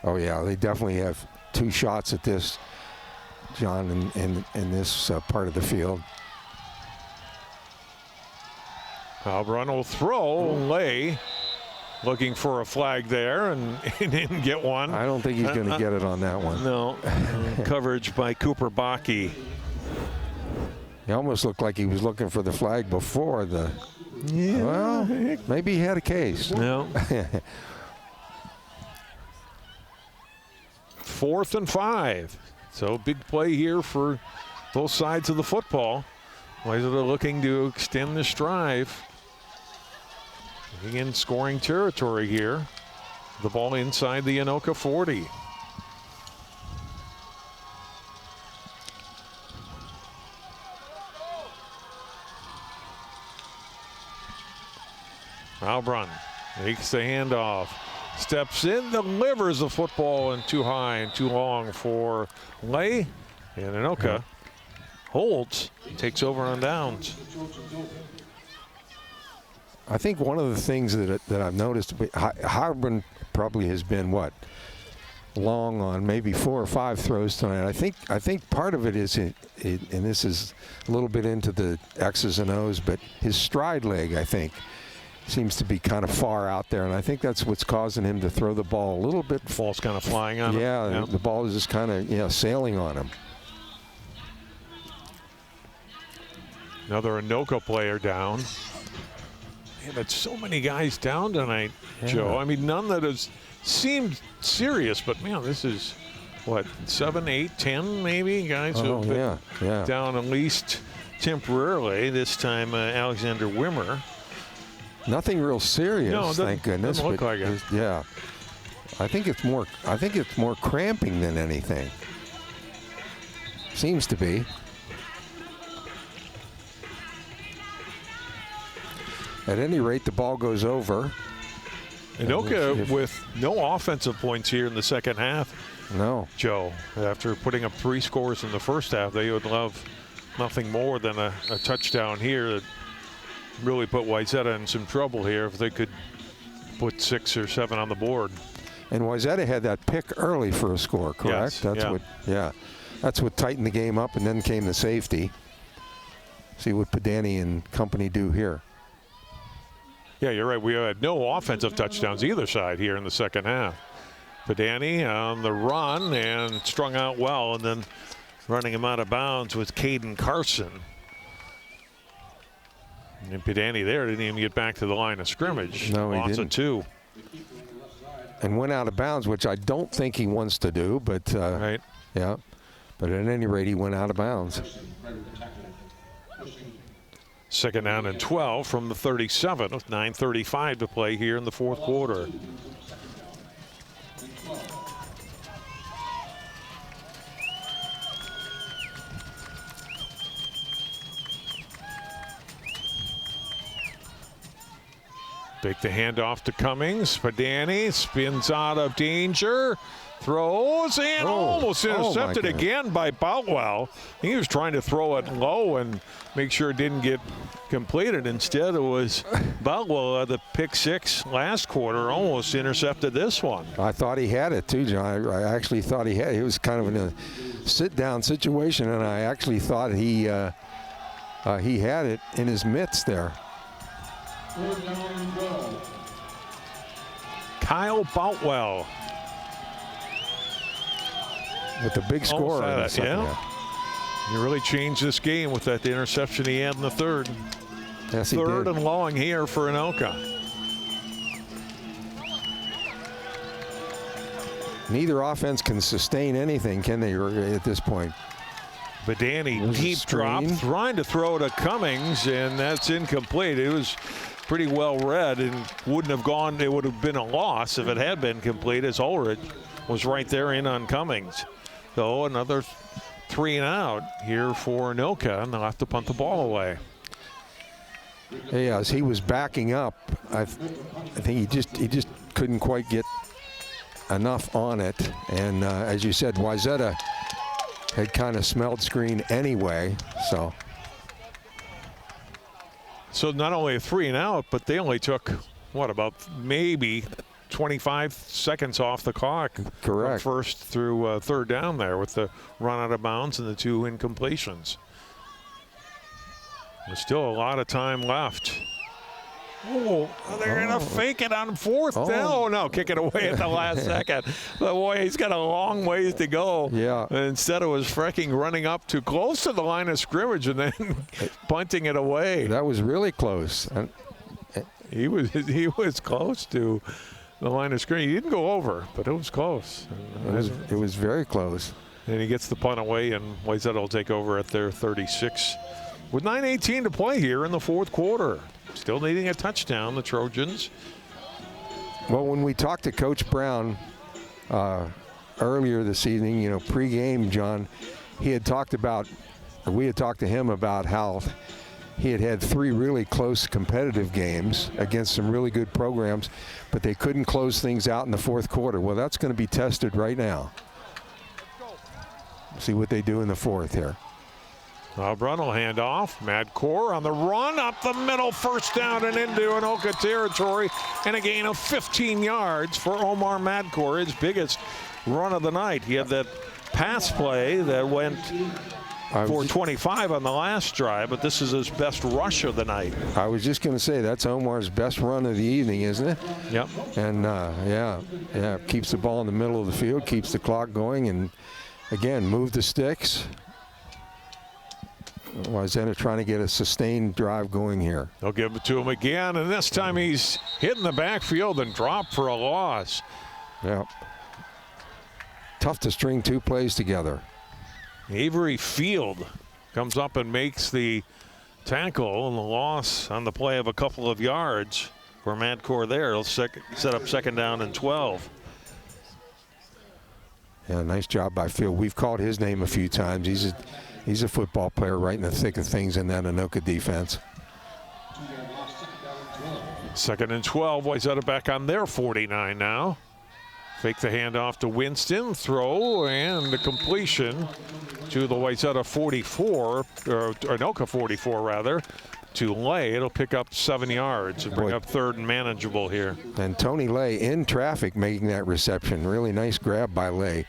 Oh yeah, they definitely have 2 shots at this, John, in this part of the field. Heilbronn will throw. Lay looking for a flag there, and he didn't get one. I don't think he's going to get it on that one. No. Coverage by Cooper Bakke. He almost looked like he was looking for the flag before the. Yeah. Well, maybe he had a case. No. 4th and 5. So big play here for both sides of the football. Wayzata looking to extend this drive. In scoring territory here. The ball inside the Anoka 40. Heilbronn makes the handoff. Steps in, delivers the football, and too high and too long for Lay. And Anoka holds, takes over on downs. I think one of the things that I've noticed, Heilbronn probably has been long on maybe 4 or 5 throws tonight. I think part of it is, and this is a little bit into the X's and O's, but his stride leg, I think, seems to be kind of far out there, and I think that's what's causing him to throw the ball a little bit. Ball's kind of flying on him. Yeah, the ball is just kind of sailing on him. Another Anoka player down. Man, that's so many guys down tonight, Joe. I mean, none that has seemed serious, but man, this is what, 7, 8, 10 maybe guys who have been down at least temporarily. This time, Alexander Wimmer. Nothing real serious, no, thank goodness. Doesn't look like it. Yeah, I think it's more cramping than anything. Seems to be. At any rate, the ball goes over. Anoka with no offensive points here in the second half. No. Joe, after putting up 3 scores in the first half, they would love nothing more than a touchdown here that really put Wayzata in some trouble here if they could put 6 or 7 on the board. And Wayzata had that pick early for a score, correct? Yes, That's what tightened the game up, and then came the safety. See what Pedani and company do here. Yeah, you're right. We had no offensive touchdowns either side here in the second half. Pedani on the run and strung out well, and then running him out of bounds with Caden Carson. And Pedani there didn't even get back to the line of scrimmage. No, he didn't. Lots of 2. And went out of bounds, which I don't think he wants to do, but right. Yeah. But at any rate, he went out of bounds. Second down and 12 from the 37 with 9:35 to play here in the fourth quarter. Take the handoff to Cummings. Padani spins out of danger. Throws and almost intercepted again by Boutwell. He was trying to throw it low and make sure it didn't get completed. Instead, it was Boutwell, the pick six last quarter, almost intercepted this one. I thought he had it too, John. I actually thought he had it. He was kind of in a sit-down situation, and I actually thought he had it in his mitts there. Kyle Boutwell. With the big score. He really changed this game with that interception he had in the third. Yes, he Third did. and long here for Anoka. Neither offense can sustain anything, can they, at this point? Badani deep drop, trying to throw to Cummings, and that's incomplete. It was pretty well read and wouldn't have gone. It would have been a loss if it had been complete, as Ulrich was right there in on Cummings. So another 3 and out here for Anoka, and they'll have to punt the ball away. Hey, as he was backing up, I think he just couldn't quite get enough on it. And as you said, Wayzata had kind of smelled screen anyway. So not only a 3 and out, but they only took what, about maybe 25 seconds off the clock. Correct. From first through third down there with the run out of bounds and the 2 incompletions. There's still a lot of time left. Oh, they're going to fake it on fourth down. Oh, no, kick it away at the last second. But boy, he's got a long ways to go. Yeah. And instead it was Frecking running up too close to the line of scrimmage and then punting it away. That was really close. He was close to the line of scrimmage. He didn't go over, but it was close. It was very close. And he gets the punt away, and Wayzata will take over at their 36. With 9:18 to play here in the fourth quarter. Still needing a touchdown, the Trojans. Well, when we talked to Coach Brown earlier this evening, pregame, John, we had talked to him about how he had 3 really close competitive games against some really good programs, but they couldn't close things out in the fourth quarter. Well, that's going to be tested right now. See what they do in the fourth here. Brun will hand off. Madcore on the run up the middle, first down and into Anoka territory, and a gain of 15 yards for Omar Madcore, his biggest run of the night. He had that pass play that went for 25 on the last drive, but this is his best rush of the night. I was just going to say, that's Omar's best run of the evening, isn't it? Yep. And keeps the ball in the middle of the field, keeps the clock going, and again, move the sticks. Wayzata trying to get a sustained drive going here. They'll give it to him again, and this time he's hit in the backfield and dropped for a loss. Yeah. Tough to string 2 plays together. Avery Field comes up and makes the tackle, and the loss on the play of a couple of yards for Madcore there. He'll set up second down and 12. Yeah, nice job by Field. We've called his name a few times. He's a football player right in the thick of things in that Anoka defense. Second and 12. Wayzata back on their 49 now. Fake the handoff to Winston. Throw and the completion to the Wayzata 44, or Anoka 44 rather, to Lay. It'll pick up 7 yards and bring up third and manageable here. And Tony Lay in traffic making that reception. Really nice grab by Lay.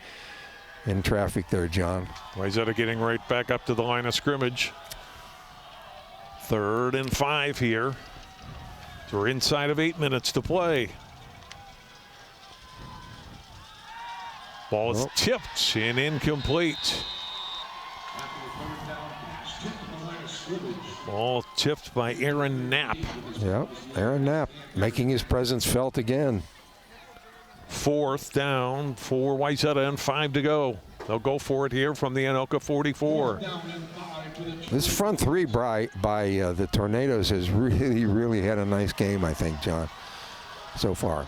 In traffic there, John. Wayzata getting right back up to the line of scrimmage. 3rd and 5 here. So we're inside of 8 minutes to play. Ball is tipped and incomplete. Ball tipped by Aaron Knapp. Yep, Aaron Knapp making his presence felt again. 4th down for Wayzata and 5 to go. They'll go for it here from the Anoka 44. This front three by the Tornadoes has really had a nice game, I think, John, so far.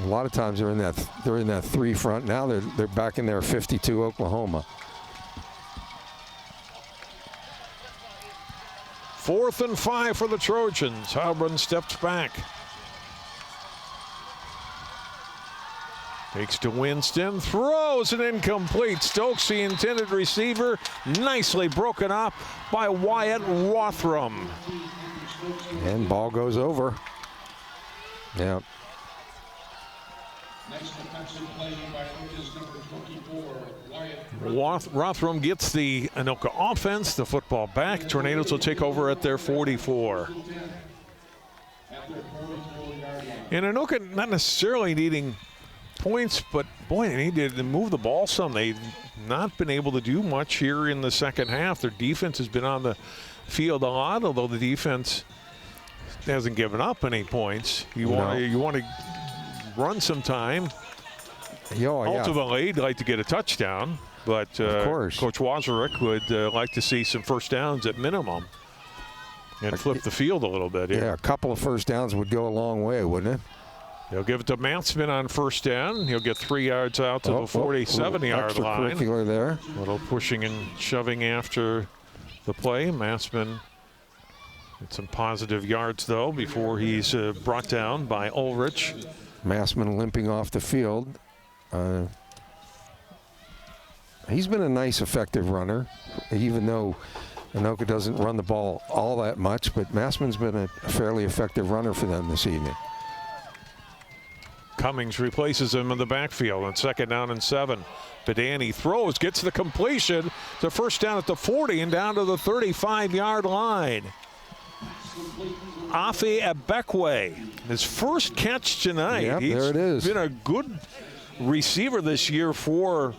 A lot of times they're in that three front. Now they're back in their 52 Oklahoma. 4th and 5 for the Trojans. Heilbrunn steps back. Takes to Winston, throws it incomplete. Stokes, the intended receiver, nicely broken up by Wyatt Rothram. And ball goes over. Yeah. Next defensive play by Anoka's number 24, Wyatt. Rothram gets the Anoka offense, the football back. Tornadoes will take over at their 44. And Anoka not necessarily needing points, but boy, they needed to move the ball some. They've not been able to do much here in the second half. Their defense has been on the field a lot, although the defense hasn't given up any points. You want to run some time. Ultimately, you'd like to get a touchdown, but of course. Coach Wazarek would like to see some first downs at minimum and flip the field a little bit here. Yeah, a couple of first downs would go a long way, wouldn't it? They'll give it to Mansman on first down. He'll get 3 yards out to the 47-yard line. Extracurricular there. A little pushing and shoving after the play. Mansman had some positive yards, though, before he's brought down by Ulrich. Massman limping off the field. He's been a nice, effective runner, even though Anoka doesn't run the ball all that much, but Massman's been a fairly effective runner for them this evening. Cummings replaces him in the backfield on 2nd down and 7. Pedani throws, gets the completion to first down at the 40 and down to the 35-yard line. Afi Abekwe, his first catch tonight. Yep, He's there it is. Been a good receiver this year for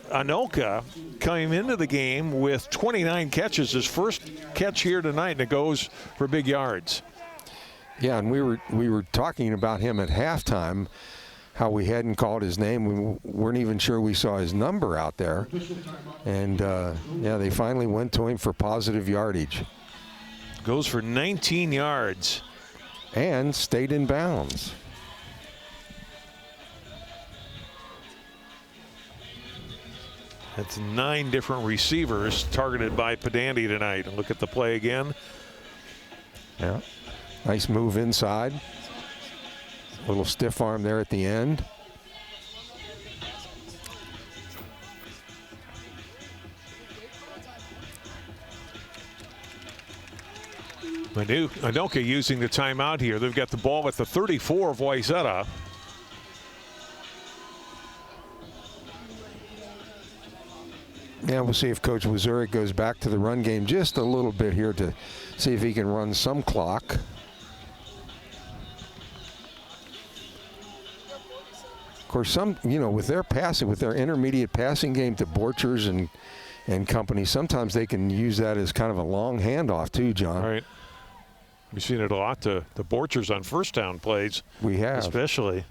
Anoka, coming into the game with 29 catches. His first catch here tonight, and it goes for big yards. Yeah, and we were talking about him at halftime, how we hadn't called his name. We weren't even sure we saw his number out there. And, yeah, they finally went to him for positive yardage. Goes for 19 yards. And stayed in bounds. That's 9 different receivers targeted by Pedani tonight. And look at the play again. Yeah. Nice move inside. A little stiff arm there at the end. Anoka using the timeout here. They've got the ball at the 34 of Wayzata. Yeah, we'll see if Coach Wazurek goes back to the run game just a little bit here to see if he can run some clock. Of course, with their passing, with their intermediate passing game to Borchers and company, sometimes they can use that as kind of a long handoff too, John. All right. We've seen it a lot to the Borchers on first down plays. We have. Especially.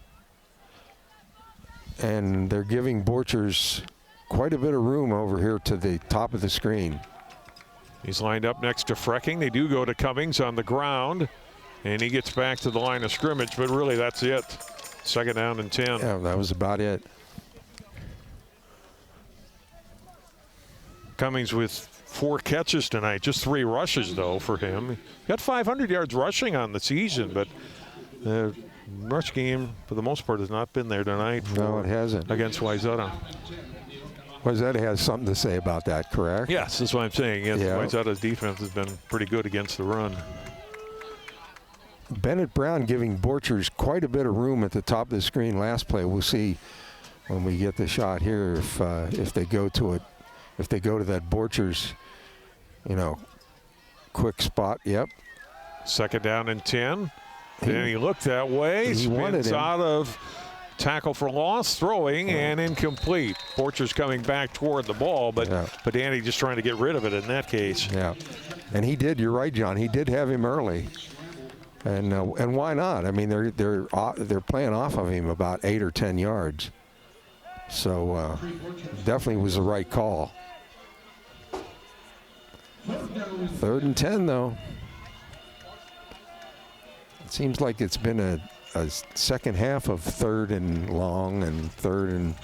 And they're giving Borchers quite a bit of room over here to the top of the screen. He's lined up next to Frecking. They do go to Cummings on the ground, and he gets back to the line of scrimmage, but really that's it. 2nd down and 10. Yeah, that was about it. Cummings with 4 catches tonight, just 3 rushes, though, for him. He got 500 yards rushing on the season, but the rush game, for the most part, has not been there tonight. No, it hasn't. Against Wayzata. Wayzata has something to say about that, correct? Yes, that's what I'm saying. Yes, Yeah. Wayzata's defense has been pretty good against the run. Bennett Brown giving Borchers quite a bit of room at the top of the screen last play. We'll see when we get the shot here if they go to it, if they go to that Borchers, quick spot. Yep. 2nd down and 10. Then he looked that way. He wanted spins him. out of tackle for loss, throwing, and incomplete. Borchers coming back toward the ball, but Danny just trying to get rid of it in that case. Yeah, and he did. You're right, John. He did have him early. And why not? I mean, they're playing off of him about 8 or 10 yards. So definitely was the right call. 3rd and 10, though. It seems like it's been a second half of 3rd and long and 3rd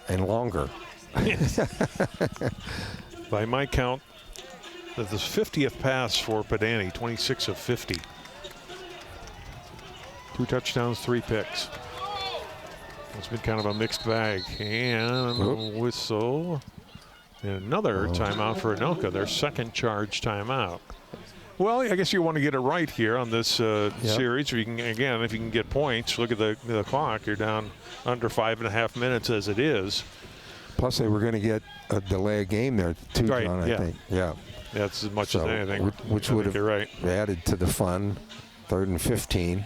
and longer. By my count, that's the 50th pass for Pedani, 26 of 50. 2 touchdowns, 3 picks. It's been kind of a mixed bag. And a whistle. And another timeout for Anoka, their second charge timeout. Well, I guess you want to get it right here on this series. If you can get points, look at the clock. You're down under 5.5 minutes as it is. Plus, they were going to get a delay of game there too, right, John. I think. Yeah. That's as much as anything. Which would have added to the fun. 3rd and 15.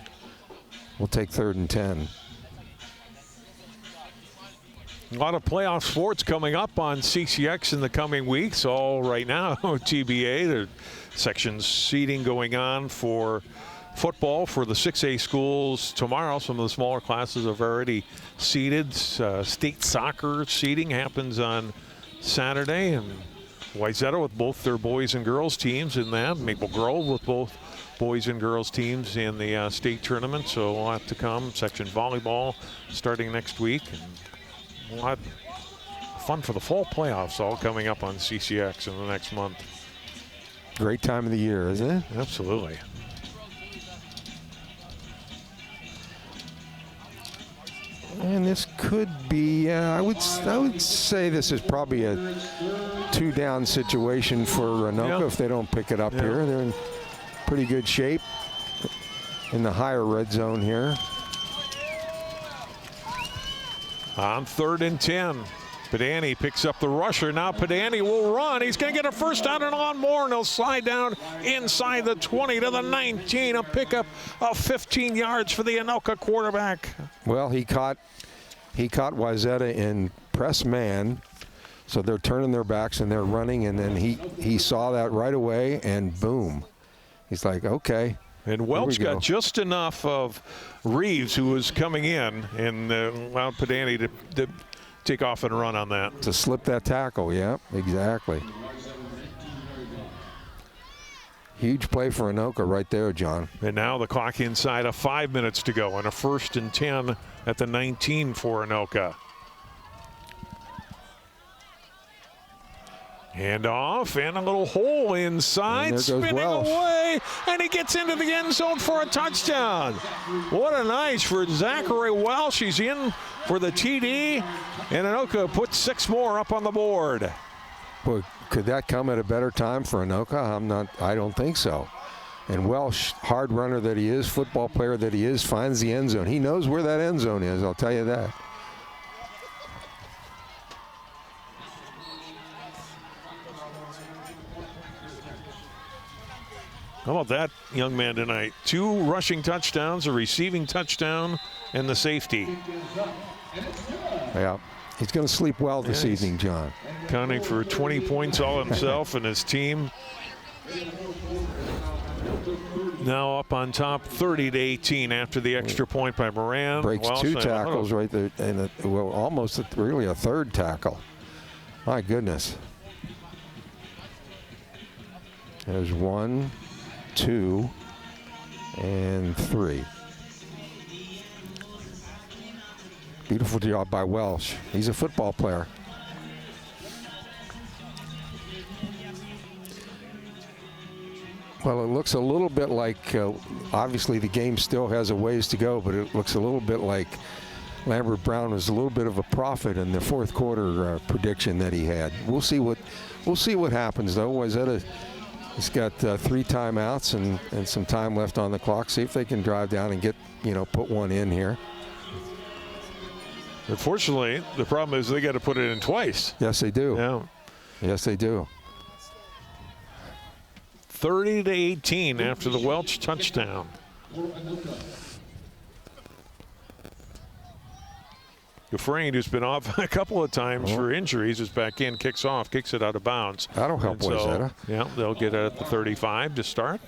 We'll take 3rd and 10. A lot of playoff sports coming up on CCX in the coming weeks. All right now, TBA, the sections seeding going on for football for the 6A schools tomorrow. Some of the smaller classes have already seeded. State soccer seeding happens on Saturday, and Wayzata with both their boys and girls teams in that. Maple Grove with both boys and girls teams in the state tournament. So a lot to come. Section volleyball starting next week. And a lot of fun for the fall playoffs all coming up on CCX in the next month. Great time of the year, isn't it? Absolutely. And this could be, I would say this is probably a 2-down situation for Anoka if they don't pick it up here. They're in pretty good shape in the higher red zone here. On 3rd and 10, Pedani picks up the rusher. Now Pedani will run. He's going to get a first down and on more, and he'll slide down inside the 20 to the 19. A pickup of 15 yards for the Anoka quarterback. Well, he caught Wayzata in press man, so they're turning their backs and they're running, and then he saw that right away, and boom. He's like, okay. And Welch got just enough of Reeves, who was coming in, and allowed Pedani to take off and run on that. To slip that tackle, yeah, exactly. Huge play for Anoka right there, John. And now the clock inside of 5 minutes to go, and a 1st and 10 at the 19 for Anoka. Hand off, and a little hole inside, spinning away, and he gets into the end zone for a touchdown. What a nice for Zachary Welsh. He's in for the TD, and Anoka puts 6 more up on the board. Boy, could that come at a better time for Anoka? I don't think so. And Welsh, hard runner that he is, football player that he is, finds the end zone. He knows where that end zone is, I'll tell you that. How about that young man tonight? 2 rushing touchdowns, a receiving touchdown, and the safety. Yeah, he's going to sleep well this evening, John. Counting for 20 points all himself and his team. Now up on top, 30-18 after the extra point by Moran. Breaks Welsh 2 tackles right there, and almost really a 3rd tackle. My goodness. There's 1, 2, and 3. Beautiful job by Welsh. He's a football player. Well, it looks a little bit like, obviously the game still has a ways to go, but it looks a little bit like Lambert Brown was a little bit of a prophet in the 4th quarter prediction that he had. We'll see what happens, though. Wayzata has got 3 timeouts and some time left on the clock. See if they can drive down and get, put one in here. Unfortunately, the problem is they got to put it in twice. Yes, they do. Yeah. Yes, they do. 30-18 after the Welch touchdown. Dufresne, who's been off a couple of times for injuries, is back in, kicks it out of bounds. That'll help Wayzata. Yeah, they'll get it at the 35 to start.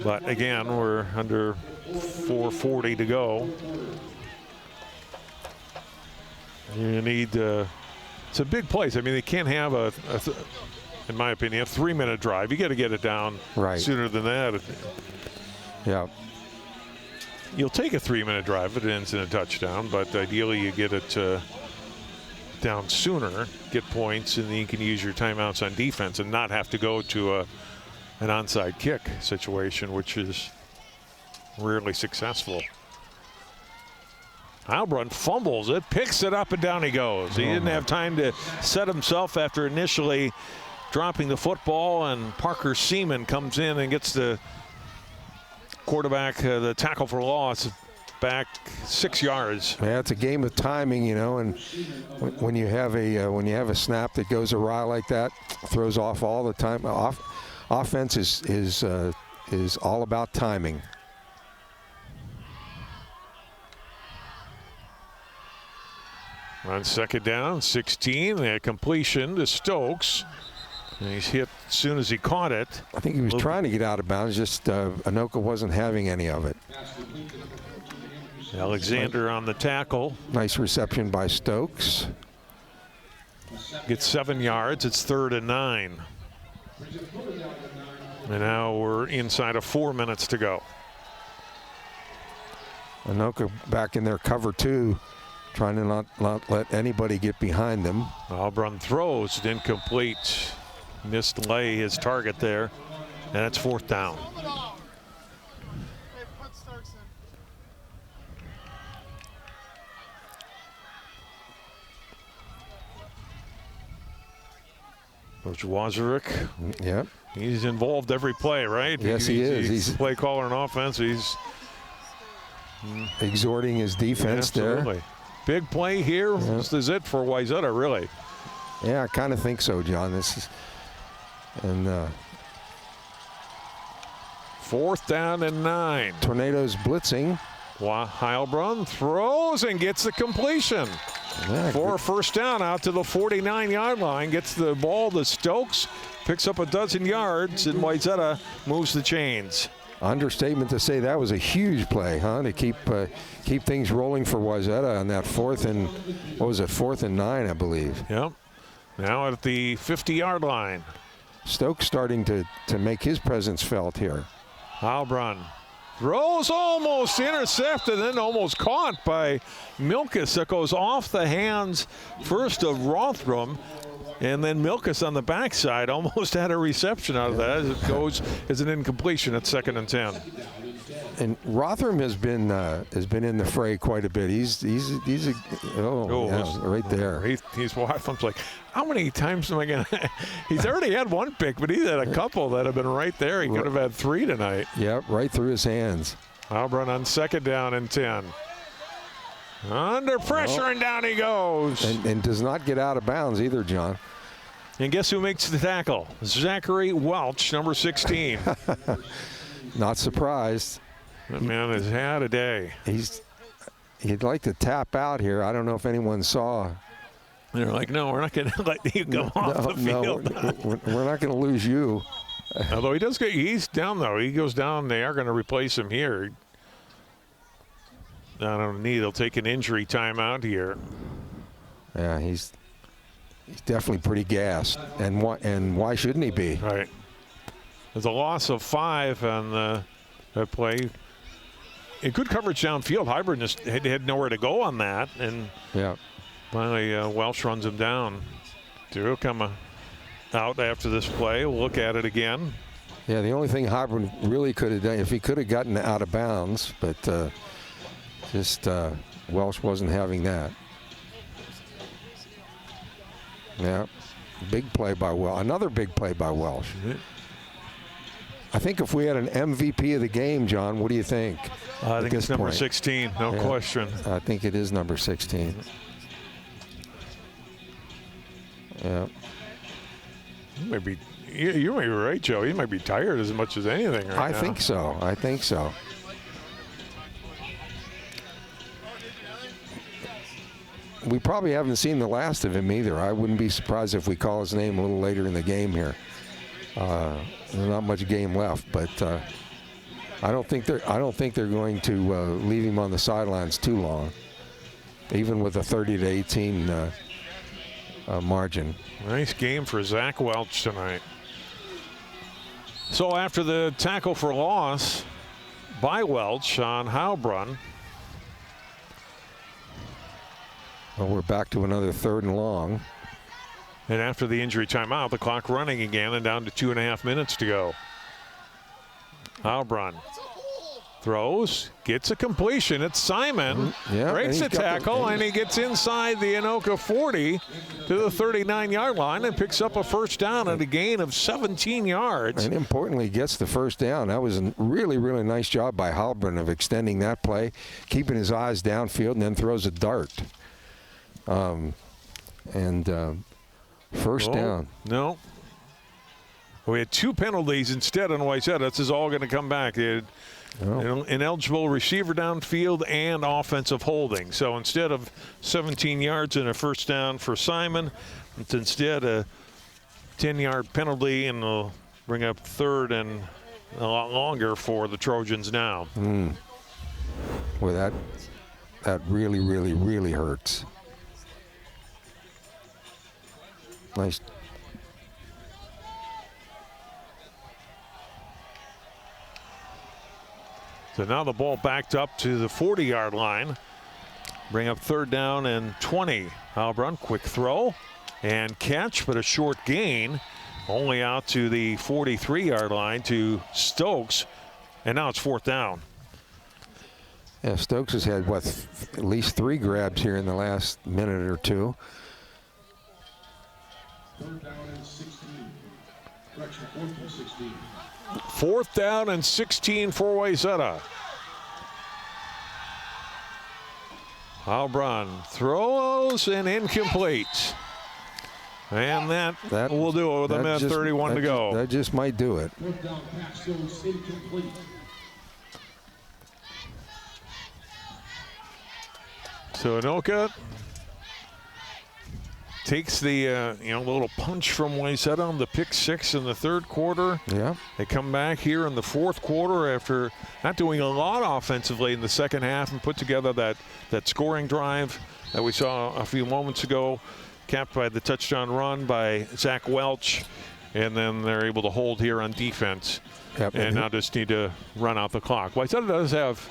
But again, we're under 4:40 to go. You need, it's a big place. I mean, they can't have in my opinion, a 3-minute drive. You got to get it down sooner than that. Yeah. You'll take a 3-minute drive if it ends in a touchdown, but ideally you get it down sooner, get points, and then you can use your timeouts on defense and not have to go to an onside kick situation, which is rarely successful. Heilbrunn fumbles it, picks it up, and down he goes. He didn't have time to set himself after initially dropping the football, and Parker Seaman comes in and gets the quarterback the tackle for loss back 6 yards. Yeah, it's a game of timing, you know, and when you have a snap that goes awry like that, throws off all the time. Offense is all about timing. On second down, 16, a completion to Stokes. And he's hit as soon as he caught it. I think he was trying to get out of bounds, just Anoka wasn't having any of it. Alexander on the tackle. Nice reception by Stokes. Gets 7 yards. It's 3rd and 9. And now we're inside of 4 minutes to go. Anoka back in their cover 2, trying to not let anybody get behind them. Heilbrunn throws it incomplete. Missed lay his target there, and it's 4th down. Coach Wazarek. Yep. He's involved every play, right? Yes, he is. He's a play caller on offense. He's exhorting his defense there. Big play here. Yep. This is it for Wayzata, really. Yeah, I kind of think so, John. This is, and 4th down and 9. Tornadoes blitzing. Heilbrunn throws and gets the completion. Yeah, for a 1st down out to the 49-yard line. Gets the ball to Stokes, picks up a 12 yards, and Wayzata moves the chains. Understatement to say that was a huge play, huh? To keep things rolling for Wayzata on that 4th and, what was it, 4th and 9, I believe. Yep. Now at the 50-yard line. Stokes starting to make his presence felt here. Heilbrunn throws, almost intercepted, then almost caught by Milkus. That goes off the hands first of Rothram, and then Milkus on the backside almost had a reception out of that as it goes as an incompletion at 2nd and 10. And Rothram has been in the fray quite a bit. He's right there. He's Rotham's like, how many times am I going to? He's already had 1 pick, but he's had a couple that have been right there. He could have had 3 tonight. Yep, right through his hands. Heilbrunn on 2nd down and 10. Under pressure, and down he goes. And does not get out of bounds either, John. And guess who makes the tackle? Zachary Welch, number 16. Not surprised. That man has had a day. He'd like to tap out here. I don't know if anyone saw. They're like, no, we're not going to let you come off the field. We're not going to lose you. Although he's down, though. He goes down. They are going to replace him here. I don't need. They'll take an injury timeout here. Yeah, he's definitely pretty gassed. And why shouldn't he be? Right. There's a loss of 5 on that play. A good coverage downfield. Heilbrunn just had nowhere to go on that. And yeah. Finally, Welsh runs him down. He'll come out after this play. We'll look at it again. Yeah, the only thing Heilbrunn really could have done, if he could have gotten out of bounds, but Welsh wasn't having that. Yeah, big play by Welsh. Another big play by Welsh. Mm-hmm. I think if we had an MVP of the game, John, what do you think? I think it's number 16, no question. I think it is number 16. Yeah. You might be right, Joe. He might be tired as much as anything right now. I think so. I think so. We probably haven't seen the last of him either. I wouldn't be surprised if we call his name a little later in the game here. There's not much game left, but I don't think they're going to leave him on the sidelines too long, even with a 30-18 margin. Nice game for Zach Welch tonight. So after the tackle for loss by Welch on Heilbronn. Well, we're back to another 3rd and long. And after the injury timeout, the clock running again and down to 2.5 minutes to go. Heilbronn throws, gets a completion. It's Simon. Yeah, breaks the tackle, and he gets inside the Anoka 40 to the 39-yard line and picks up a first down and a gain of 17 yards. And importantly, gets the first down. That was a really, really nice job by Heilbronn of extending that play, keeping his eyes downfield, and then throws a dart. First down. No. We had 2 penalties instead on Wayzata. This is all going to come back. An ineligible receiver downfield and offensive holding. So instead of 17 yards and a first down for Simon, it's instead a 10-yard penalty, and they'll bring up 3rd and a lot longer for the Trojans now. Well, that really, really, really hurts. Nice. So now the ball backed up to the 40-yard line. Bring up 3rd down and 20. Heilbronn, quick throw and catch, but a short gain. Only out to the 43-yard line to Stokes. And now it's 4th down. Yeah, Stokes has had, at least 3 grabs here in the last minute or 2. 3rd down and 16. Correction, 4th and 16. 4th down and 16 for Wayzata. Heilbronn throws and incomplete. And that will do it with a minute 31 to go. That just might do it. 4th down pass goes incomplete. So Anoka takes the little punch from Wayzata on the pick 6 in the 3rd quarter. Yeah. They come back here in the 4th quarter after not doing a lot offensively in the 2nd half and put together that scoring drive that we saw a few moments ago, capped by the touchdown run by Zach Welch, and then they're able to hold here on defense. Yep. And now just need to run out the clock. Wayzata does have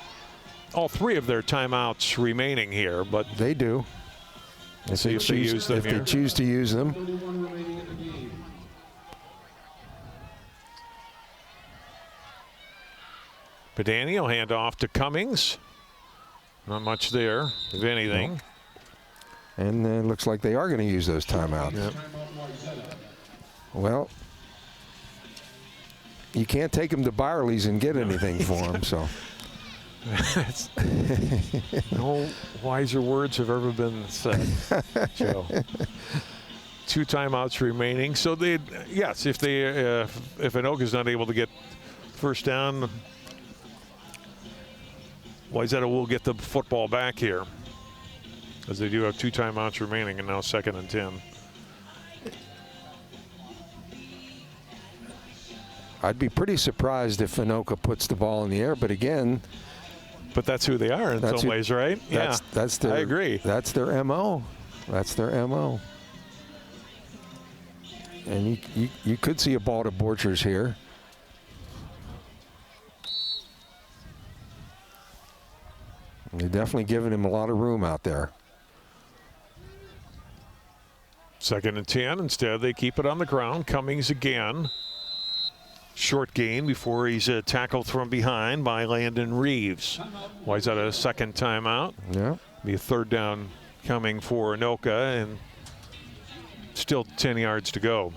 all 3 of their timeouts remaining here, but they do. If they choose to use them. 31 remaining in the game. Padani will hand off to Cummings. Not much there, if anything. Nope. And it looks like they are going to use those timeouts. Yep. Well, you can't take them to Byerly's and get anything for them, so. No wiser words have ever been said, Joe. 2 timeouts remaining. So if Anoka's not able to get first down, Wayzata will get the football back here, as they do have 2 timeouts remaining, and now 2nd and 10. I'd be pretty surprised if Anoka puts the ball in the air, but again. But that's who they are in some ways, right? That's their, I agree. That's their MO. That's their MO. And you could see a ball to Borchers here. They're definitely giving him a lot of room out there. 2nd and 10. Instead, they keep it on the ground. Cummings again. Short gain before he's tackled from behind by Landon Reeves. Wayzata a 2nd timeout. Yeah. Be a 3rd down coming for Anoka, and still 10 yards to go.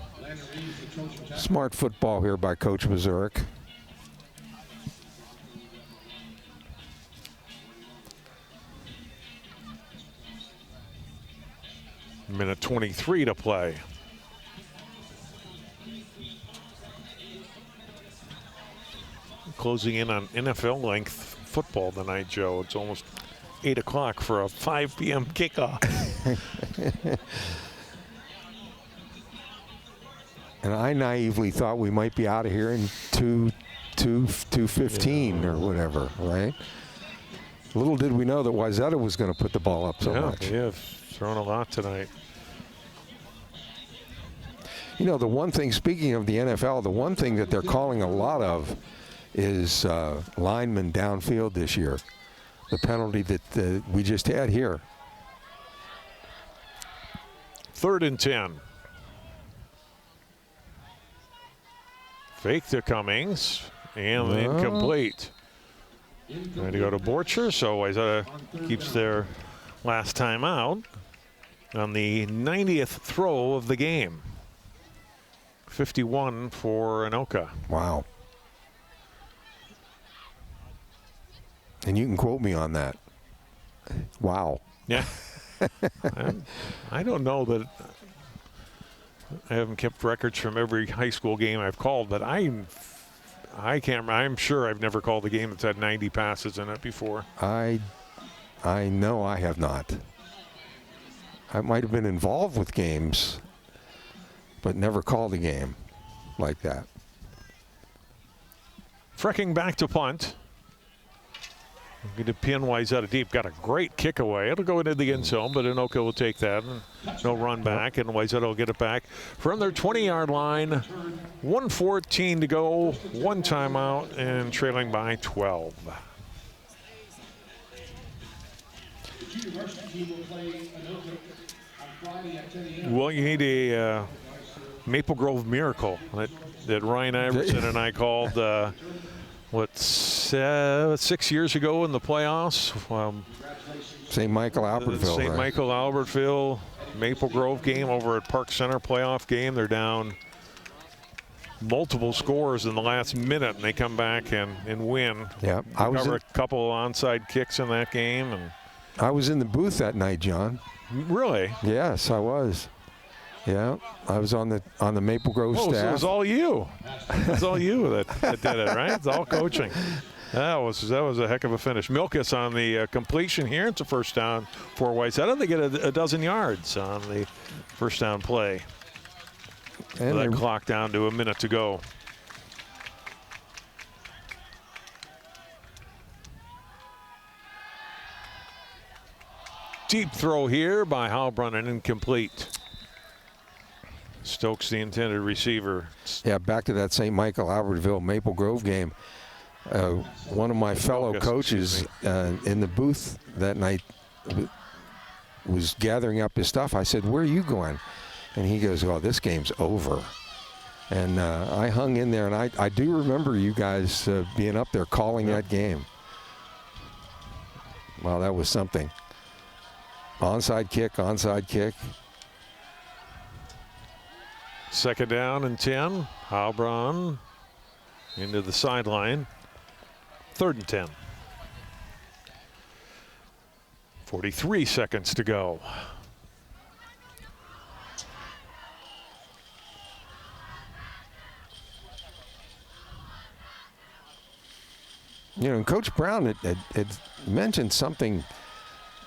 Smart football here by Coach Mazurek. Minute 23 to play. Closing in on NFL length football tonight, Joe. It's almost 8 o'clock for a 5 p.m. kickoff. And I naively thought we might be out of here in 2:15 or whatever, right? Little did we know that Wayzata was going to put the ball up so much. Yeah, thrown a lot tonight. You know, the one thing, speaking of the NFL, the one thing that they're calling a lot of is linemen downfield this year. The penalty that we just had here. 3rd and 10. Fake to Cummings, and incomplete. Trying to go to Borcher, so Wayzata keeps their last time out on the 90th throw of the game. 51 for Anoka. Wow. And you can quote me on that. Wow. Yeah. I don't know that I haven't kept records from every high school game I've called, but I can't. I'm sure I've never called a game that's had 90 passes in it before. I know I have not. I might have been involved with games, but never called a game like that. Frecking back to punt. Going to pin Wayzata deep. Got a great kick away. It'll go into the end zone, but Anoka will take that. No run back, and Wayzata will get it back from their 20-yard line. 1:14 to go. One timeout and trailing by 12. Well, you need a Maple Grove miracle that Ryan Iverson and I called. 6 years ago in the playoffs. St. Michael Albertville. St. Michael Albertville Maple Grove game over at Park Center playoff game. They're down multiple scores in the last minute, and they come back and win. Yeah, I was a couple of onside kicks in that game, and I was in the booth that night, John. Really? Yes, I was. Yeah, I was on the Maple Grove staff. So it was all you. It's all you that did it, right? It's all coaching. That was a heck of a finish. Milkus on the completion here. It's a first down for Wayzata. They get a dozen yards on the first down play. And that clock down to a minute to go. Deep throw here by Halbrun and incomplete. Stokes, the intended receiver. Yeah, back to that St. Michael Albertville Maple Grove game. One of my fellow coaches in the booth that night was gathering up his stuff. I said, "Where are you going?" And he goes, "Oh, this game's over." And I hung in there, and I do remember you guys being up there calling that game. Wow, that was something. Onside kick, onside kick. Second down and 10. Halbrun into the sideline. 3rd and 10. 43 seconds to go. You know, Coach Brown had mentioned something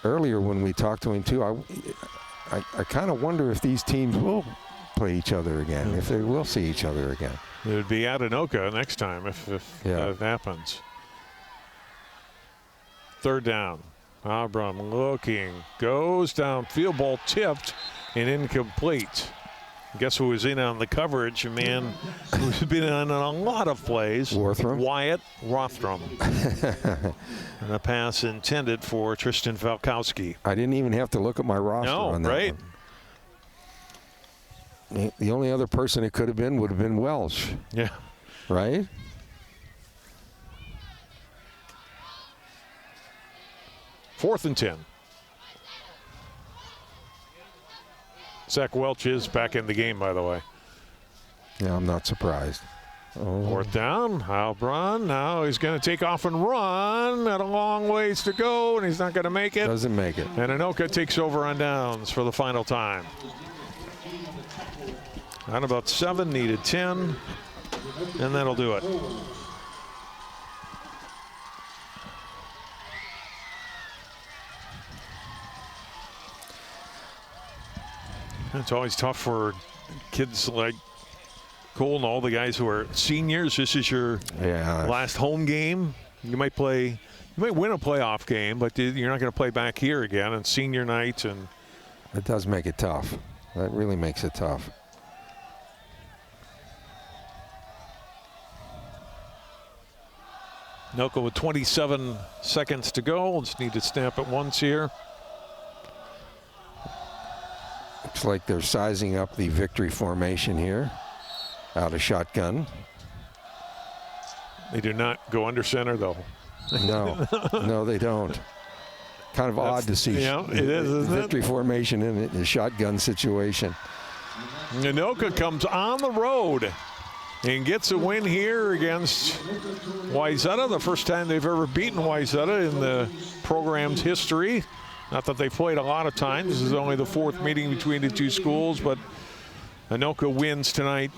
earlier when we talked to him too. I kind of wonder if these teams will play each other again, if they will see each other again. It would be at Anoka next time if that happens. 3rd down. Halbrun looking, goes downfield, ball tipped and incomplete. Guess who was in on the coverage? A man who's been on a lot of plays. Worthram? Wyatt Rothram. And a pass intended for Tristan Valkowski. I didn't even have to look at my roster on that right? one. The only other person it could have been would have been Welsh. Yeah. Right? Fourth and 10. Zach Welch is back in the game, by the way. Yeah, I'm not surprised. Oh. 4th down. Halbrun. Now he's going to take off and run. Got a long ways to go, and he's not going to make it. Doesn't make it. And Anoka takes over on downs for the final time. On about 7, needed 10, and that'll do it. It's always tough for kids like Cole and all the guys who are seniors, this is your last home game. You might win a playoff game, but you're not going to play back here again on senior night. And it does make it tough. That really makes it tough. Anoka with 27 seconds to go. Just need to snap it once here. Looks like they're sizing up the victory formation here. Out of shotgun. They do not go under center, though. No, no, they don't. Kind of odd to see it is, isn't victory formation in a shotgun situation. Anoka comes on the road and gets a win here against Wayzata. The first time they've ever beaten Wayzata in the program's history. Not that they've played a lot of times. This is only the fourth meeting between the two schools, but Anoka wins tonight,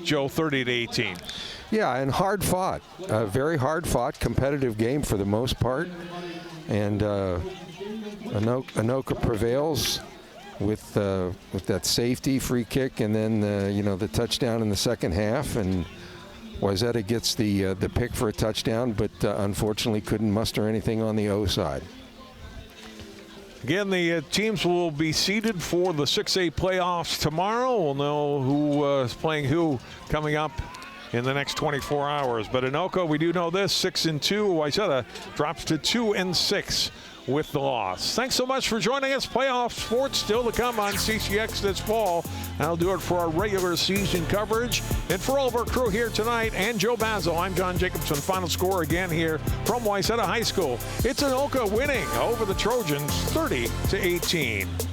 Joe, 30-18. Yeah, and hard fought. Very hard fought, competitive game for the most part. And Anoka prevails with that safety free kick, and then the touchdown in the second half. And Wayzata gets the pick for a touchdown, but unfortunately couldn't muster anything on the O side. Again, the teams will be seeded for the 6A playoffs tomorrow. We'll know who is playing who coming up in the next 24 hours. But Anoka, we do know this, 6-2. Wayzata drops to 2-6 with the loss. Thanks so much for joining us. Playoff sports still to come on CCX this fall. That'll do it for our regular season coverage. And for all of our crew here tonight and Joe Basil, I'm John Jacobson. Final score again here from Wayzata High School. It's Anoka winning over the Trojans 30-18.